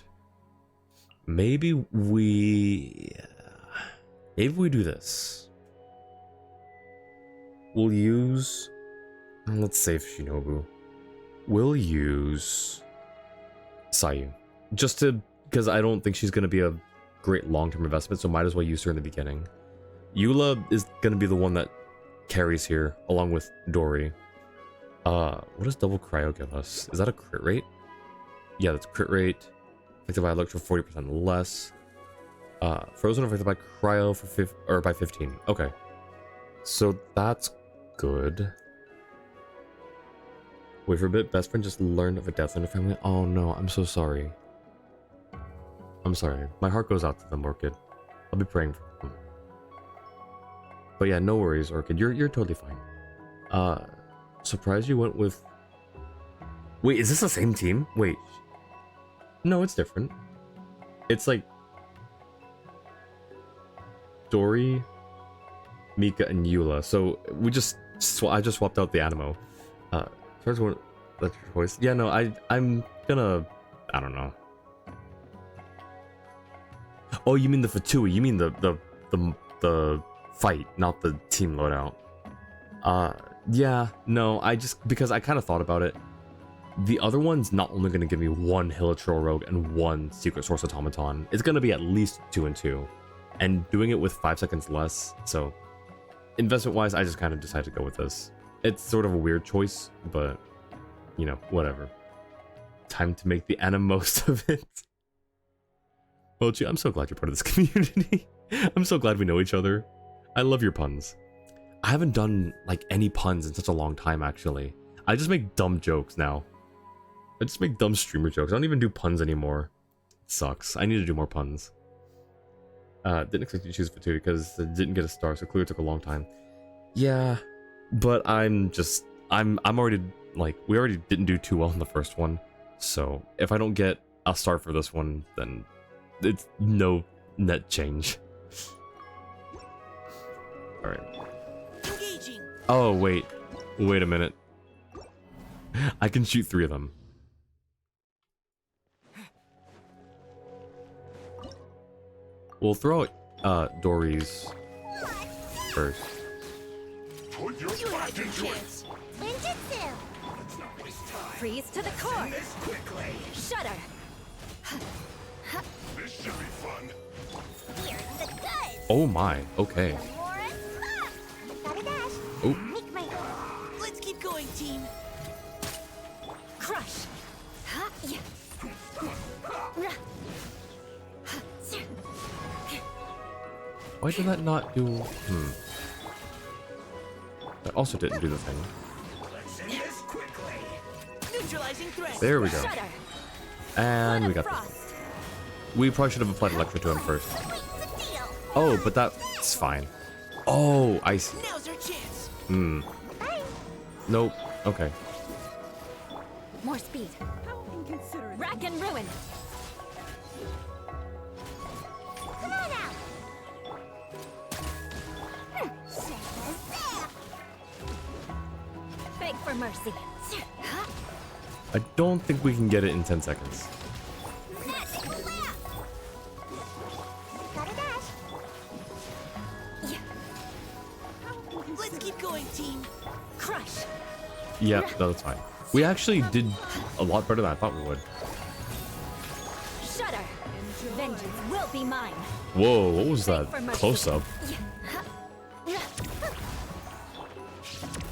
Maybe we do this. We'll use, let's save Shinobu. We'll use Sayu. Just to, because I don't think she's going to be a great long-term investment, so might as well use her in the beginning. Eula is going to be the one that carries here, along with Dori. What does double cryo give us? Is that a crit rate? Yeah, that's crit rate. Affected by electro 40% less. Frozen affected by cryo for by 15. Okay. So that's good. Wait for a bit. Best friend just learned of a death in her family. Oh no, I'm so sorry. I'm sorry. My heart goes out to them, Orchid. I'll be praying for them. But yeah, no worries, Orchid. You're totally fine. Surprised you went with... Wait, is this the same team? Wait. No, it's different. It's like... Dori, Mika, and Eula. So we just... I just swapped out the Animo. First one... That's your choice. Yeah, no, I'm gonna... I don't know. Oh, you mean the Fatui. You mean the fight, not the team loadout. Yeah, no, because I kind of thought about it. The other one's not only going to give me one Hilichurl Rogue and one Secret Source Automaton. It's going to be at least 2 and 2. And doing it with 5 seconds less, so... Investment-wise, I just kind of decided to go with this. It's sort of a weird choice, but... You know, whatever. Time to make the anime most of it. Mochi, I'm so glad you're part of this community. I'm so glad we know each other. I love your puns. I haven't done, like, any puns in such a long time, actually. I just make dumb jokes now. I just make dumb streamer jokes. I don't even do puns anymore. It sucks. I need to do more puns. Didn't expect you to choose Fatui because it didn't get a star, so clearly took a long time. Yeah, but I'm already, like, we already didn't do too well in the first one. So, if I don't get a star for this one, then it's no net change. Alright. Oh, wait. Wait a minute. I can shoot 3 of them. We'll throw out Dori's first. Put your back into it. Ninjutsu. Freeze to the core. Shudder. This should be fun. Here's the goods. Oh my, okay. Oh. Let's keep going, team. Crush. Why did that not do... That also didn't do the thing. There we go. And we got this one. We probably should have applied Electro to him first. Oh, but that's fine. Oh, I see. Nope. Okay. More speed. How inconsiderate. Rack and ruin. Come on out! Beg for mercy. I don't think we can get it in 10 seconds. Gotta dash. Let's keep going, team. Crush. Yeah, no, that's fine. We actually did a lot better than I thought we would. Shudder. Vengeance will be mine. Whoa, what was that? For mercy. Close up.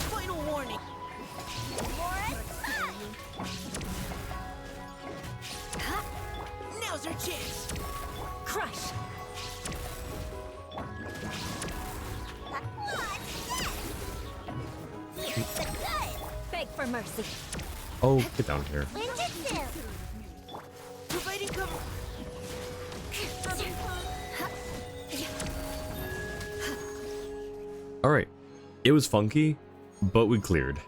Final warning. Now's our chance. Crush. Beg for mercy. Oh, get down here. Ninjutsu. Providing cover. Alright. It was funky, but we cleared.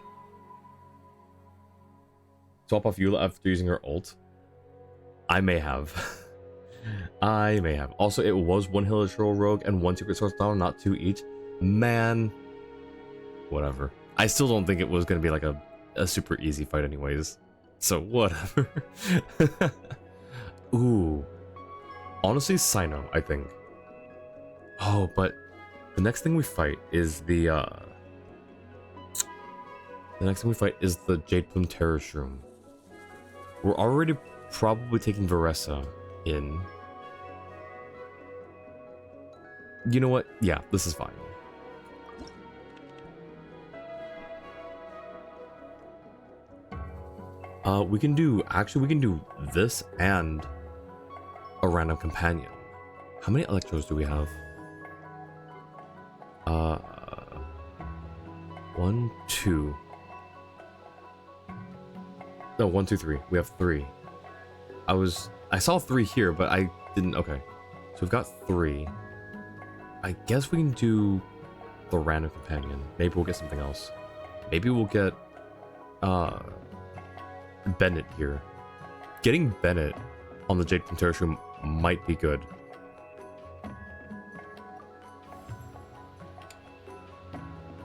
Swap off Eula after using her ult. I may have. I may have. Also, it was one Hilichurl rogue and one secret source down, not two each. Man. Whatever. I still don't think it was going to be like a super easy fight anyways. So, whatever. Ooh. Honestly, Sino, I think. Oh, but the next thing we fight is the next thing we fight is the Jade Plume Terror Shroom. We're already probably taking Varessa in. You know what? Yeah, this is fine. We can do this and a random companion. How many electrodes do we have? 1, 2. No, 1, 2, 3. We have 3. I saw 3 here, but I didn't. Okay, so we've got 3. I guess we can do the random companion. Maybe we'll get something else. Maybe we'll get Bennett here. Getting Bennett on the Jade Terror Shroom might be good.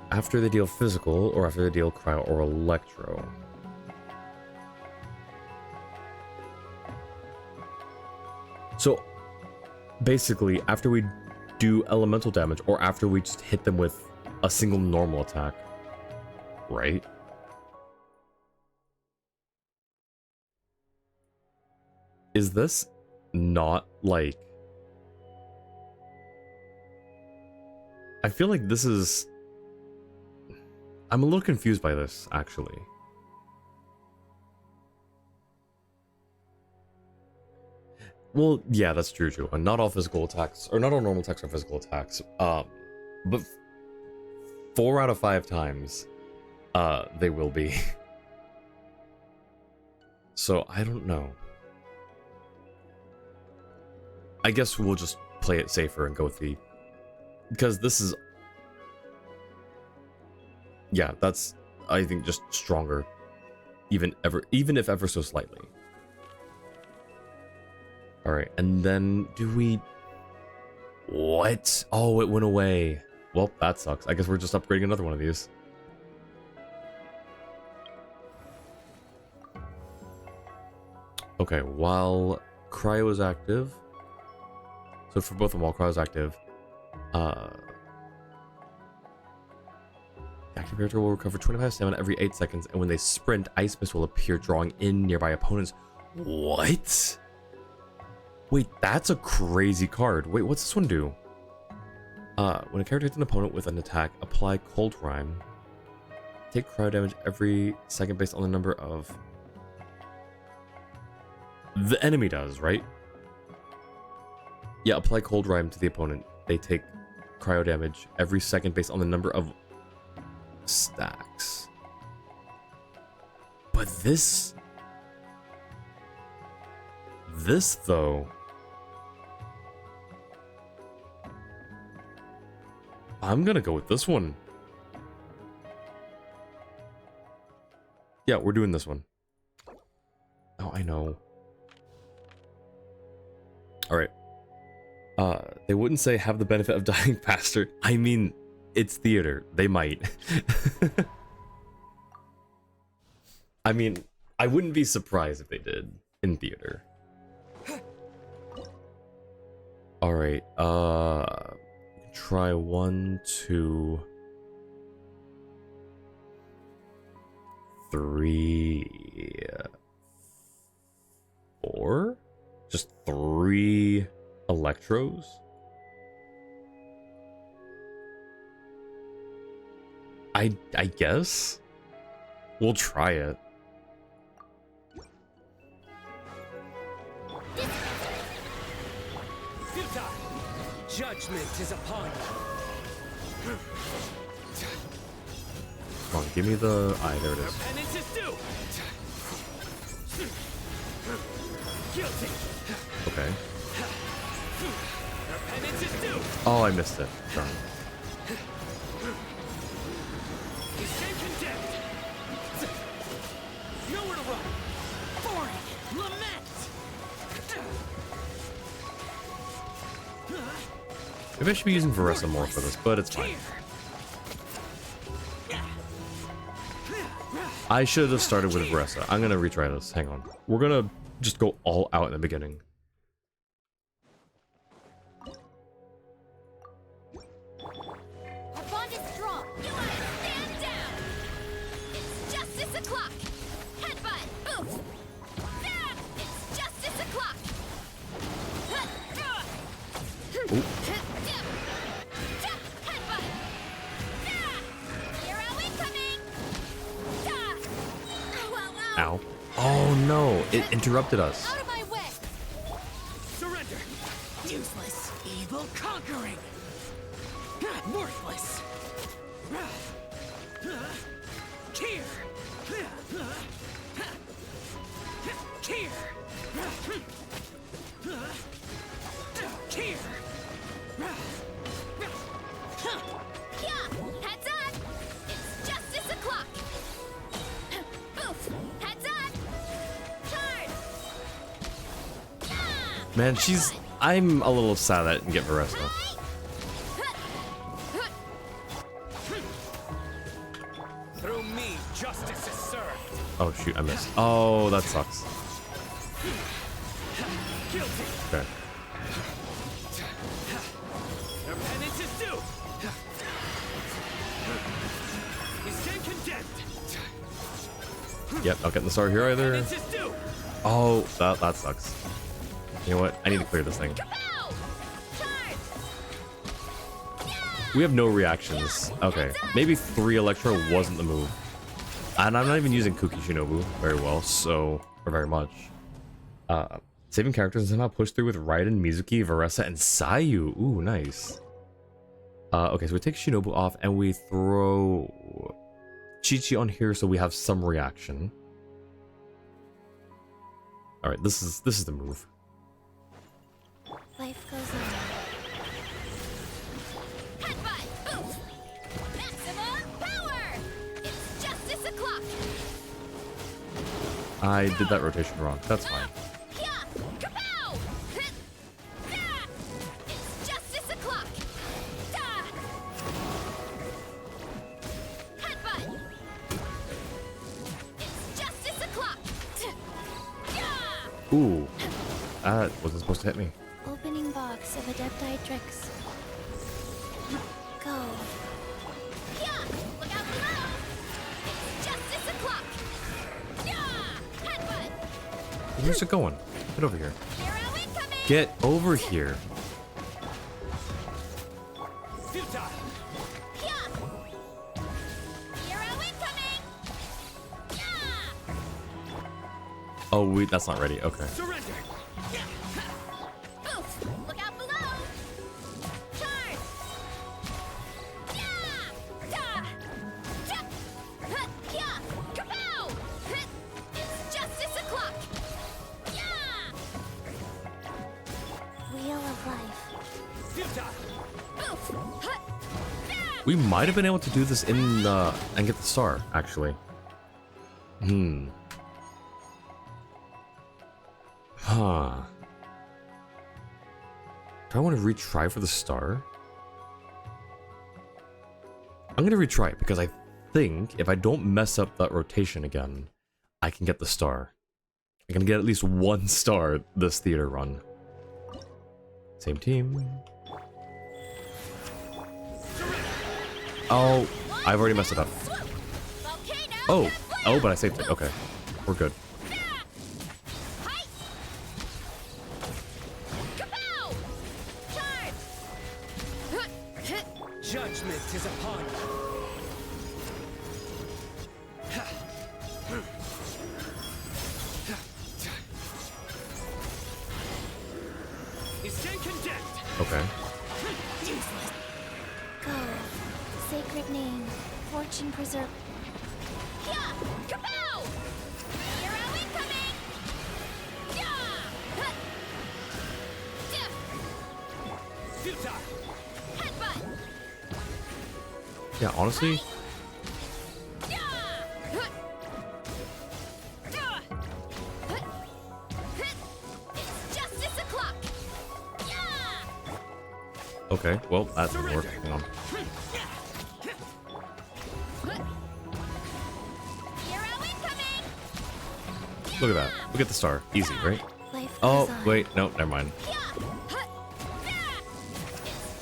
After they deal physical, or after they deal cryo or electro. So, basically, after we do elemental damage, or after we just hit them with a single normal attack. Right? Is this not like... I feel like this is... I'm a little confused by this, actually. Well, yeah, that's true. And not all physical attacks, or not all normal attacks are physical attacks. But 4 out of 5 times, they will be. So, I don't know. I guess we'll just play it safer and go with the... Because this is... Yeah, that's, I think, just stronger. Even if ever so slightly. Alright, and then do we... What? Oh, it went away. Well, that sucks. I guess we're just upgrading another one of these. Okay, while Cryo is active... So for both of them, while Cryo is active... Active character will recover 25 stamina every 8 seconds, and when they sprint, Ice Mist will appear, drawing in nearby opponents. What? Wait, that's a crazy card. Wait, what's this one do? When a character hits an opponent with an attack, apply Cold Rhyme. Take cryo damage every second based on the number of... The enemy does, right? Yeah, apply Cold Rhyme to the opponent. They take cryo damage every second based on the number of stacks. But this though, I'm gonna go with this one. Yeah, we're doing this one. I know. All right. They wouldn't say have the benefit of dying faster. I mean, it's theater. They might. I mean, I wouldn't be surprised if they did in theater. All right. Try 1, 2, 3, 4. Just 3 electros. I guess we'll try it. Judgment is upon you. Come on, give me the eye. There it is. Penance is due. Guilty. Okay. Penance is due. Oh, I missed it. Darn. You stand condemned. Nowhere to run. Forward. Lament. Maybe I should be using Veressa more for this, but it's fine. I should have started with Veressa. I'm gonna retry this. Hang on. We're gonna just go all out in the beginning. Our bond is strong. You want to stand down? It's justice o'clock. Headbutt. Oof. Ah, it's justice o'clock. Ooh. Headbutt. Ah, hero incoming. Ah. Ow, ow, ow. Ow. Oh no! It interrupted us. Out of my way. Surrender. Useless. Evil conquering. Worthless. Here. Here. Here. Yeah, heads up. It's justice o'clock. Boof. Heads up. Charge. Ah. Man, she's... I'm a little sad that I didn't get Veressa. Through me, justice is served. Oh shoot, I missed. Oh, that sucks. Guilty. Okay. Their penance is due. You stand condemned. Yep, not getting the star here either. Penance is due. Oh, that sucks. You know what? I need to clear this thing. Kapow! Charge. We have no reactions. Okay, maybe 3 Electro wasn't the move. And I'm not even using Kuki Shinobu very well, so... or very much. Saving characters and somehow push through with Raiden, Mizuki, Veressa, and Sayu. Ooh, nice. Okay, so we take Shinobu off and we throw... Chi-Chi on here so we have some reaction. Alright, this is the move. Life goes on. Headbutt. Boof. Maximum power. It's justice o'clock. I did that rotation wrong. That's fine. Yeah. Kapow. Ah. It's justice o'clock. Ah. Headbutt. It's justice o'clock. Yeah. Ooh. That wasn't supposed to hit me. Opening box of Adepti tricks. Go. Yeah. Look out below. It's justice o'clock. Yeah. Headbutt. Where's it going? Get over here. Hero incoming. Get over here. Futile. Yeah. Hero incoming. Yeah. Oh, wait, that's not ready. Okay. Surrender. Oof. Look out below. Charge. Yeah. Da. Ja. Huh. Yeah. Kapow. Huh. It's justice o'clock. Yeah. Wheel of life. Futile. Oof. Huh. Yeah. We might have been able to do this in and get the star, actually. Huh. Do I want to retry for the star? I'm gonna retry it because I think if I don't mess up that rotation again, I can get the star. I can get at least one star this theater run. Same team. Oh, I've already messed it up. Oh, but I saved it. Okay, we're good. Judgment is upon you. Is condemned. Okay. Go. Sacred name. Fortune preserve. Yeah! Kapow! Hero incoming! Yeah! Futile. Headbutt! Yeah, honestly, It's justice o'clock! okay. Well, that didn't work. Hang on. Hero incoming! Look at that. Look at the star. Easy, right? Life Oh, goes on. wait. No, never mind. It's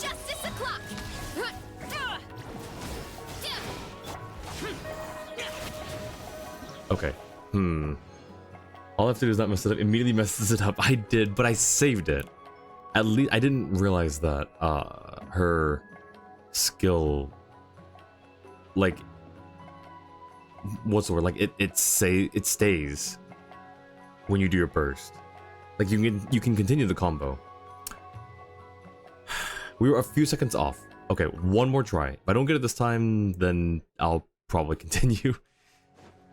justice o'clock! Okay. All I have to do is not mess it up. Immediately messes it up. I did, but I saved it. At least I didn't realize that her skill, like, what's the word? Like it stays when you do your burst. Like you can continue the combo. We were a few seconds off. Okay, one more try. If I don't get it this time, then I'll probably continue.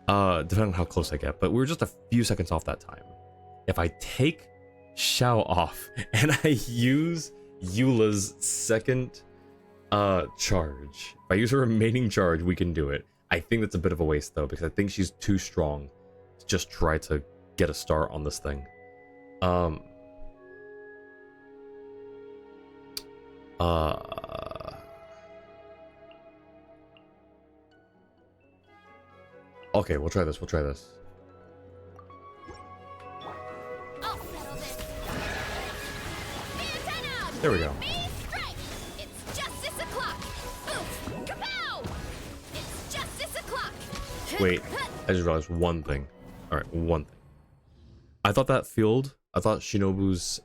Depending on how close I get, but we were just a few seconds off that time. If I take Xiao off and I use Eula's second charge, if I use her remaining charge, we can do it. I think that's a bit of a waste though, because I think she's too strong to just try to get a star on this thing. Okay, we'll try this. I'll settle this. Antenna! There we go. Me strike! It's justice o'clock! Oof! Kapow! It's justice o'clock! Wait, I just realized one thing. Alright, one thing. I thought Shinobu's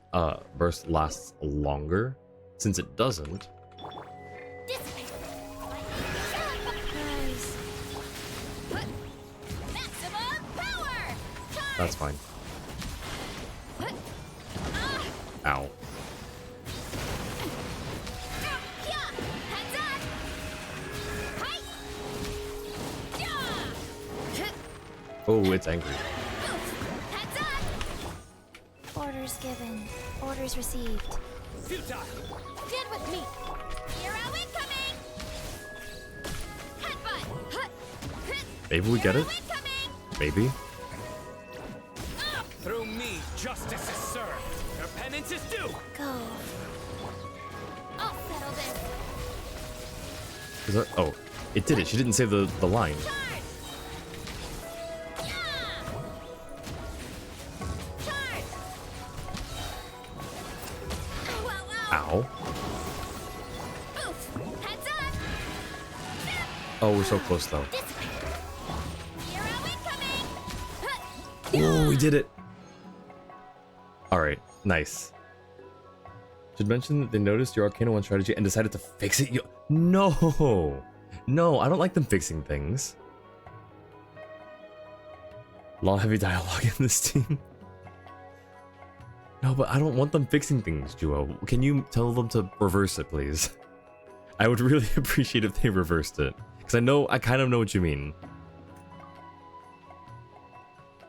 burst lasts longer. Since it doesn't. Dissipate! Maximum power! That's fine. Ow. Oh, it's angry. Orders given. Orders received. Futile. Stand with me. Hero incoming. Headbutt. Maybe we get it? Maybe. Through me, justice is served. Your penance is due. Go. I'll settle this. Is that, oh, it did it. She didn't say the line. Charge. Charge. Ow. Oof. Heads up. Oh, we're so close though. Hero incoming. Oh, we did it. Alright, nice. Should mention that they noticed your Arcana 1 strategy and decided to fix it. No! No, I don't like them fixing things. A lot of heavy dialogue in this team. No, but I don't want them fixing things, Juo. Can you tell them to reverse it, please? I would really appreciate if they reversed it. Because I kind of know what you mean.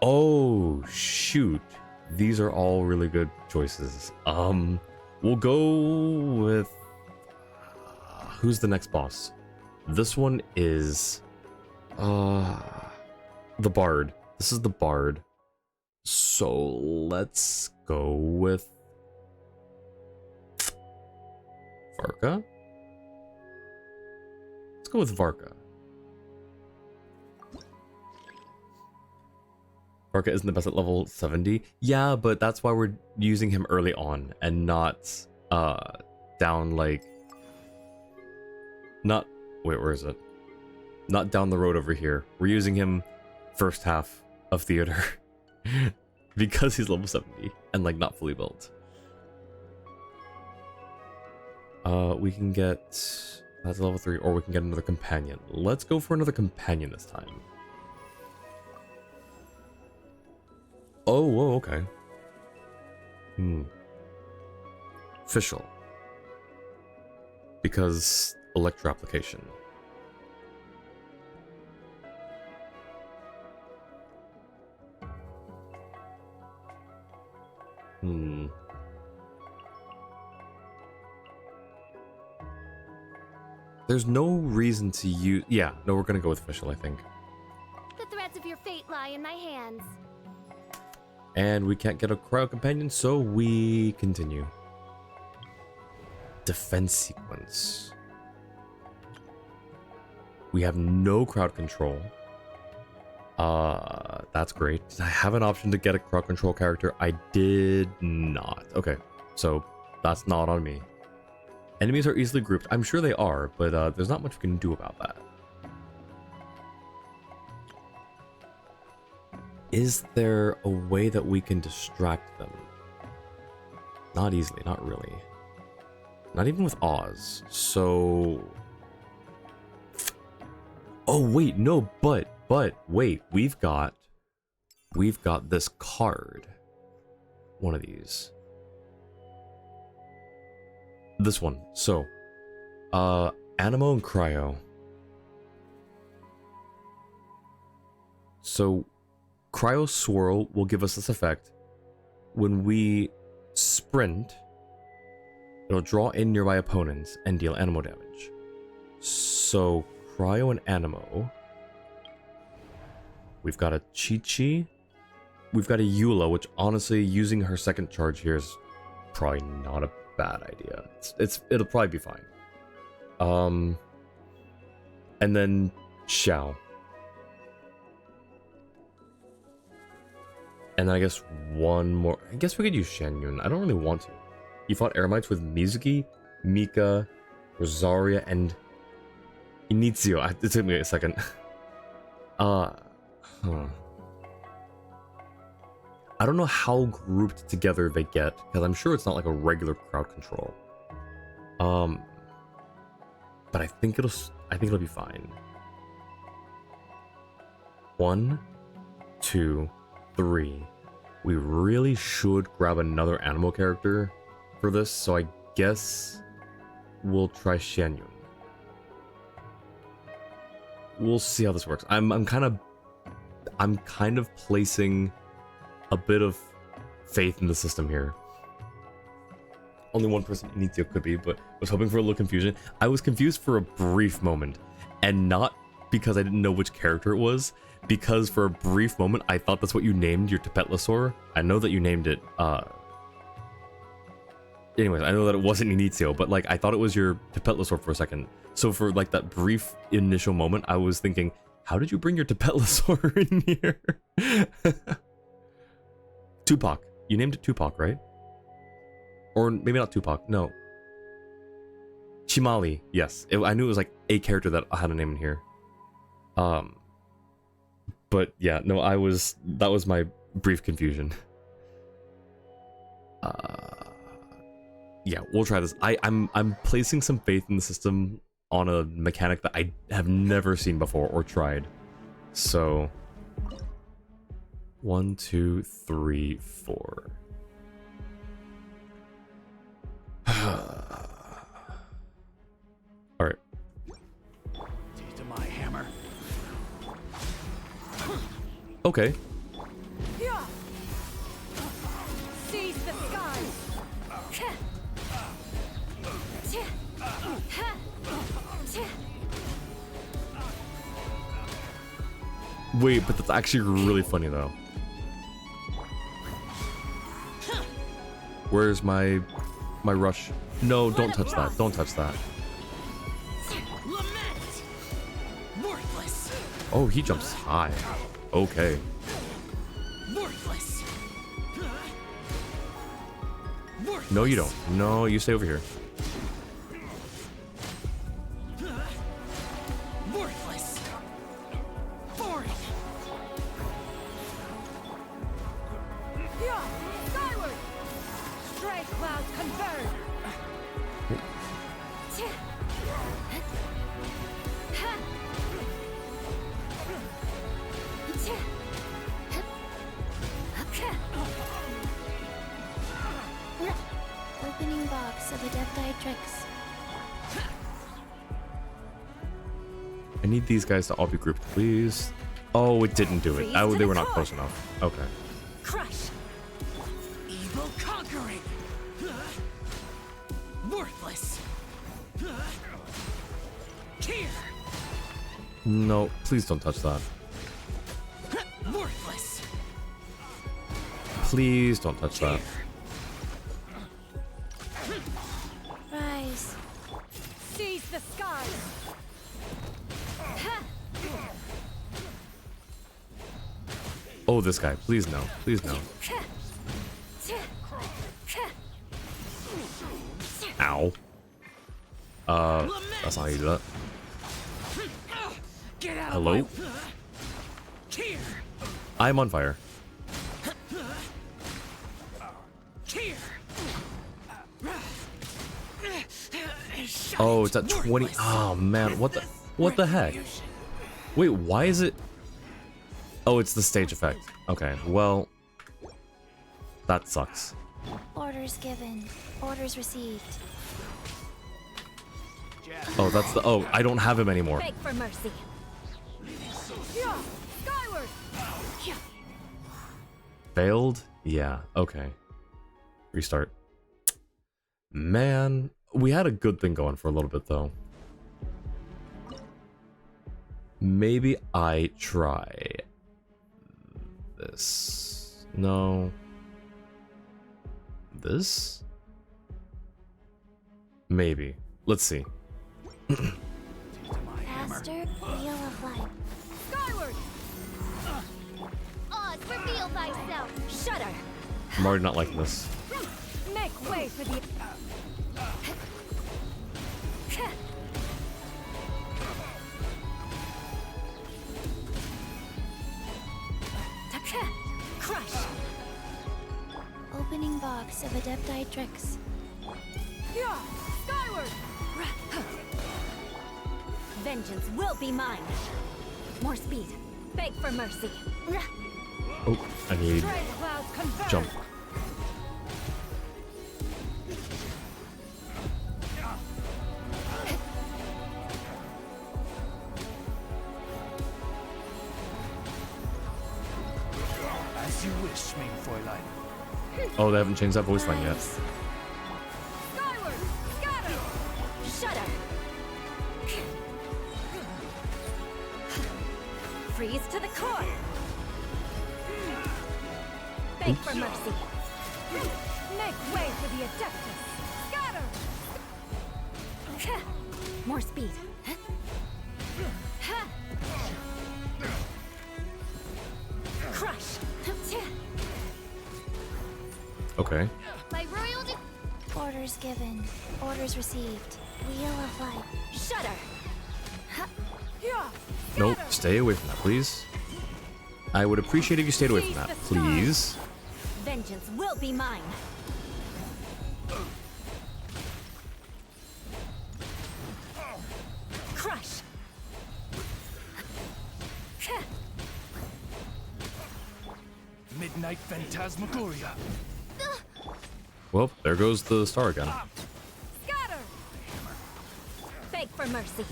Oh, shoot. These are all really good choices. We'll go with... who's the next boss? This one is... the Bard. This is the Bard. So let's go with Varka. Let's go with Varka. Varka isn't the best at level 70. Yeah, but that's why we're using him early on and not down like not wait, where is it? Not down the road over here. We're using him first half of theater because he's level 70 and like not fully built. We can get that's level 3, or we can get another companion. Let's go for another companion this time. Oh, whoa, okay. Official. Because electro application. There's no reason to use... Yeah, no, we're gonna go with official, I think. The threads of your fate lie in my hands. And we can't get a cryo companion, so we continue. Defense sequence. We have no crowd control. That's great. Did I have an option to get a crowd control character? I did not. Okay, so that's not on me. Enemies are easily grouped. I'm sure they are, but there's not much we can do about that. Is there a way that we can distract them? Not easily, not really. Not even with Oz. So... Oh, wait, no, but, wait, we've got this card. One of these. This one. So, Animo and Cryo. So, Cryo Swirl will give us this effect. When we sprint, it'll draw in nearby opponents and deal Animo damage. So, Cryo and Animo. We've got a Chi-Chi. We've got a Eula, which honestly, using her second charge here is probably not a bad idea. It'll probably be fine. And then Xiao. And then I guess one more. I guess we could use Shen Yun. I don't really want to. He fought Eremites with Mizuki, Mika, Rosaria, and Inizio. It took me a second. I don't know how grouped together they get, because I'm sure it's not like a regular crowd control. But I think it'll be fine. 1, 2, 3. We really should grab another animal character for this, so I guess we'll try Shen Yun. We'll see how this works. I'm kind of placing a bit of faith in the system here. Only one person Inizio could be, but was hoping for a little confusion. I was confused for a brief moment, and not because I didn't know which character it was, because for a brief moment I thought that's what you named your Tepetlosaur. I know that you named it, anyways, I know that it wasn't Inizio, but like I thought it was your Tepetlosaur for a second. So for like that brief initial moment, I was thinking, how did you bring your Tepetlosaur in here? Tupac. You named it Tupac, right? Or maybe not Tupac. No. Chimali. Yes. I knew it was like a character that I had a name in here. But yeah, no, that was my brief confusion. Yeah, we'll try this. I'm placing some faith in the system on a mechanic that I have never seen before or tried. So 1, 2, 3, 4. All right. To my hammer. Okay. Seize the skies. Wait, but that's actually really funny though. Where's my rush? No, don't touch that. Don't touch that. Lament! Worthless! Oh, he jumps high. Okay. Worthless! Worthless! No, you don't. No, you stay over here. Worthless! Boring! Yeah! Skyward! Stray clouds converge! Opening box of Adepti tricks. I need these guys to all be grouped, please. Oh, it didn't do it. They were not close enough. Okay. Crush! Evil conquering! Worthless! Here! No, please don't touch that. Worthless! Please don't touch that. Rise. Seize the skies! Oh, this guy. Please no. Please no. Ow. That's not how you do that. Get out Hello? of my... Here! I'm on fire. Here! Oh, it's at 20. Oh man, what the heck? Wait, why is it? Oh, it's the stage effect. Okay, well, that sucks. Orders given. Orders received. Oh, that's the. Oh, I don't have him anymore. Beg for mercy. Yeah! Skyward! Failed? Yeah. Okay. Restart. Man, we had a good thing going for a little bit though. Maybe I try this. No. This? Maybe. Let's see. Faster wheel of light. Skyward! Oz, reveal thyself! Shudder. I'm already not liking this. Make way for the... Crush. Opening box of Adepti tricks. Yeah! Skyward! Vengeance will be mine. More speed. Beg for mercy. Oh, I need Stray clouds converge! jump. As you wish, mein Fräulein. Oh, they haven't changed that voice line yet. Skyward! Scatter! Shudder. Freeze to the core. Beg for mercy. Make way for the Adeptus! Scatter! More speed. Crush. Okay. My royal de- Orders given. Orders received. Wheel of light. Shudder. Yeah! Nope, stay away from that, please. I would appreciate if you stayed away from that, please. Vengeance will be mine. Crush. Midnight Phantasmagoria. Well, there goes the star again. Scatter! Beg for mercy.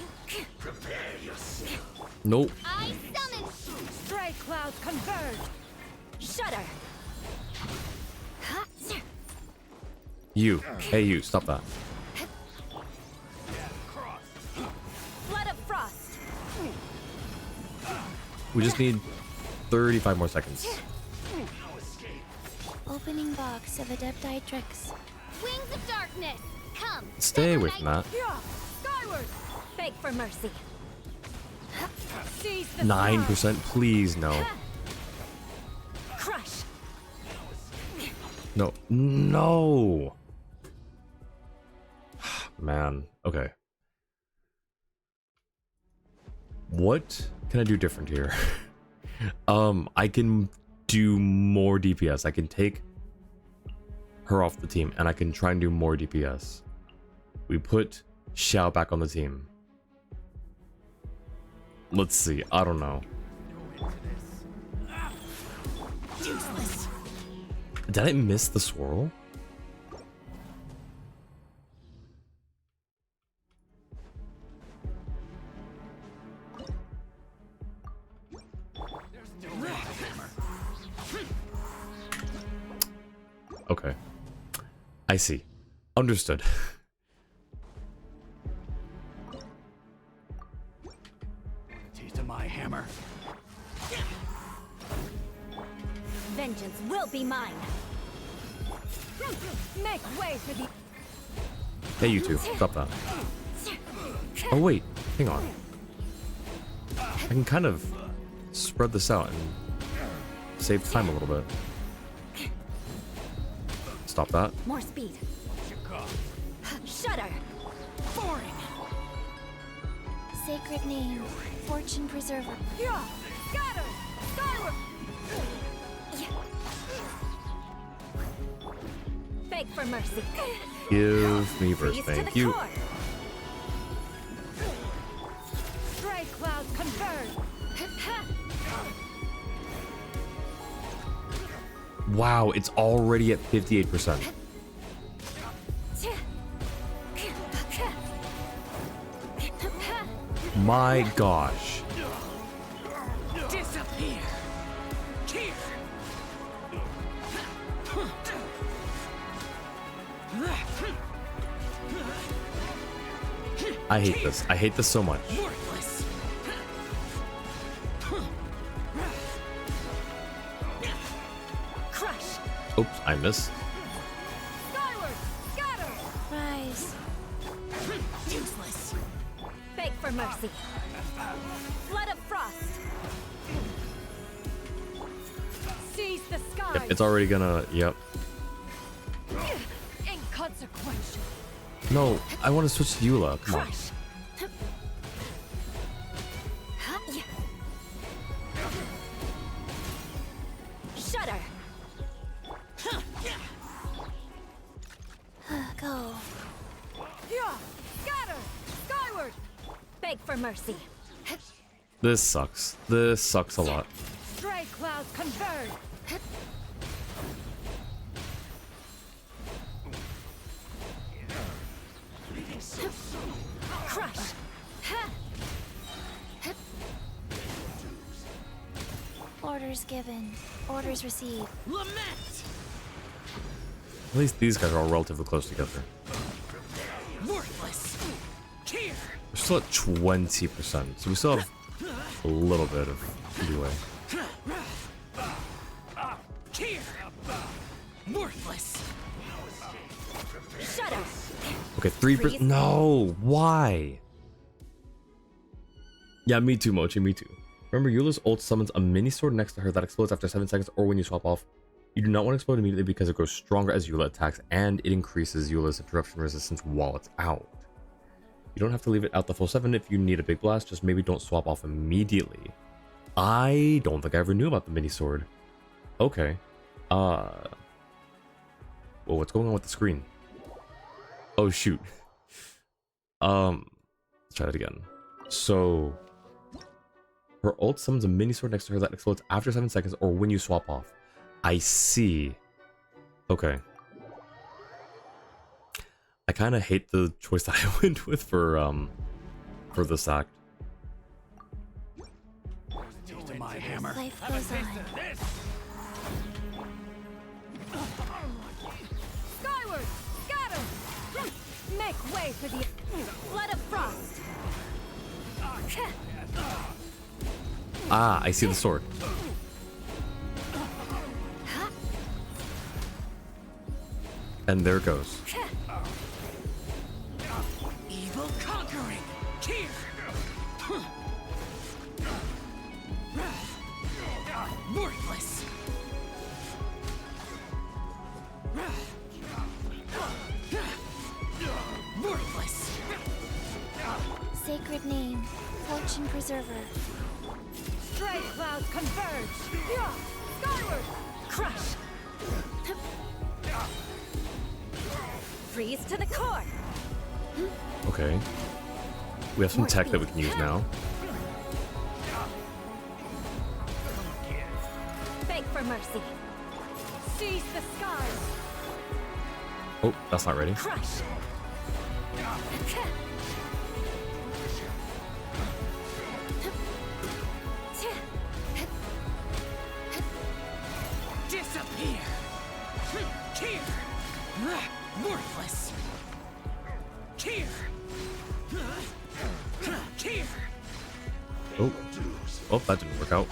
Nope. I summon! Stray clouds converge! Shudder. You. Hey, you. Stop that. Flood of frost. We just need 35 more seconds. Opening box of Adepti tricks. Wings of darkness! Come! Stay away from that. Skyward! Beg for mercy. Seize the 9%, please, no. Crush! No. No! Man, okay. What can I do different here? I can do more DPS. I can take her off the team, and I can try and do more DPS. We put Xiao back on the team. Let's see. I don't know. Did I miss the swirl? Okay. I see. Understood. Taste of my hammer. Vengeance will be mine. Make way for the... Hey, you two. Stop that. Oh, wait. Hang on. I can kind of spread this out and save time a little bit. Stop that. More speed. Shudder. Boring! Sacred name, Fortune Preserver. Yeah! Scatter! Skyward! Beg for mercy. Give me verse. Freeze to Thank the you. core. Stray clouds converge! Wow, it's already at 58%. My gosh. Disappear! Here! I hate this. I hate this so much. Worthless! Crush. Oops, I missed. Skyward! Scatter! Rise. Useless! Beg for mercy. Flood of frost. Seize the sky! Yep, it's already gonna. Yep. Inconsequential! No, I want to switch to Eula. Come on. Crush. Shudder. Go. Yeah! Scatter! Skyward! Beg for mercy. This sucks. This sucks a lot. Stray clouds converge! Crush. Orders given. Orders received. Lament! At least these guys are all relatively close together. Worthless! Here! We're still at 20%, so we still have a little bit of leeway. Here! Worthless! Shudder. Okay, 3%. No, why? Yeah, me too, Mochi, me too. Remember, Eula's ult summons a mini sword next to her that explodes after 7 seconds or when you swap off. You do not want to explode immediately because it grows stronger as Eula attacks and it increases Eula's interruption resistance while it's out. You don't have to leave it out the full 7 if you need a big blast, just maybe don't swap off immediately. I don't think I ever knew about the mini sword. Okay. Well, what's going on with the screen? Oh, shoot. Let's try that again. So, her ult summons a mini sword next to her that explodes after 7 seconds or when you swap off. I see. Okay. I kind of hate the choice that I went with for this act. Taste of my hammer. Life goes on. Skyward! Scatter! Make way for the... Flood of frost. Ah, I see the sword. And there it goes. Evil conquering. Here. Worthless. Worthless. Sacred name, fortune preserver. Stray clouds converge! Yeah! Skyward! Crush! Freeze to the core! Okay. We have some tech that we can use now. Beg for mercy! Seize the skies! Oh, that's not ready. Crush! Disappear. Here. Worthless. Here. Here. Oh. Oh, that didn't work out.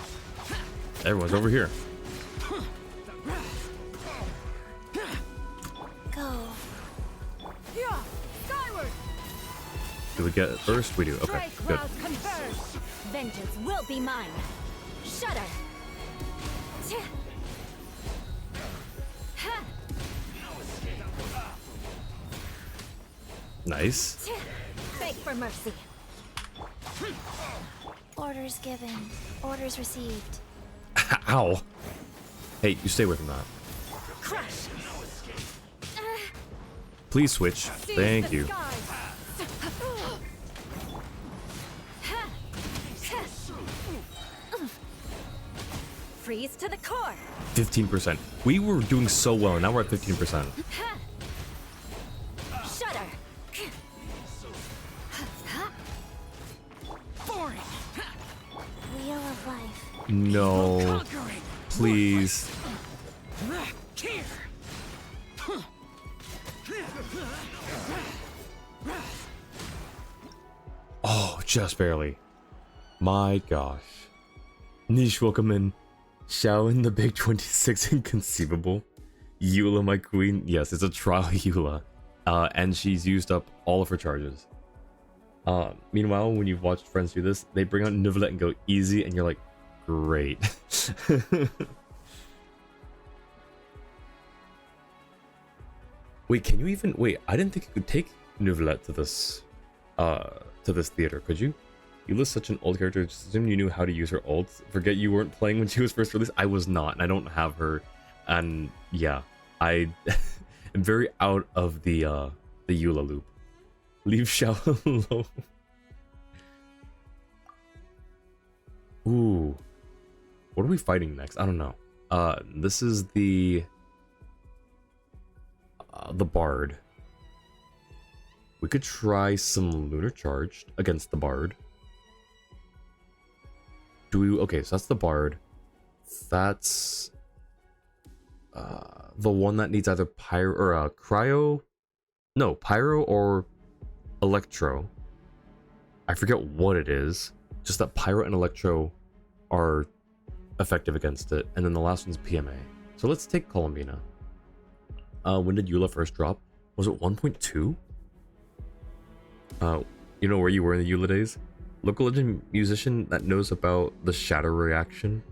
Everyone's over here. Go. Yeah! Skyward! Do we get it first? We do. Okay, Stray good. clouds converge! Vengeance will be mine! Shudder! Tch. Ha! Nice. Tch. Beg for mercy! Orders given. Orders received. Ow. Hey, you stay away from that. Crush! Please switch. Seize Thank the you. skies. Ha! Freeze to the core! 15%. We were doing so well, and now we're at 15%. Ha! Shudder! Boring. Wheel of life. No. Conquering. Please. Here. Oh, just barely. My gosh. Niche, welcome in. Xiaoen the Big 26 Inconceivable. Eula, my queen. Yes, it's a trial Eula. And she's used up all of her charges. Meanwhile, when you've watched friends do this, they bring out Neuvillette and go easy, and you're like, great. Wait, can you even... Wait, I didn't think you could take Neuvillette to this theater, could you? Eula's such an old character, just assume you knew how to use her ult. Forget you weren't playing when she was first released. I was not, and I don't have her. And yeah, I am very out of the Eula loop. Leave Xiao alone. Ooh. What are we fighting next? I don't know. This is the Bard. We could try some Lunar Charged against the Bard. Okay, so that's the Bard. That's the one that needs either Pyro or Cryo. No, Pyro or Electro. I forget what it is. Just that Pyro and Electro are effective against it. And then the last one's PMA. So let's take Columbina. When did Eula first drop? Was it 1.2? You know where you were in the Eula days? Local legend musician that knows about the shatter reaction.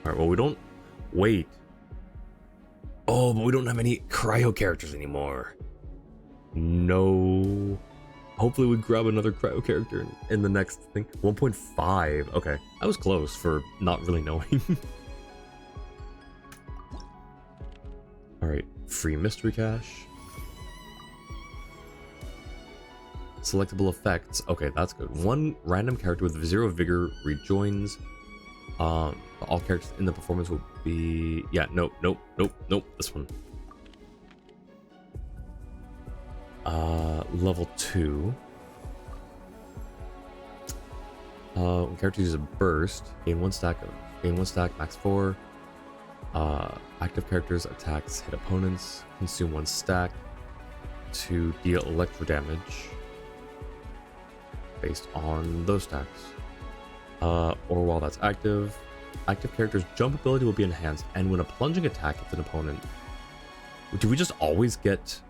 Alright, well we don't... Wait. Oh, but we don't have any cryo characters anymore. No. Hopefully we grab another cryo character in the next thing. 1.5. Okay, I was close for not really knowing. Alright, free mystery cache. Selectable effects. Okay, that's good. One random character with 0 vigor rejoins. All characters in the performance will be... Yeah, nope. This one. Level 2. When character uses a burst, gain 1 stack, max 4. Active characters' attacks hit opponents, consume 1 stack to deal electro damage based on those stacks. Or while that's active characters' jump ability will be enhanced, and when a plunging attack hits an opponent, Do we just always get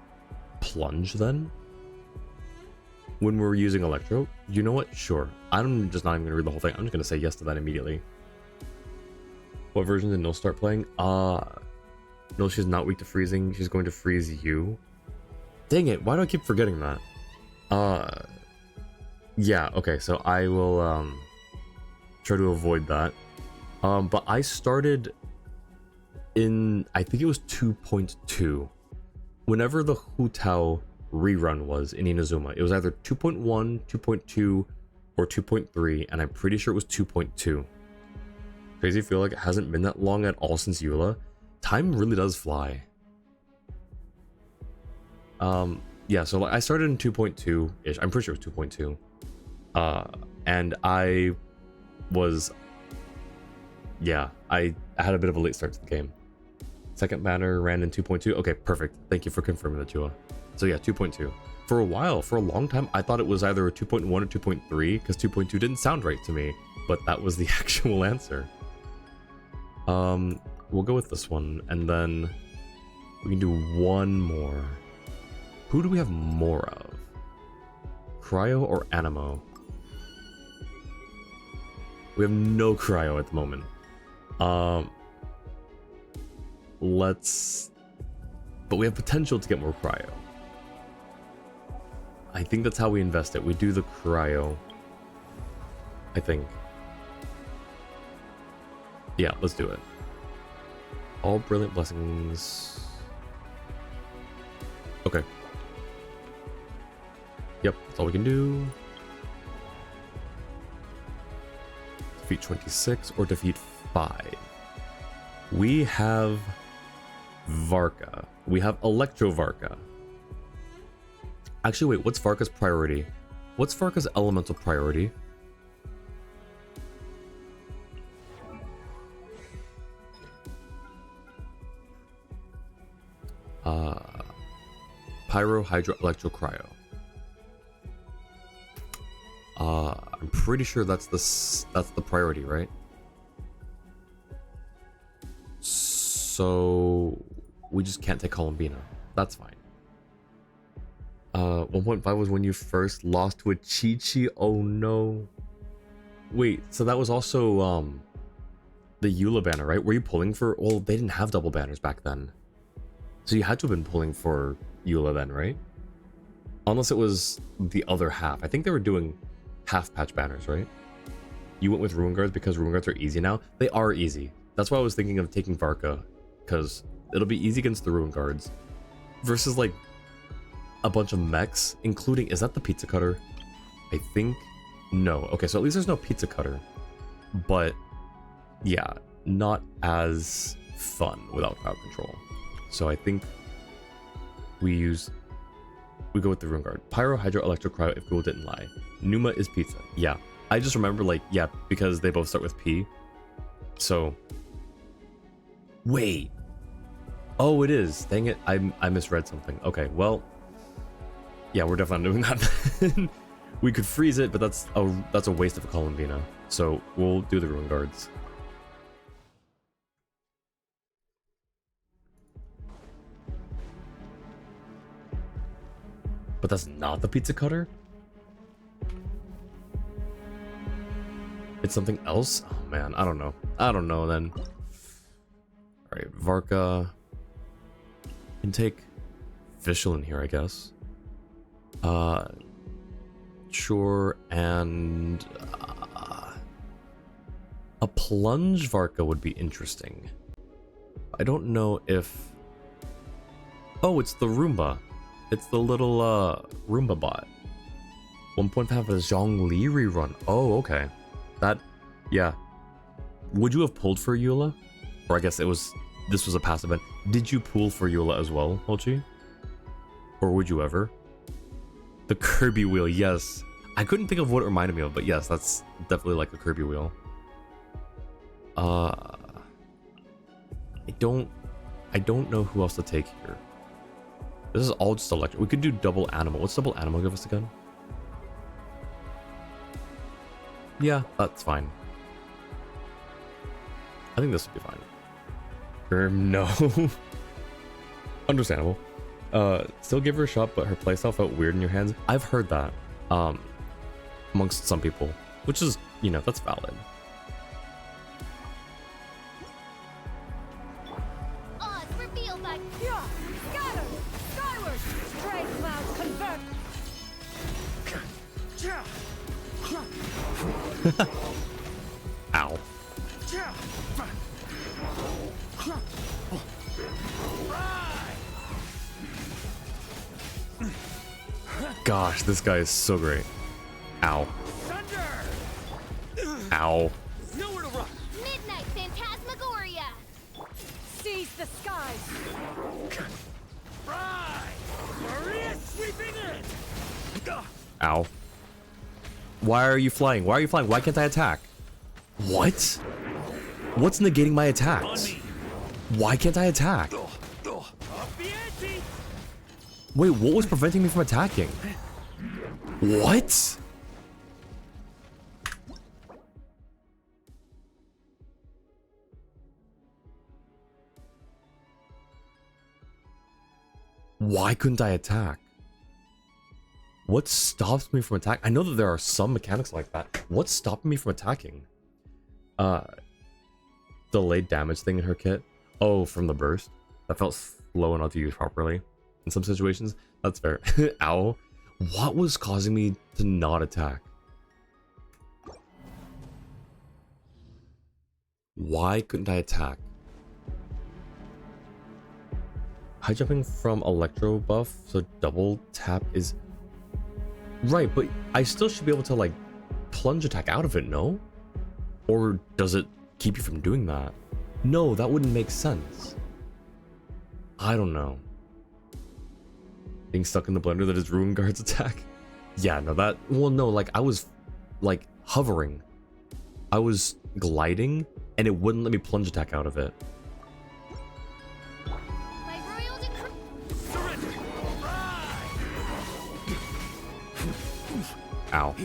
plunge then? When we're using Electro? You know what? Sure. I'm just not even gonna read the whole thing. I'm just gonna say yes to that immediately. What version did Nil start playing? No, she's not weak to freezing. She's going to freeze you. Dang it, why do I keep forgetting that? Yeah, okay, so I will try to avoid that. But I started in, I think it was 2.2. Whenever the Hu Tao rerun was in Inazuma, it was either 2.1, 2.2, or 2.3, and I'm pretty sure it was 2.2. Crazy, feel like it hasn't been that long at all since Eula. Time really does fly. Yeah, so I started in 2.2-ish. I'm pretty sure it was 2.2. And I was... Yeah, I had a bit of a late start to the game. Second banner ran in 2.2. Okay, perfect. Thank you for confirming that, Chua. So yeah, 2.2. For a while, for a long time, I thought it was either a 2.1 or 2.3, because 2.2 didn't sound right to me, but that was the actual answer. We'll go with this one, and then we can do one more. Who do we have more of? Cryo or Anemo? We have no Cryo at the moment. But we have potential to get more Cryo. I think that's how we invest it. We do the Cryo. I think. Yeah, let's do it. All brilliant blessings. Okay. Yep, that's all we can do. Defeat 26 or defeat 5. We have Varka. We have Electro Varka. Actually, wait, what's Varka's priority? What's Varka's elemental priority? Pyro, Hydro, Electro, Cryo. I'm pretty sure that's the priority, right? So we just can't take Columbina. That's fine. 1.5 was when you first lost to a Chi-Chi. Oh no. Wait, so that was also the Eula banner, right? Were you pulling for... Well, they didn't have double banners back then. So you had to have been pulling for Eula then, right? Unless it was the other half. I think they were doing half patch banners, right? You went with Ruin Guards because Ruin Guards are easy now. They are easy. That's why I was thinking of taking Varka, because it'll be easy against the Ruin Guards. Versus like a bunch of mechs, including... Is that the Pizza Cutter? I think... No. Okay, so at least there's no Pizza Cutter. But yeah, not as fun without crowd control. So I think we go with the Ruin Guard. Pyro, Hydro, Electro, Cryo, if Google didn't lie. Numa is pizza. Yeah. I just remember, like, yeah, because they both start with P. So... Wait. Oh, it is. Dang it. I misread something. Okay, well... Yeah, we're definitely not doing that. We could freeze it, but that's a waste of a Columbina. So we'll do the Ruin Guards. But that's not the Pizza Cutter? It's something else? Oh man, I don't know. I don't know then. Alright, Varka. Can take Fischl in here, I guess. Sure, and a plunge Varka would be interesting. I don't know if... Oh, it's the Roomba. It's the little Roomba bot. 1.5 of the Zhongli rerun. Oh, okay. That, yeah. Would you have pulled for Eula? Or I guess this was a passive event. Did you pull for Eula as well, Holchi? Or would you ever? The Kirby wheel, yes. I couldn't think of what it reminded me of, but yes, that's definitely like a Kirby wheel. I don't know who else to take here. This is all just electric. We could do double animal. What's double animal give us again? Yeah, that's fine. I think this will be fine. No. Understandable. Still give her a shot, but her playstyle felt weird in your hands. I've heard that, amongst some people, which is, you know, that's valid. Odds revealed by Scatter! Skyward! Stray clouds convert! Ow. Gosh, this guy is so great. Ow. Ow. Nowhere to run. Midnight Phantasmagoria. Seize the skies! Maria sweeping in. Ow. Why are you flying? Why are you flying? Why can't I attack? What? What's negating my attacks? Why can't I attack? Wait, what was preventing me from attacking? What? Why couldn't I attack? What stops me from attack? I know that there are some mechanics like that. What's stopping me from attacking? Delayed damage thing in her kit. Oh, from the burst. That felt slow enough to use properly. In some situations, that's fair. Ow. What was causing me to not attack? Why couldn't I attack? High jumping from electro buff, so double tap is... Right, but I still should be able to, like, plunge attack out of it, no? Or does it keep you from doing that? No, that wouldn't make sense. I don't know. Being stuck in the blender that is Ruin Guard's attack? Yeah, no, that... Well, no, like, I was, like, hovering. I was gliding, and it wouldn't let me plunge attack out of it. By royal decree. Surrender. Ow.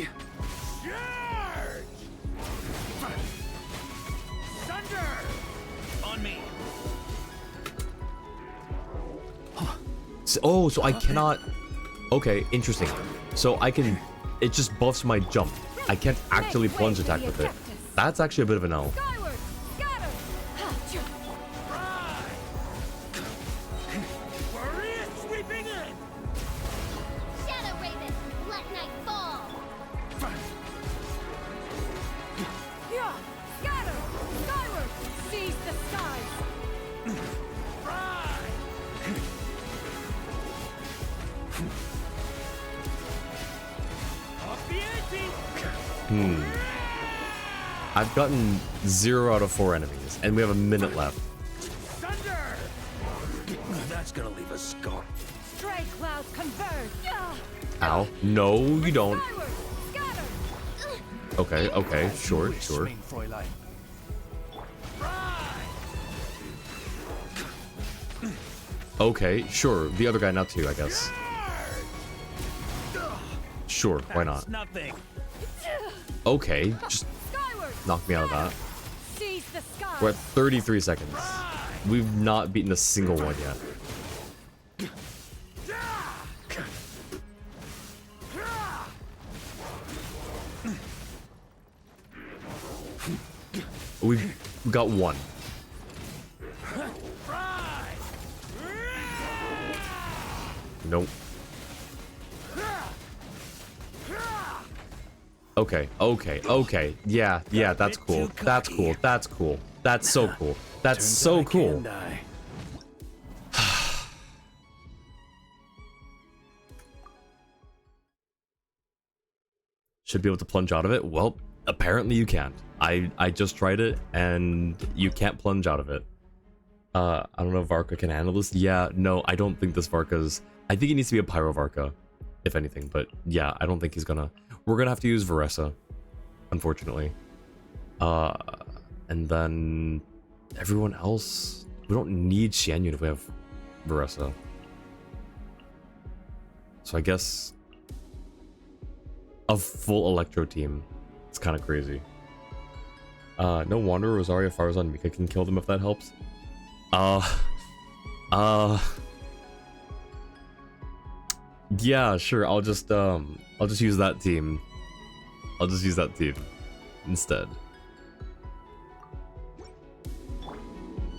Charge. Thunder. On me. Oh, so I cannot... Okay, interesting. So I can... It just buffs my jump. I can't actually plunge attack with it. That's actually a bit of an L. Skyward! Scatter! Maria sweeping in. Shadow Raven. Let night fall. Yeah! Scatter! Skyward! Seize the skies! I've gotten 0 out of 4 enemies, and we have a minute left. Thunder. That's gonna leave a scar. Stray clouds converge! Ow. No, you don't. Skyward! Scatter! Okay, okay, sure, sure. Swing, Fräulein. Okay, sure. The other guy now too, I guess. Sure, why not? Nothing. Okay, just Skyward! knock me out of that. Seize the skies! We're at 33 seconds. We've not beaten a single one yet. We've got one. Nope. Okay, okay, okay. Yeah, yeah, that's cool. That's cool. That's cool. That's so cool. That's so cool. Should be able to plunge out of it? Well, apparently you can't. I just tried it, and you can't plunge out of it. I don't know if Varka can handle this. Yeah, no, I don't think this Varka's... I think it needs to be a Pyro Varka, if anything. But yeah, I don't think he's gonna... We're gonna have to use Varessa, unfortunately. And then... Everyone else... We don't need Xianyun if we have Varessa. So I guess... A full Electro team. It's kind of crazy. No Wanderer, Rosaria, Farazan, Mika can kill them if that helps. Yeah, sure. I'll just use that team. I'll just use that team instead.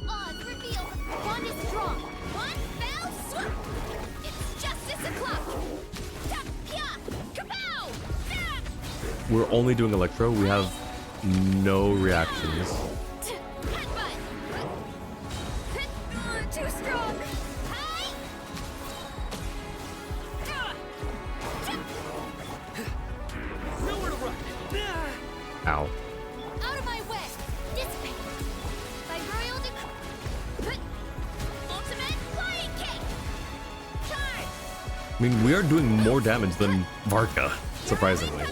Odds reveal. One is strong. One fell swoop. It's justice o'clock. Tap, pia, kapow! Zap! We're only doing Electro. We have no reactions. Headbutt. Too strong. Hi. Nowhere to run. Ow. Out of my way. Dissipate. Vibroidal ultimate flying kick. Charge. I mean, we are doing more damage than Varka, surprisingly.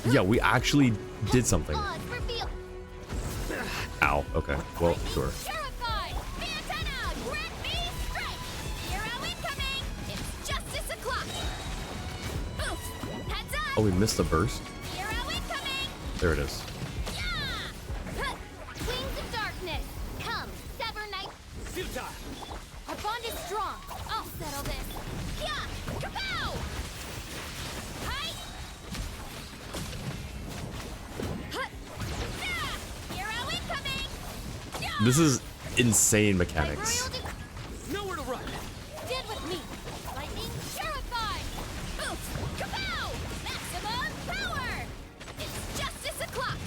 Yeah, we actually did something. Ow. Okay. Well, sure. Terrified. Antenna, grant me strike. Hero incoming. It's justice o'clock. Boof. Heads up. Oh, we missed a burst. Hero incoming. There it is. Wings of darkness. Come, sever night. Futile. Our bond is strong. I'll settle this. Yeah. Kapow. Hi. Hero incoming. This is insane mechanics. Nowhere to run. Dead with me. Lightning terrified. Boof. Kapow. Maximum power. It's justice o'clock.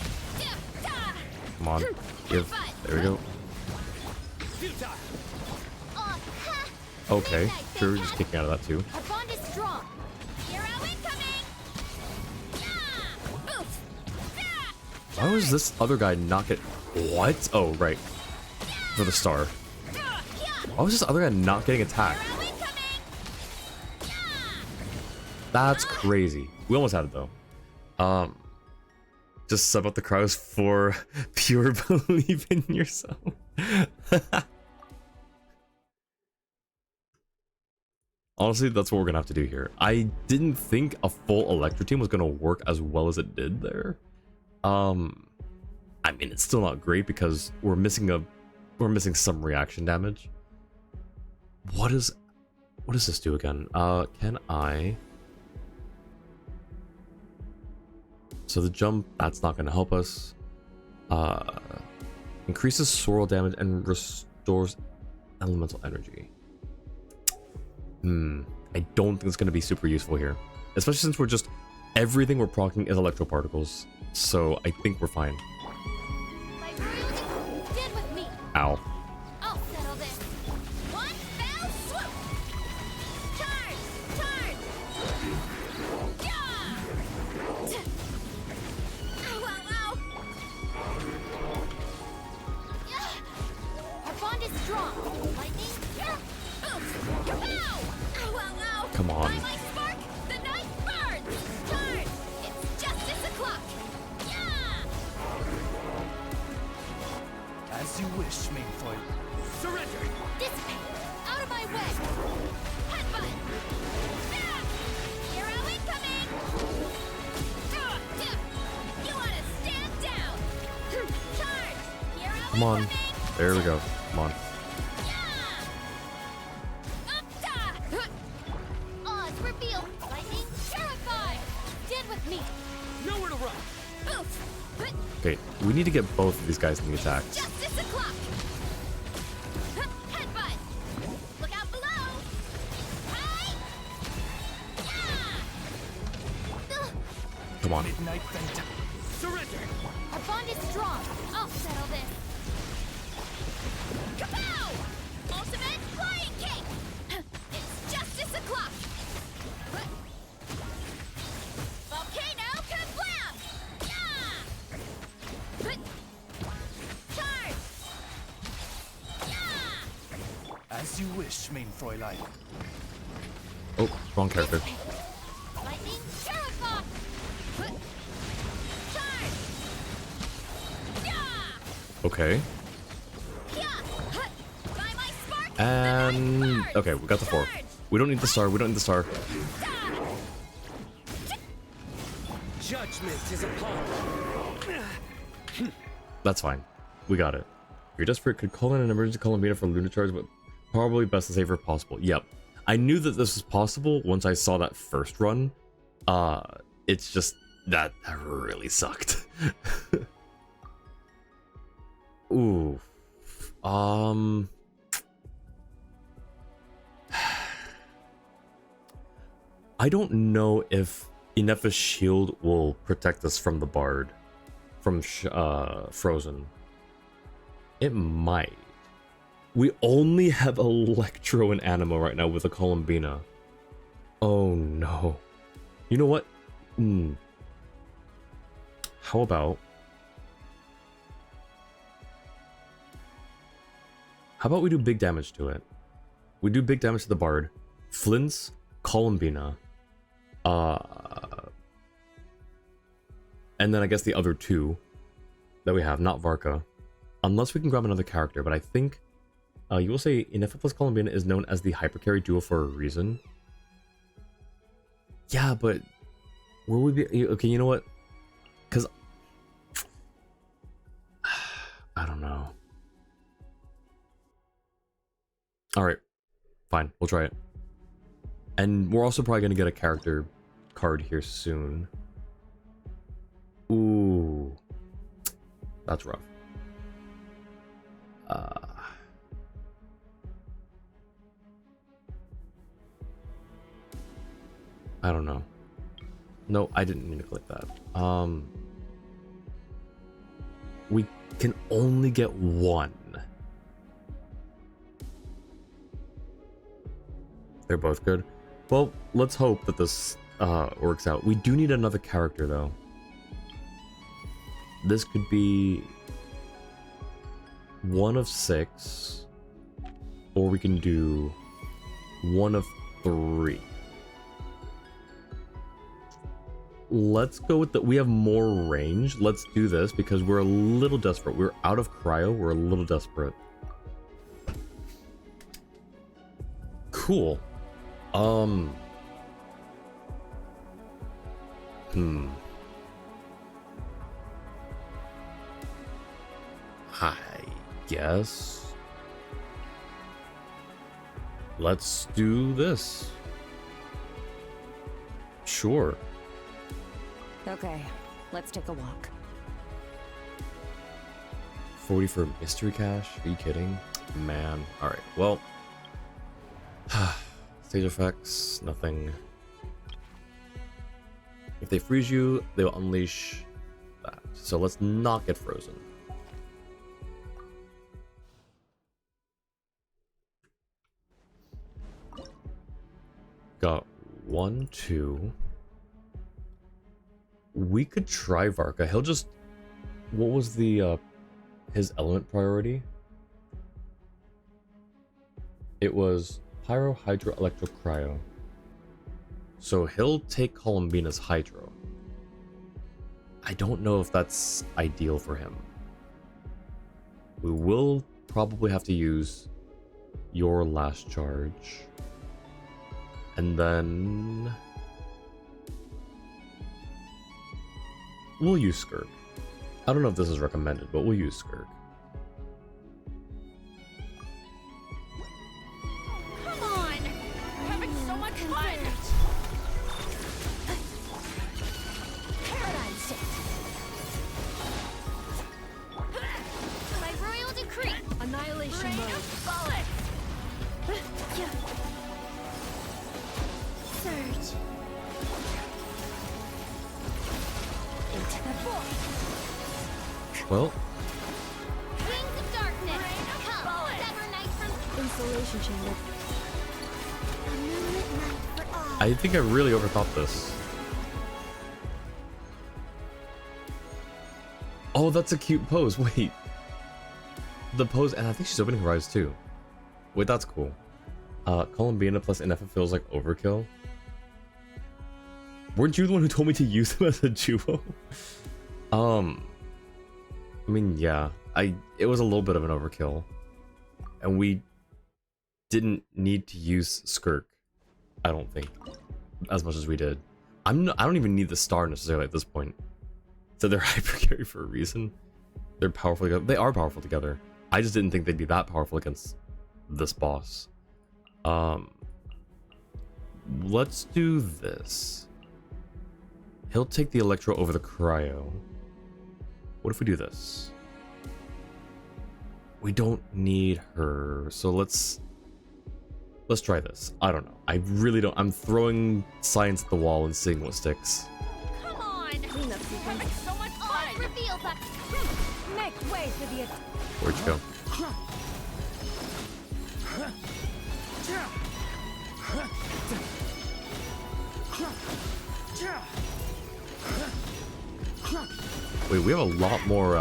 Come on. Give. There we go. Futile. Okay. Sure, just kicking out of that too. Our bond is strong. Hero incoming. Boof. Why was this other guy not get... What? Oh, right. For the star. Why was this other guy not getting attacked? That's crazy. We almost had it though. Just sub out the crowds for pure belief in yourself. Honestly, that's what we're gonna have to do here. I didn't think a full Electro team was gonna work as well as it did there. I mean, it's still not great because we're missing some reaction damage. What does this do again? Can I? So the jump, that's not gonna help us. Increases swirl damage and restores elemental energy. I don't think it's gonna be super useful here, especially since we're just everything we're proccing is electro particles. So I think we're fine. Dead with me. Ow. I'll settle this. One fell swoop. Charge! Charge! Yeah! Ow, ow, ow! Yeah. Our bond is strong. Lightning. Yeah. Boof. Kapow! Ow, ow, ow! Come on. By my spark, the night burns. Charge! It's justice o'clock. Yeah! As you wish, Mainfoy. Surrender. Dissipate! Out of my way! Headbutt! Ah! Hero incoming! You wanna stand down! Charge! Hero Come on. incoming! There we go. Come on. Odds reveal! Lightning terrified! Dead with me! Nowhere to run. Boof! Okay, we need to get both of these guys in the attacks. Justice o'clock! Headbutt! Look out below! Hi! Come on. Midnight Phantom. Surrender. Our bond is strong. I'll settle this. Kapow! Ultimate flying kick! It's justice o'clock! Volcano kablam! Yeah! Charge! Yeah! As you wish, Mainfräulein. Oh, wrong character. Lightning terrified! Charge! Yeah! Okay. By my spark, And okay, we got the 4. We don't need the star. We don't need the star. Judgment is upon. That's fine. We got it. If you're desperate, could call in an emergency Columbina for Luna charge, but probably best to save her possible. Yep. I knew that this was possible once I saw that first run. It's just that really sucked. Ooh. I don't know if Ineffa's shield will protect us from the Bard, from Frozen. It might. We only have Electro and Animo right now with a Columbina. Oh no. You know what? How about... we do big damage to it? We do big damage to the Bard. Flint's Columbina. And then I guess the other two that we have, not Varka. Unless we can grab another character, but I think you will say Ineffa plus Columbina is known as the hypercarry duo for a reason. Yeah, but will we be okay? You know what? Because I don't know. All right, fine, we'll try it. And we're also probably gonna get a character card here soon. Ooh, that's rough. I don't know. No, I didn't mean to click that. We can only get one. They're both good. Well, let's hope that this works out. We do need another character, though. This could be one of 6, or we can do one of 3. Let's go with the... We have more range. Let's do this because we're a little desperate. We're out of cryo. We're a little desperate. Cool. I guess. Let's do this. Sure. Okay, let's take a walk. 40 for mystery cache? Are you kidding? Man. Alright, well. Stage effects, nothing. If they freeze you, they will unleash that. So let's not get frozen. Got 1, 2. We could try Varka. He'll just... What was the, his element priority? It was Pyro, Hydro, Electro, Cryo. So he'll take Columbina's Hydro. I don't know if that's ideal for him. We will probably have to use your last charge. And then... we'll use Skirk. I don't know if this is recommended, but we'll use Skirk. Come on! We're having so much fun! Paradigm shift. By royal decree. Annihilation Rain mode. of bullets. Surge. Into the void. Well, Wings of darkness. Come, sever night from Insulation chamber. a moonlit night for all. I think I really overthought this. Oh, that's a cute pose. Wait. The pose, and I think she's opening her eyes too. Wait, that's cool. Columbina plus Ineffa feels like overkill. Weren't you the one who told me to use them as a duo? I mean, yeah. It was a little bit of an overkill. And we didn't need to use Skirk, I don't think, as much as we did. I don't even need the star necessarily at this point. So they're hypercarry for a reason. They're powerful together. They are powerful together. I just didn't think they'd be that powerful against this boss. Let's do this. He'll take the Electro over the Cryo. What if we do this? We don't need her, so let's try this. I don't know. I really don't. I'm throwing science at the wall and seeing what sticks. Come on! Having so much fun! Reveal that! Make way for the... Where'd you go? Wait, we have a lot more,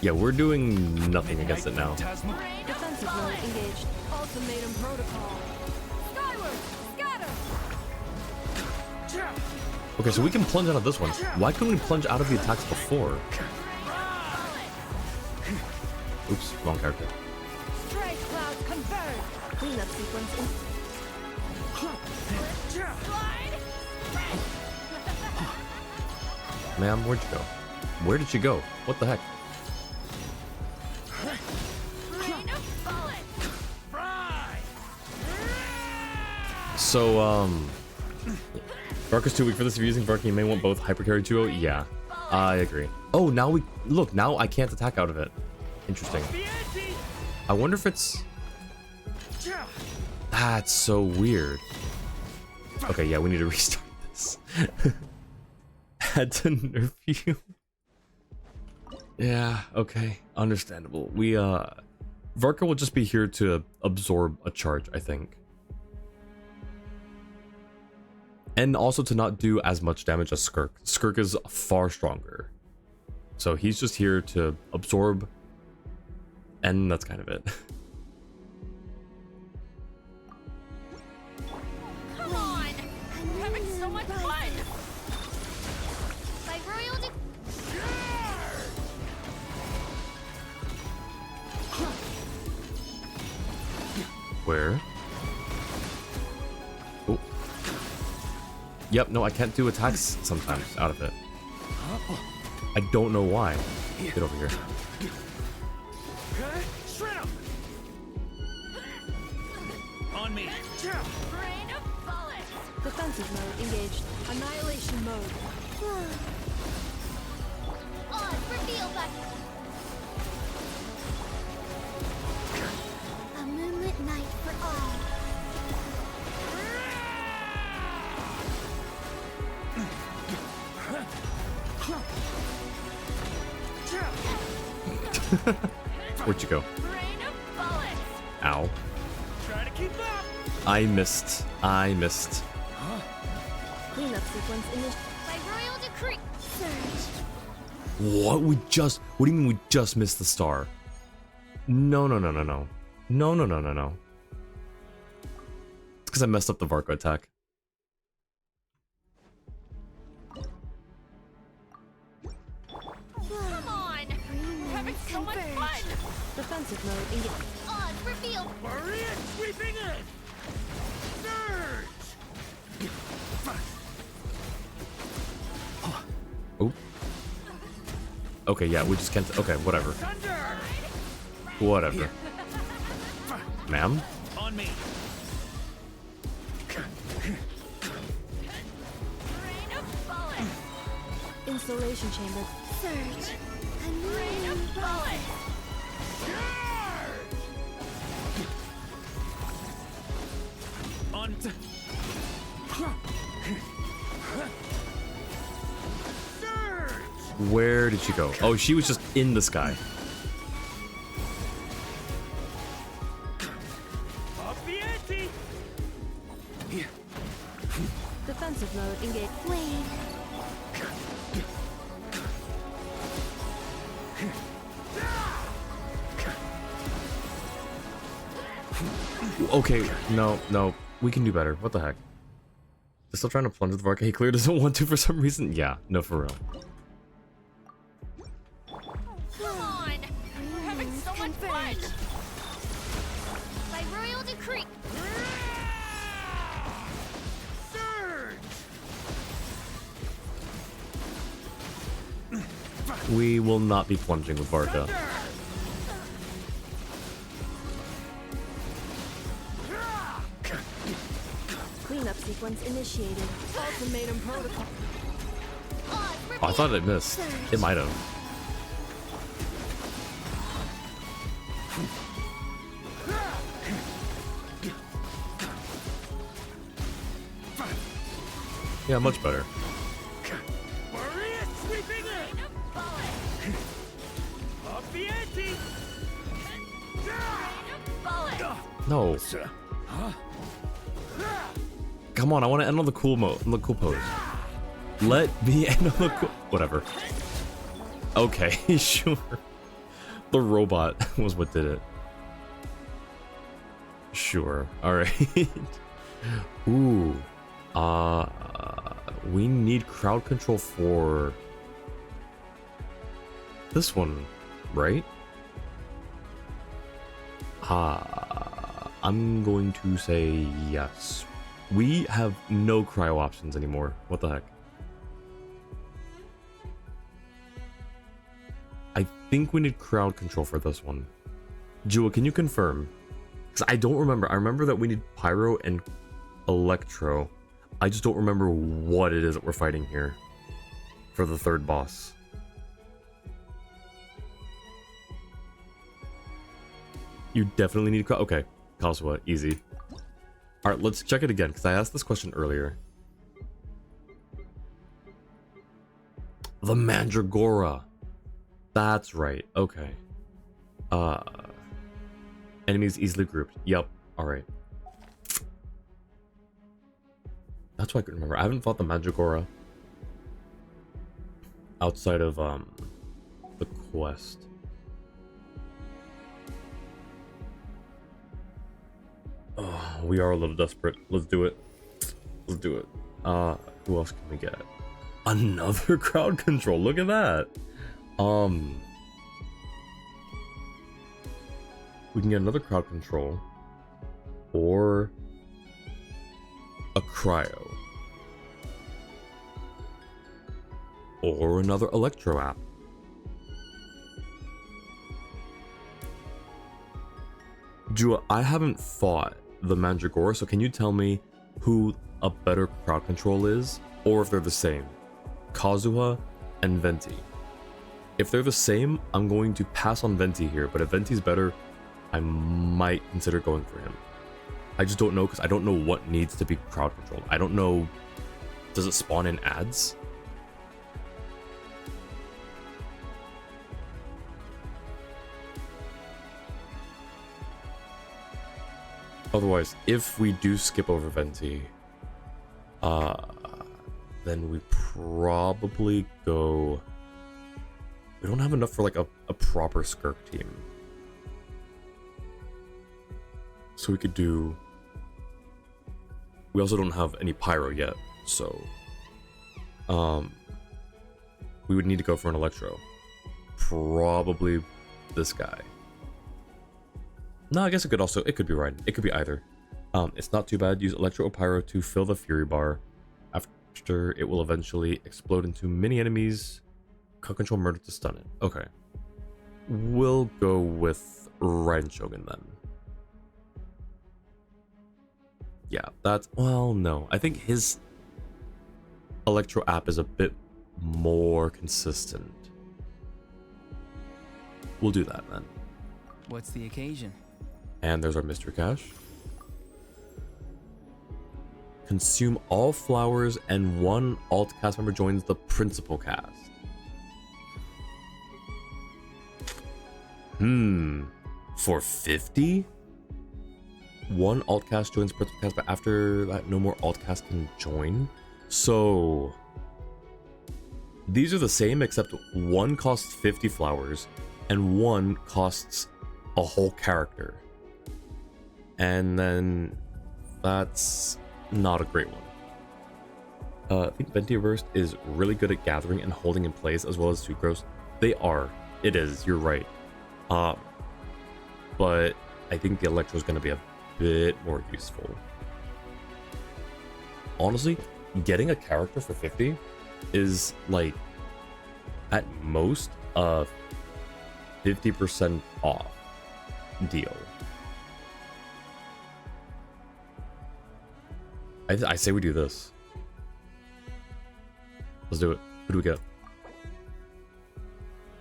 Yeah, we're doing nothing against it now. Defensive mode engaged. Ultimatum protocol. Skyward! Scatter! Okay, so we can plunge out of this one. Why couldn't we plunge out of the attacks before? Oops, wrong character. Stray clouds converge! Cleanup sequence in. Slide! Ma'am, where'd you go? Where did she go? What the heck? Rain of bullets! So, Varka's too weak for this. If you're using Varka, you may want both Hyper Carry 2-0. Yeah, I agree. Oh, now we... Look, now I can't attack out of it. Interesting. I wonder if it's... That's so weird. Okay, yeah, we need to restart this. Had to nerf you. Yeah, okay. Understandable. We, Varka will just be here to absorb a charge, I think. And also to not do as much damage as Skirk. Skirk is far stronger. So he's just here to absorb. And that's kind of it. Come on! I'm having so much fun! By royal Where? Oh. Yep, no, I can't do attacks sometimes out of it. I don't know why. Get over here. On me. Rain of bullets! Defensive mode engaged. Annihilation mode. on, reveal that. A moonlit night for all. Where'd you go? Rain of bullets! Ow. Try to keep up. I missed. Cleanup sequence initiated. By royal decree. Surge. What? What do you mean we just missed the star? No. It's because I messed up the Varka attack. Come on! Having so much fun! Defensive mode engaged. On, reveal. Maria sweeping in. Surge. Oh. Okay, yeah, we just can't. Okay, whatever. Thunder. Whatever. Ma'am? On me. Rain of bullets! Installation chamber. Surge. Rain of bullets! On. Surge. Where did she go? Oh, she was just in the sky. Up the ante. Defensive mode engaged. Wait. Okay, no. We can do better. What the heck? They're still trying to plunge with Varka. He clearly doesn't want to for some reason. Yeah, no, for real. Come on! We're having so much fun! By royal decree. Surge. We will not be plunging with Varka. Cleanup sequence initiated. Ultimatum protocol. Oh, I thought it missed. It might have. Yeah, much better. Maria sweeping in! Up the ante! No. Come on, I want to end on the cool on the cool pose. Let me end on the cool. Whatever. Okay, sure. The robot was what did it. Sure. All right. Ooh. We need crowd control for this one, right? I'm going to say yes. We have no cryo options anymore. What the heck? I think we need crowd control for this one. Jua, can you confirm? Because I don't remember. I remember that we need pyro and electro. I just don't remember what it is that we're fighting here for the third boss. You definitely need crowd. Okay, Kazuha, easy. All right, let's check it again because I asked this question earlier. The Mandragora. That's right. Okay. Enemies easily grouped. Yep. All right. That's why I couldn't remember. I haven't fought the Mandragora outside of the quest. Oh, we are a little desperate. Let's do it. Let's do it. Who else can we get? Another crowd control. Look at that. We can get another crowd control or a cryo or another electro app. Jua, I haven't fought the Mandragora, so can you tell me who a better crowd control is, or if they're the same? Kazuha and Venti. If they're the same, I'm going to pass on Venti here, but if Venti's better, I might consider going for him. I just don't know, because I don't know what needs to be crowd controlled. I don't know, does it spawn in ads? Otherwise, if we do skip over Venti, then we probably go... We don't have enough for like a proper Skirk team. So we could do... We also don't have any Pyro yet, so... we would need to go for an Electro. Probably this guy. No, I guess it could be right. It could be either. It's not too bad. Use Electro or Pyro to fill the Fury bar. After it will eventually explode into mini enemies. Crowd control murder to stun it. Okay. We'll go with Raiden Shogun then. Yeah, that's... Well, no. I think his Electro app is a bit more consistent. We'll do that then. What's the occasion? And there's our mystery cache. Consume all flowers and one alt cast member joins the principal cast. For 50? One alt cast joins principal cast, but after that, no more alt cast can join. So these are the same, except one costs 50 flowers and one costs a whole character. And then that's not a great one. I think Venti Burst is really good at gathering and holding in place as well as Sucrose. They are. It is. You're right. But I think the Electro is going to be a bit more useful. Honestly, getting a character for 50 is like at most a 50% off deal. I say we do this. Let's do it. Who do we get?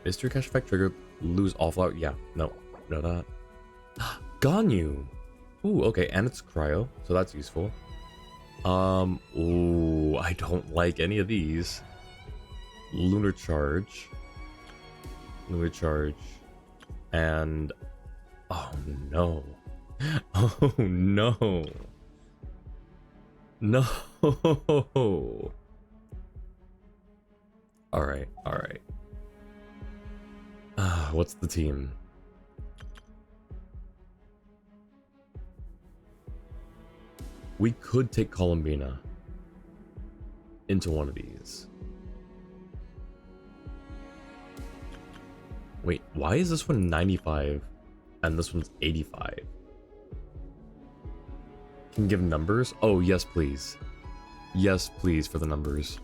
Mystery cash effect trigger. Lose all flower. Yeah. No. No that. Ganyu. Ooh. Okay. And it's cryo, so that's useful. Ooh. I don't like any of these. Lunar charge. Lunar charge. And. Oh no. Oh no. No. Alright, alright. What's the team? We could take Columbina into one of these. Wait, why is this one 95 and this one's 85? Can you give numbers? Oh, yes, please. Yes, please, for the numbers.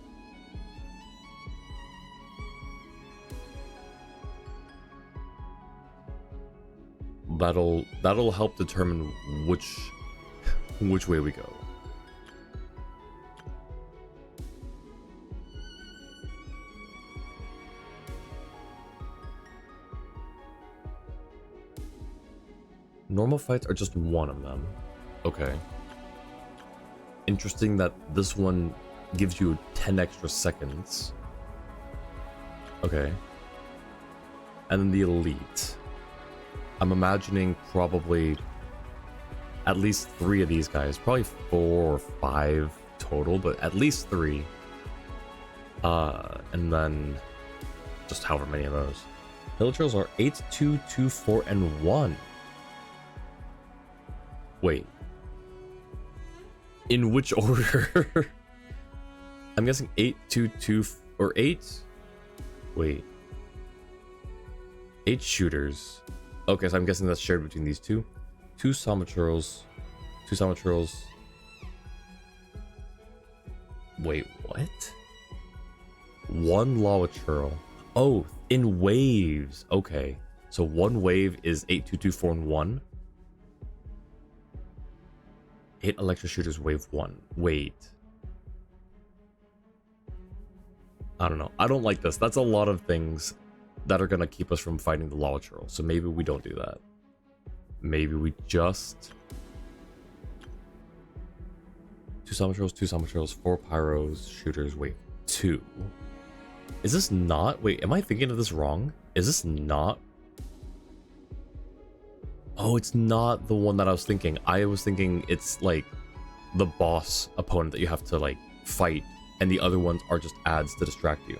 That'll help determine which way we go. Normal fights are just one of them. Okay. Interesting that this one gives you 10 extra seconds. Okay. And then the elite. I'm imagining probably at least 3 of these guys. Probably 4 or 5 total, but at least 3. And then just however many of those. Villagers are 8, 2, 2, 4, and 1. Wait. In which order? I'm guessing 8, 2, 2, or 8? Wait. 8 shooters. Okay, so I'm guessing that's shared between these two. 2 Samaturals. 2 Samaturals. Wait, what? 1 Lawachurl. Oh, in waves. Okay. So 1 wave is 8, 2, 2, 4, and 1. 8 Electro Shooters wave 1. Wait. I don't know. I don't like this. That's a lot of things that are gonna keep us from fighting the Lawachurl. So maybe we don't do that. Maybe we just... 2 Samaturals, 4 Pyros, Shooters, wave 2. Is this not... Wait, am I thinking of this wrong? Is this not... Oh, it's not the one that I was thinking. I was thinking it's like the boss opponent that you have to like fight, and the other ones are just ads to distract you.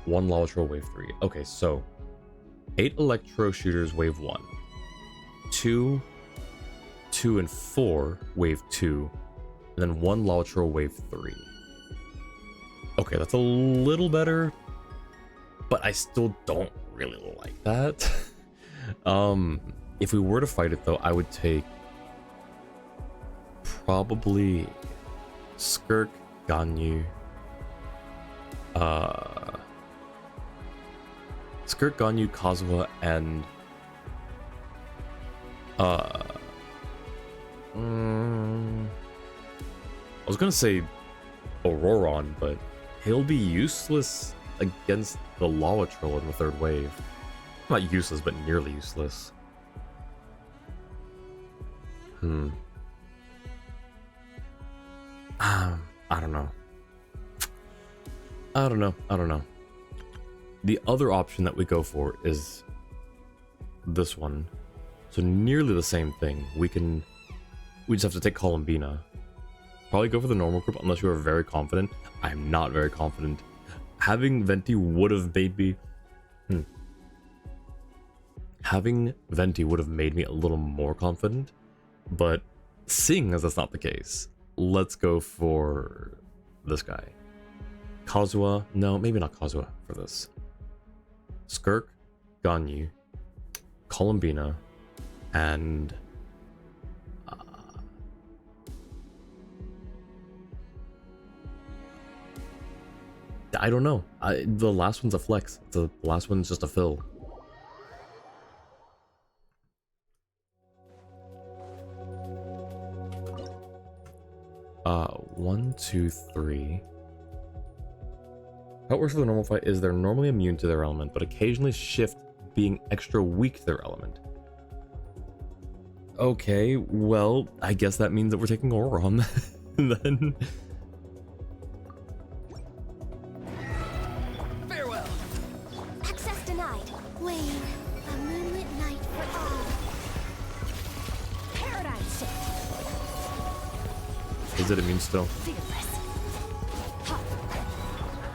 1 Lawachurl, wave 3. Okay, so 8 Electro Shooters, wave 1. 2, 2, and 4, wave 2. And then 1 Lawachurl, wave 3. Okay, that's a little better, but I still don't really like that. If we were to fight it though, I would take probably Skirk, Ganyu, Skirk, Ganyu, Kazuha, and I was gonna say Auroron, but he'll be useless against the Lawachurl in the 3rd wave. Not useless, but nearly useless. I don't know. I don't know. The other option that we go for is this one. So nearly the same thing. We just have to take Columbina. Probably go for the normal group unless you are very confident. I'm not very confident. Having Venti would have made me... Having Venti would have made me a little more confident. But seeing as that's not the case, let's go for this guy. Kazuha. No, maybe not Kazuha for this. Skirk, Ganyu, Columbina, and... I don't know. The last one's a flex. The last one's just a fill. One, two, three. How it works for the normal fight is they're normally immune to their element, but occasionally shift being extra weak to their element. Okay, well, I guess that means that we're taking Auron then. Farewell. Access denied. Wayne, a moonlit night for all. Paradigm shift. Is it immune still? Fearless.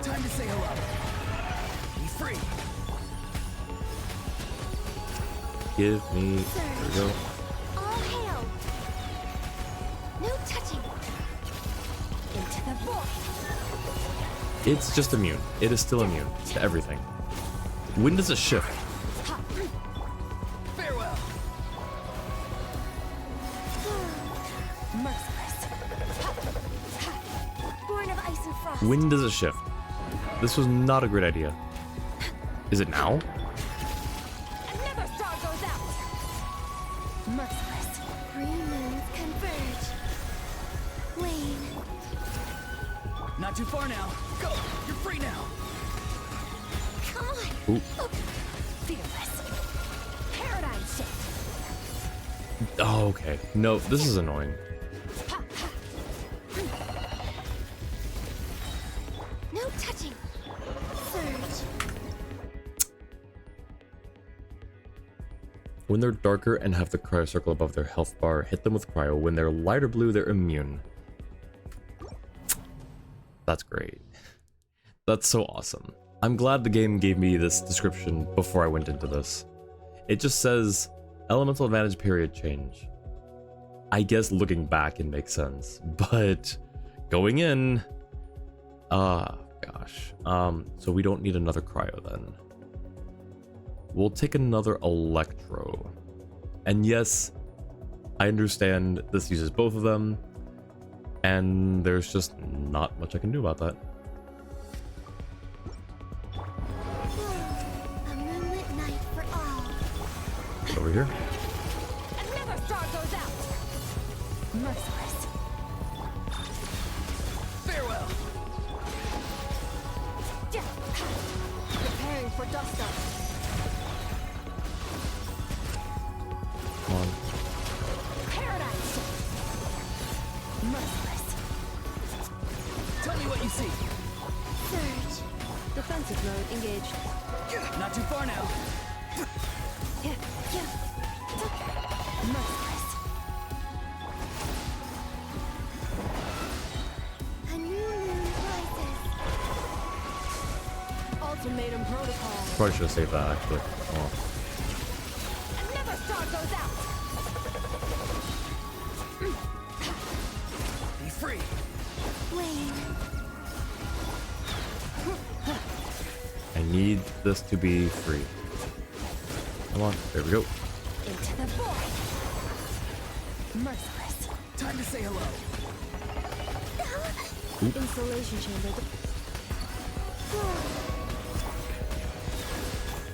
Time to say hello. Be free. Give me. There we go. All hail. No touching. Into the void. It's just immune. It is still immune to everything. When does it shift? Farewell. Merciless. Born of ice and frost. When does it shift? This was not a great idea. Is it now? Another star goes out. Merciless. Three moons converge. Wayne. Not too far now. Go. You're free now. Come on. Ooh. Fearless. Paradigm shift. Oh, okay. No, this is annoying. No touching. Surge. When they're darker and have the cryo circle above their health bar, hit them with cryo. When they're lighter blue, they're immune. That's great. That's so awesome. I'm glad the game gave me this description before I went into this. It just says, elemental advantage period change. I guess looking back it makes sense, but going in, gosh. So we don't need another cryo then. We'll take another electro. And yes, I understand this uses both of them, and there's just not much I can do about that. A moonlit night for all. Get over here. Another star goes out. Merciless. Farewell. Preparing for dust up. Come on. Paradigm shift. Merciless. Tell me what you see. Surge. Defensive mode engaged. Not too far now. Merciless. A new moon rises. Ultimatum protocol. Probably should have saved that actually. Oh. Another star goes out. Be free. Wayne. I need this to be free. Come on, there we go. Into the void. Merciless. Time to say hello. Installation chamber.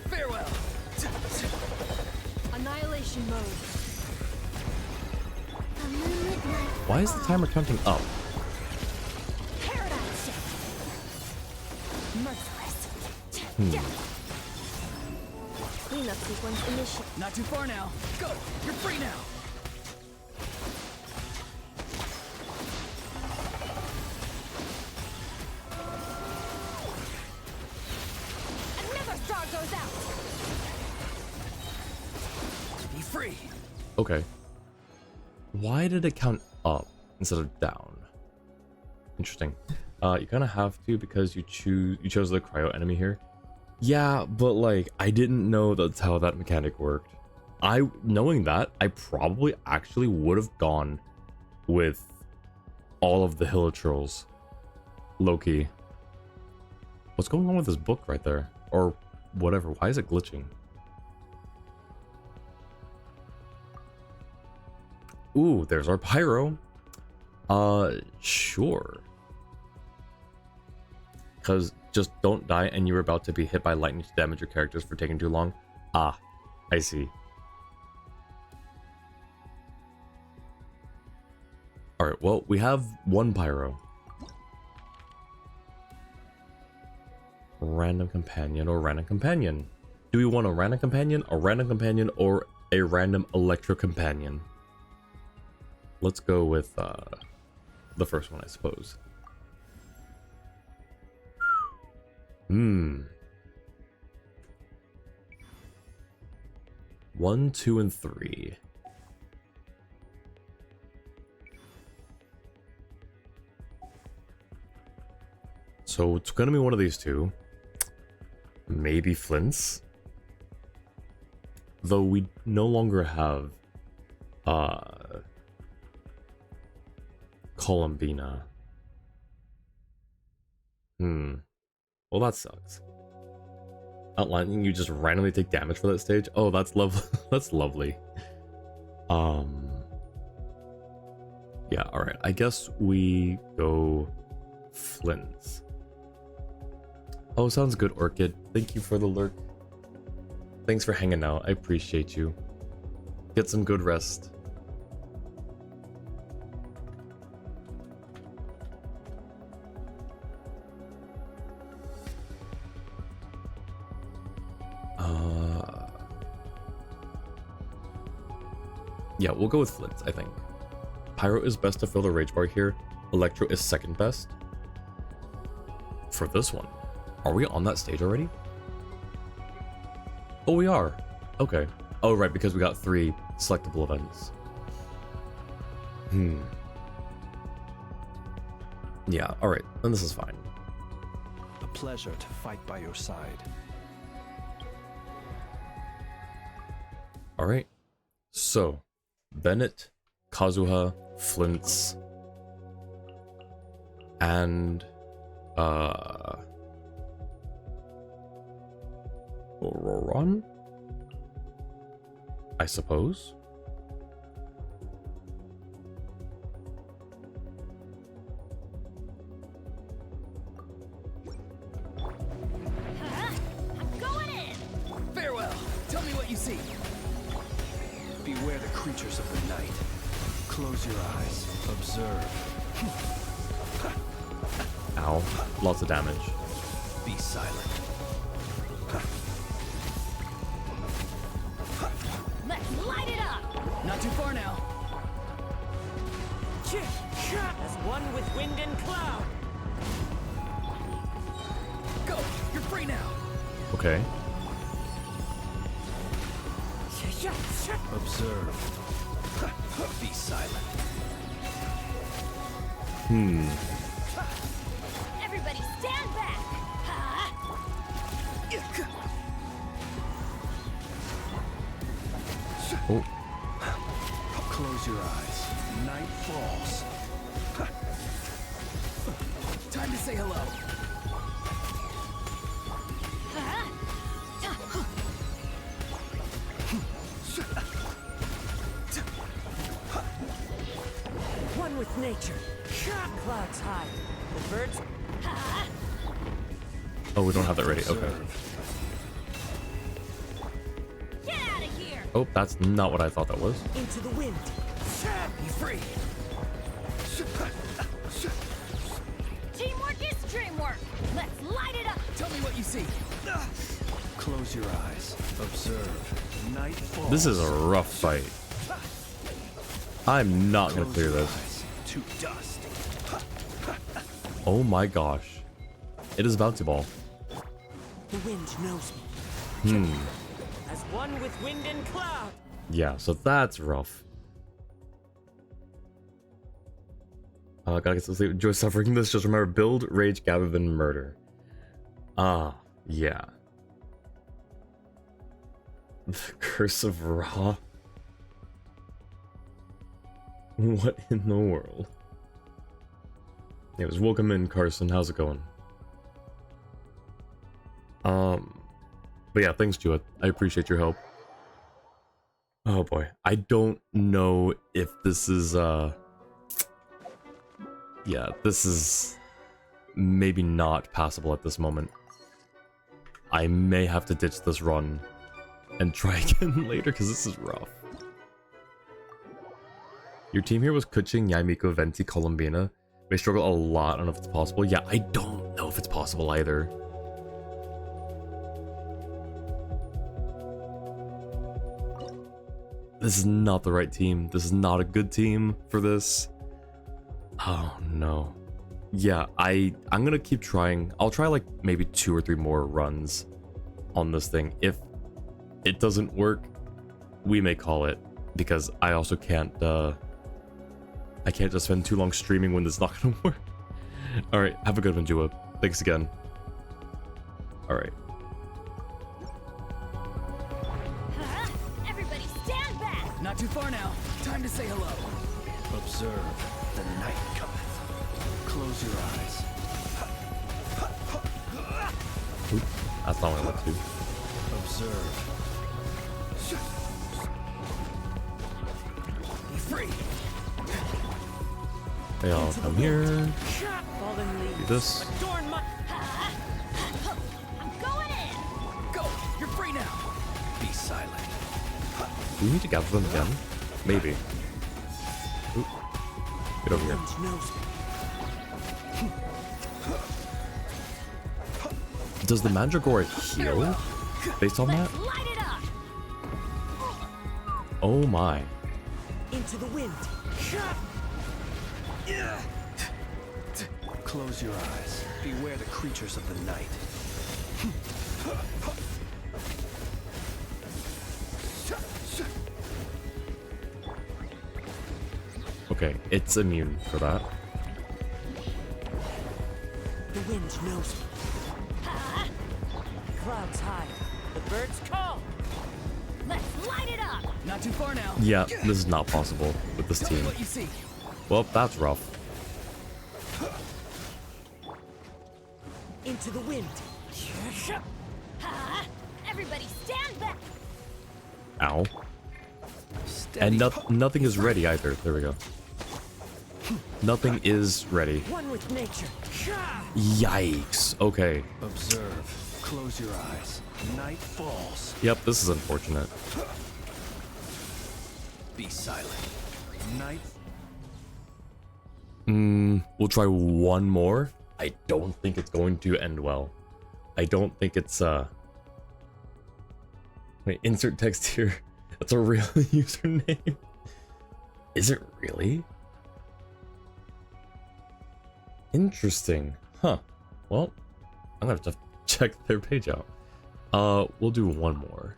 Farewell. Annihilation mode. A moonlit night. Why is the timer counting up? Paradigm shift. Merciless. Cleanup sequence initiated. Not too far now. Go. You're free now. Another star goes out. Be free. Okay. Why did it count up instead of down? Interesting. You kind of have to because you chose the cryo enemy here. Yeah, but like I didn't know that's how that mechanic worked. Knowing that, I probably actually would have gone with all of the Hilichurls. Low-key. What's going on with this book right there? Or whatever. Why is it glitching? Ooh, there's our pyro. Sure. Because just don't die and you're about to be hit by lightning to damage your characters for taking too long. Ah, I see. Alright, well, we have one pyro. Random companion or random companion. Do we want a random companion, or a random electro companion? Let's go with the first one, I suppose. Hmm. 1, 2, and 3. So it's gonna be one of these two. Maybe Flint's. Though we no longer have Columbina. Well, that sucks. Outlining, you just randomly take damage for that stage? Oh, that's lovely. That's lovely. Yeah, alright. I guess we go Flint's. Oh, sounds good, Orchid. Thank you for the lurk. Thanks for hanging out. I appreciate you. Get some good rest. Yeah, we'll go with Flint, I think. Pyro is best to fill the rage bar here. Electro is second best. For this one. Are we on that stage already? Oh, we are. Okay. Oh, right, because we got 3 selectable events. Yeah, alright. Then this is fine. A pleasure to fight by your side. Alright. So, Bennett, Kazuha, Flint's, and Roron? I suppose? I'm going in! Farewell. Tell me what you see. Beware the creatures of the night. Close your eyes. Observe. Ow. Lots of damage. Be silent. Let's light it up! Not too far now. As one with wind and cloud. Go. You're free now. Okay. Observe. Be silent. Everybody stand back! Oh. Close your eyes. Night falls. Time to say hello. One with nature. Clouds high. The birds. Oh, we don't have that ready. Okay. Get out of here! Oh, that's not what I thought that was. Into the wind. Be free. Teamwork is dreamwork! Let's light it up! Tell me what you see. Close your eyes. Observe. Night falls. This is a rough fight. I'm not gonna Close clear your this. eyes to dust. Oh my gosh. It is bouncy ball. The wind knows me. As one with wind and cloud. Yeah, so that's rough. Gotta get some sleep. Enjoy suffering this. Just remember, build, rage, gather, then murder. Ah, yeah. The Curse of Ra. What in the world? Anyways, welcome in, Carson. How's it going? But yeah, thanks, Jewett. I appreciate your help. Oh boy. I don't know if this is, yeah, this is maybe not passable at this moment. I may have to ditch this run and try again later because this is rough. Your team here was Kuching, Yaimiko, Venti, Columbina. May struggle a lot. I don't know if it's possible. Yeah, I don't know if it's possible either. This is not the right team. This is not a good team for this. Oh no. Yeah, I'm gonna keep trying. I'll try like maybe 2 or 3 more runs on this thing. If it doesn't work, we may call it, because I also can't I can't just spend too long streaming when it's not gonna work. Alright, have a good one, Jua. Thanks again. Alright. Everybody stand back! Not too far now. Time to say hello. Observe the night cometh. Close your eyes. Oop, that's not what I want to. Observe. Be free. Hey, I'll come here. Fallen Do leaves. this. Adorn my. I'm going in! Go. You're free now. Be silent. Do we need to gather them again? Maybe. Oop. Get over here. Wind knows me. Does the Mandragora heal based on that? Let's light it up! Oh my. Into the wind. Close your eyes. Beware the creatures of the night. Okay, it's immune for that. The wind knows me. Clouds high. The birds call. Let's light it up! Not too far now. Yeah, this is not possible with this Tell me team. what you see. Well, that's rough. Into the wind. Everybody stand back! Ow. Steady. And nothing is ready either. There we go. Nothing is ready. One with nature. Yikes. Okay. Observe. Close your eyes. Night falls. Yep, this is unfortunate. Be silent. Night. We'll try one more. I don't think it's going to end well. I don't think it's wait, insert text here. That's a real username. Is it really? Interesting. Huh. Well, I'm gonna have to check their page out. We'll do one more.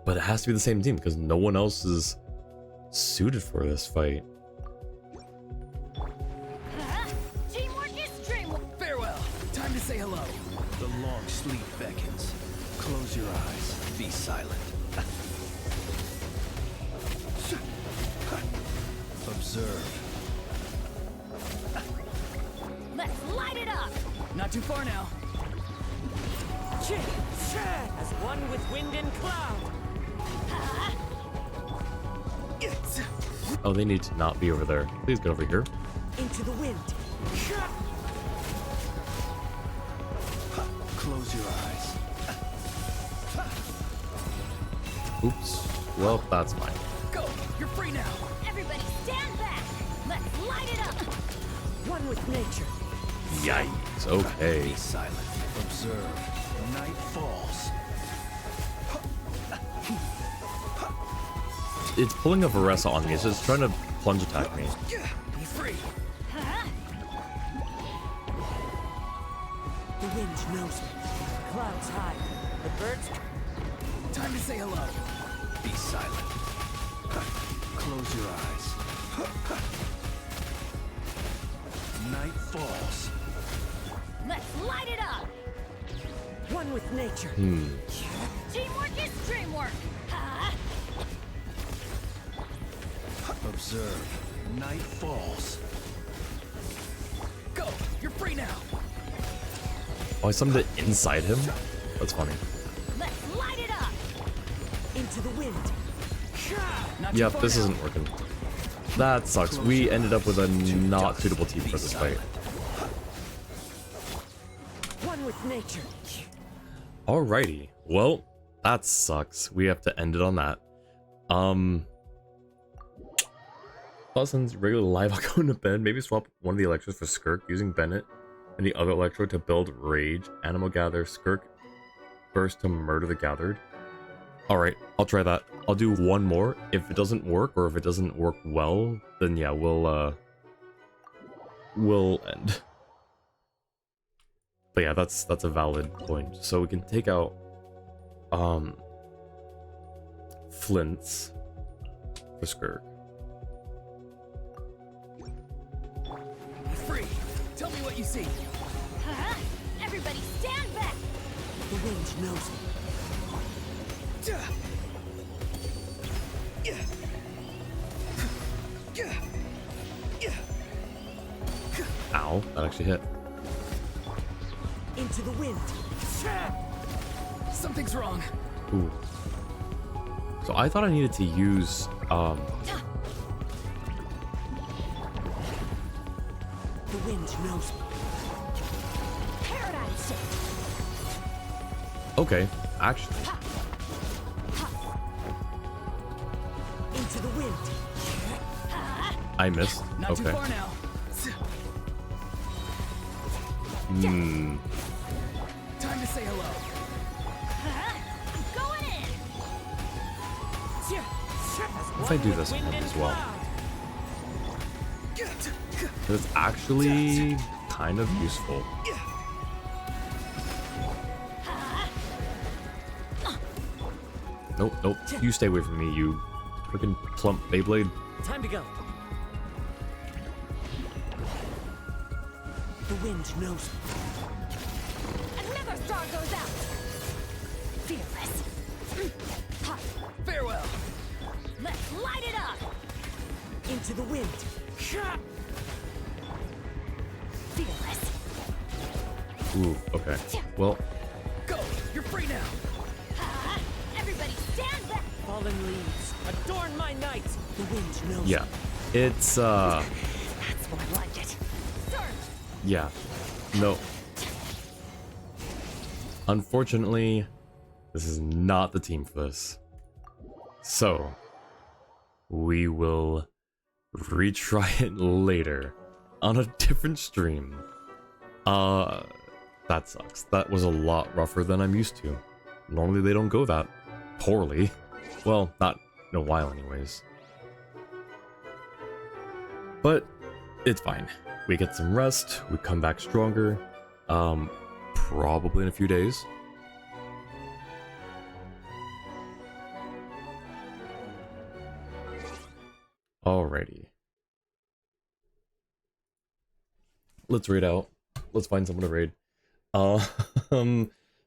But it has to be the same team because no one else is suited for this fight. Teamwork is dreamwork! Farewell. Time to say hello. The long sleep beckons. Close your eyes. Be silent. Observe. Let's light it up! Not too far now. As one with wind and cloud. Oh, they need to not be over there. Please get over here. Into the wind. Close your eyes. Oops. Well, that's fine. Go. You're free now. Everybody stand back! Let's light it up! One with nature. Yikes. Okay. Be silent. Observe. Night falls. It's pulling a Varesa on me. It's just trying to plunge attack me. Be free. The wind knows me. Clouds high. The birds. Time to say hello. Be silent. Close your eyes. Night falls. Let's light it up! One with nature. Teamwork is dreamwork! Observe. Night falls. Go. You're free now. Oh, I summoned it inside him? That's funny. Let's light it up! Into the wind. Yep, this isn't working. That sucks. We ended up with a not suitable team for this fight. One with nature. Alrighty. Well, that sucks. We have to end it on that. Since regular live, I'll go into bed. Maybe swap one of the electrodes for Skirk using Bennett and the other electrode to build Rage. Animal Gather, Skirk Burst to murder the gathered. Alright, I'll try that. I'll do one more. If it doesn't work, or if it doesn't work well, then yeah, we'll end. But yeah, that's a valid point. So we can take out Flints for Skirk. Free. Tell me what you see. Everybody stand back! The wind knows me. Ow, that actually hit. Into the wind. Something's wrong. Ooh. So I thought I needed to use The wind knows me. Paradigm shift! okay, actually. Into the wind. I missed. Not too Okay. far now. Hmm. Time to say hello. Going in! What if I do this one as well? It's actually kind of useful. Nope, nope. You stay away from me, you freaking plump Beyblade. Time to go. The wind knows me. Another star goes out! Fearless! Farewell. Let's light it up! Into the wind. Fearless! Ooh, okay. Well, Go. You're free now. Everybody stand back! Fallen leaves. Adorn my night. The wind knows yeah. me. It's, That's more like it. Surge! yeah. No. Unfortunately, this is not the team for this. So, we will retry it later on a different stream. That sucks. That was a lot rougher than I'm used to. Normally they don't go that poorly. Well, not in a while anyways. But it's fine. We get some rest, we come back stronger. Probably in a few days. Alrighty. Let's raid out. Let's find someone to raid.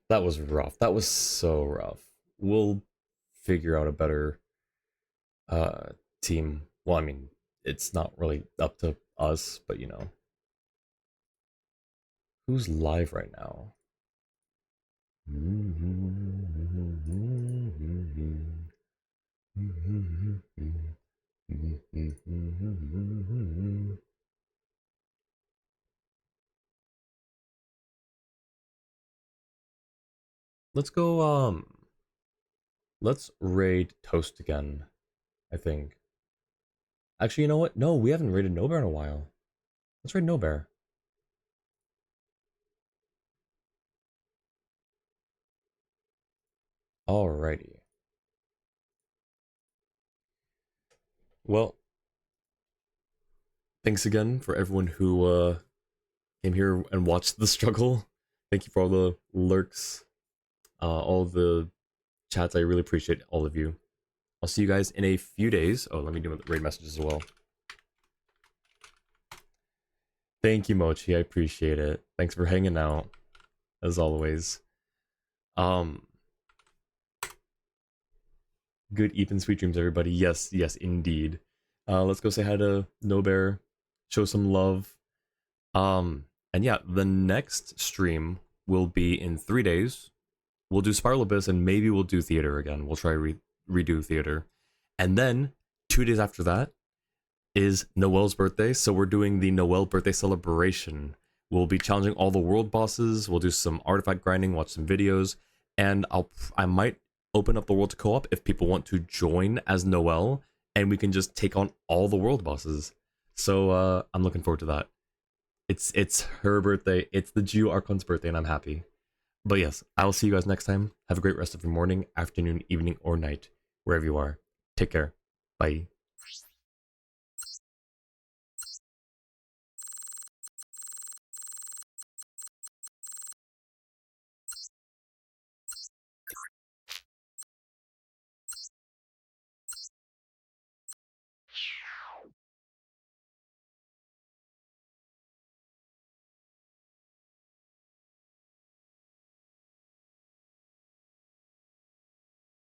That was rough. That was so rough. We'll figure out a better team. Well, I mean, it's not really up to us, but you know. Who's live right now? Let's go, let's raid Toast again, I think. Actually, you know what? No, we haven't raided No Bear in a while. Let's raid No Bear. Alrighty. Well, thanks again for everyone who came here and watched the struggle. Thank you for all the lurks, all the chats. I really appreciate all of you. I'll see you guys in a few days. Oh, let me do the raid messages as well. Thank you, Mochi. I appreciate it. Thanks for hanging out, as always. Good Ethan, sweet dreams, everybody. Yes, yes, indeed. Let's go say hi to No Bear. Show some love. And yeah, the next stream will be in 3 days. We'll do Spiral Abyss and maybe we'll do Theater again. We'll try redo Theater. And then 2 days after that is Noel's birthday. So we're doing the Noel birthday celebration. We'll be challenging all the world bosses. We'll do some artifact grinding, watch some videos, and I might open up the world to co-op if people want to join as Noel, and we can just take on all the world bosses. So I'm looking forward to that. It's her birthday. It's the Jew Archon's birthday, and I'm happy. But yes, I'll see you guys next time. Have a great rest of your morning, afternoon, evening, or night, wherever you are. Take care. Bye.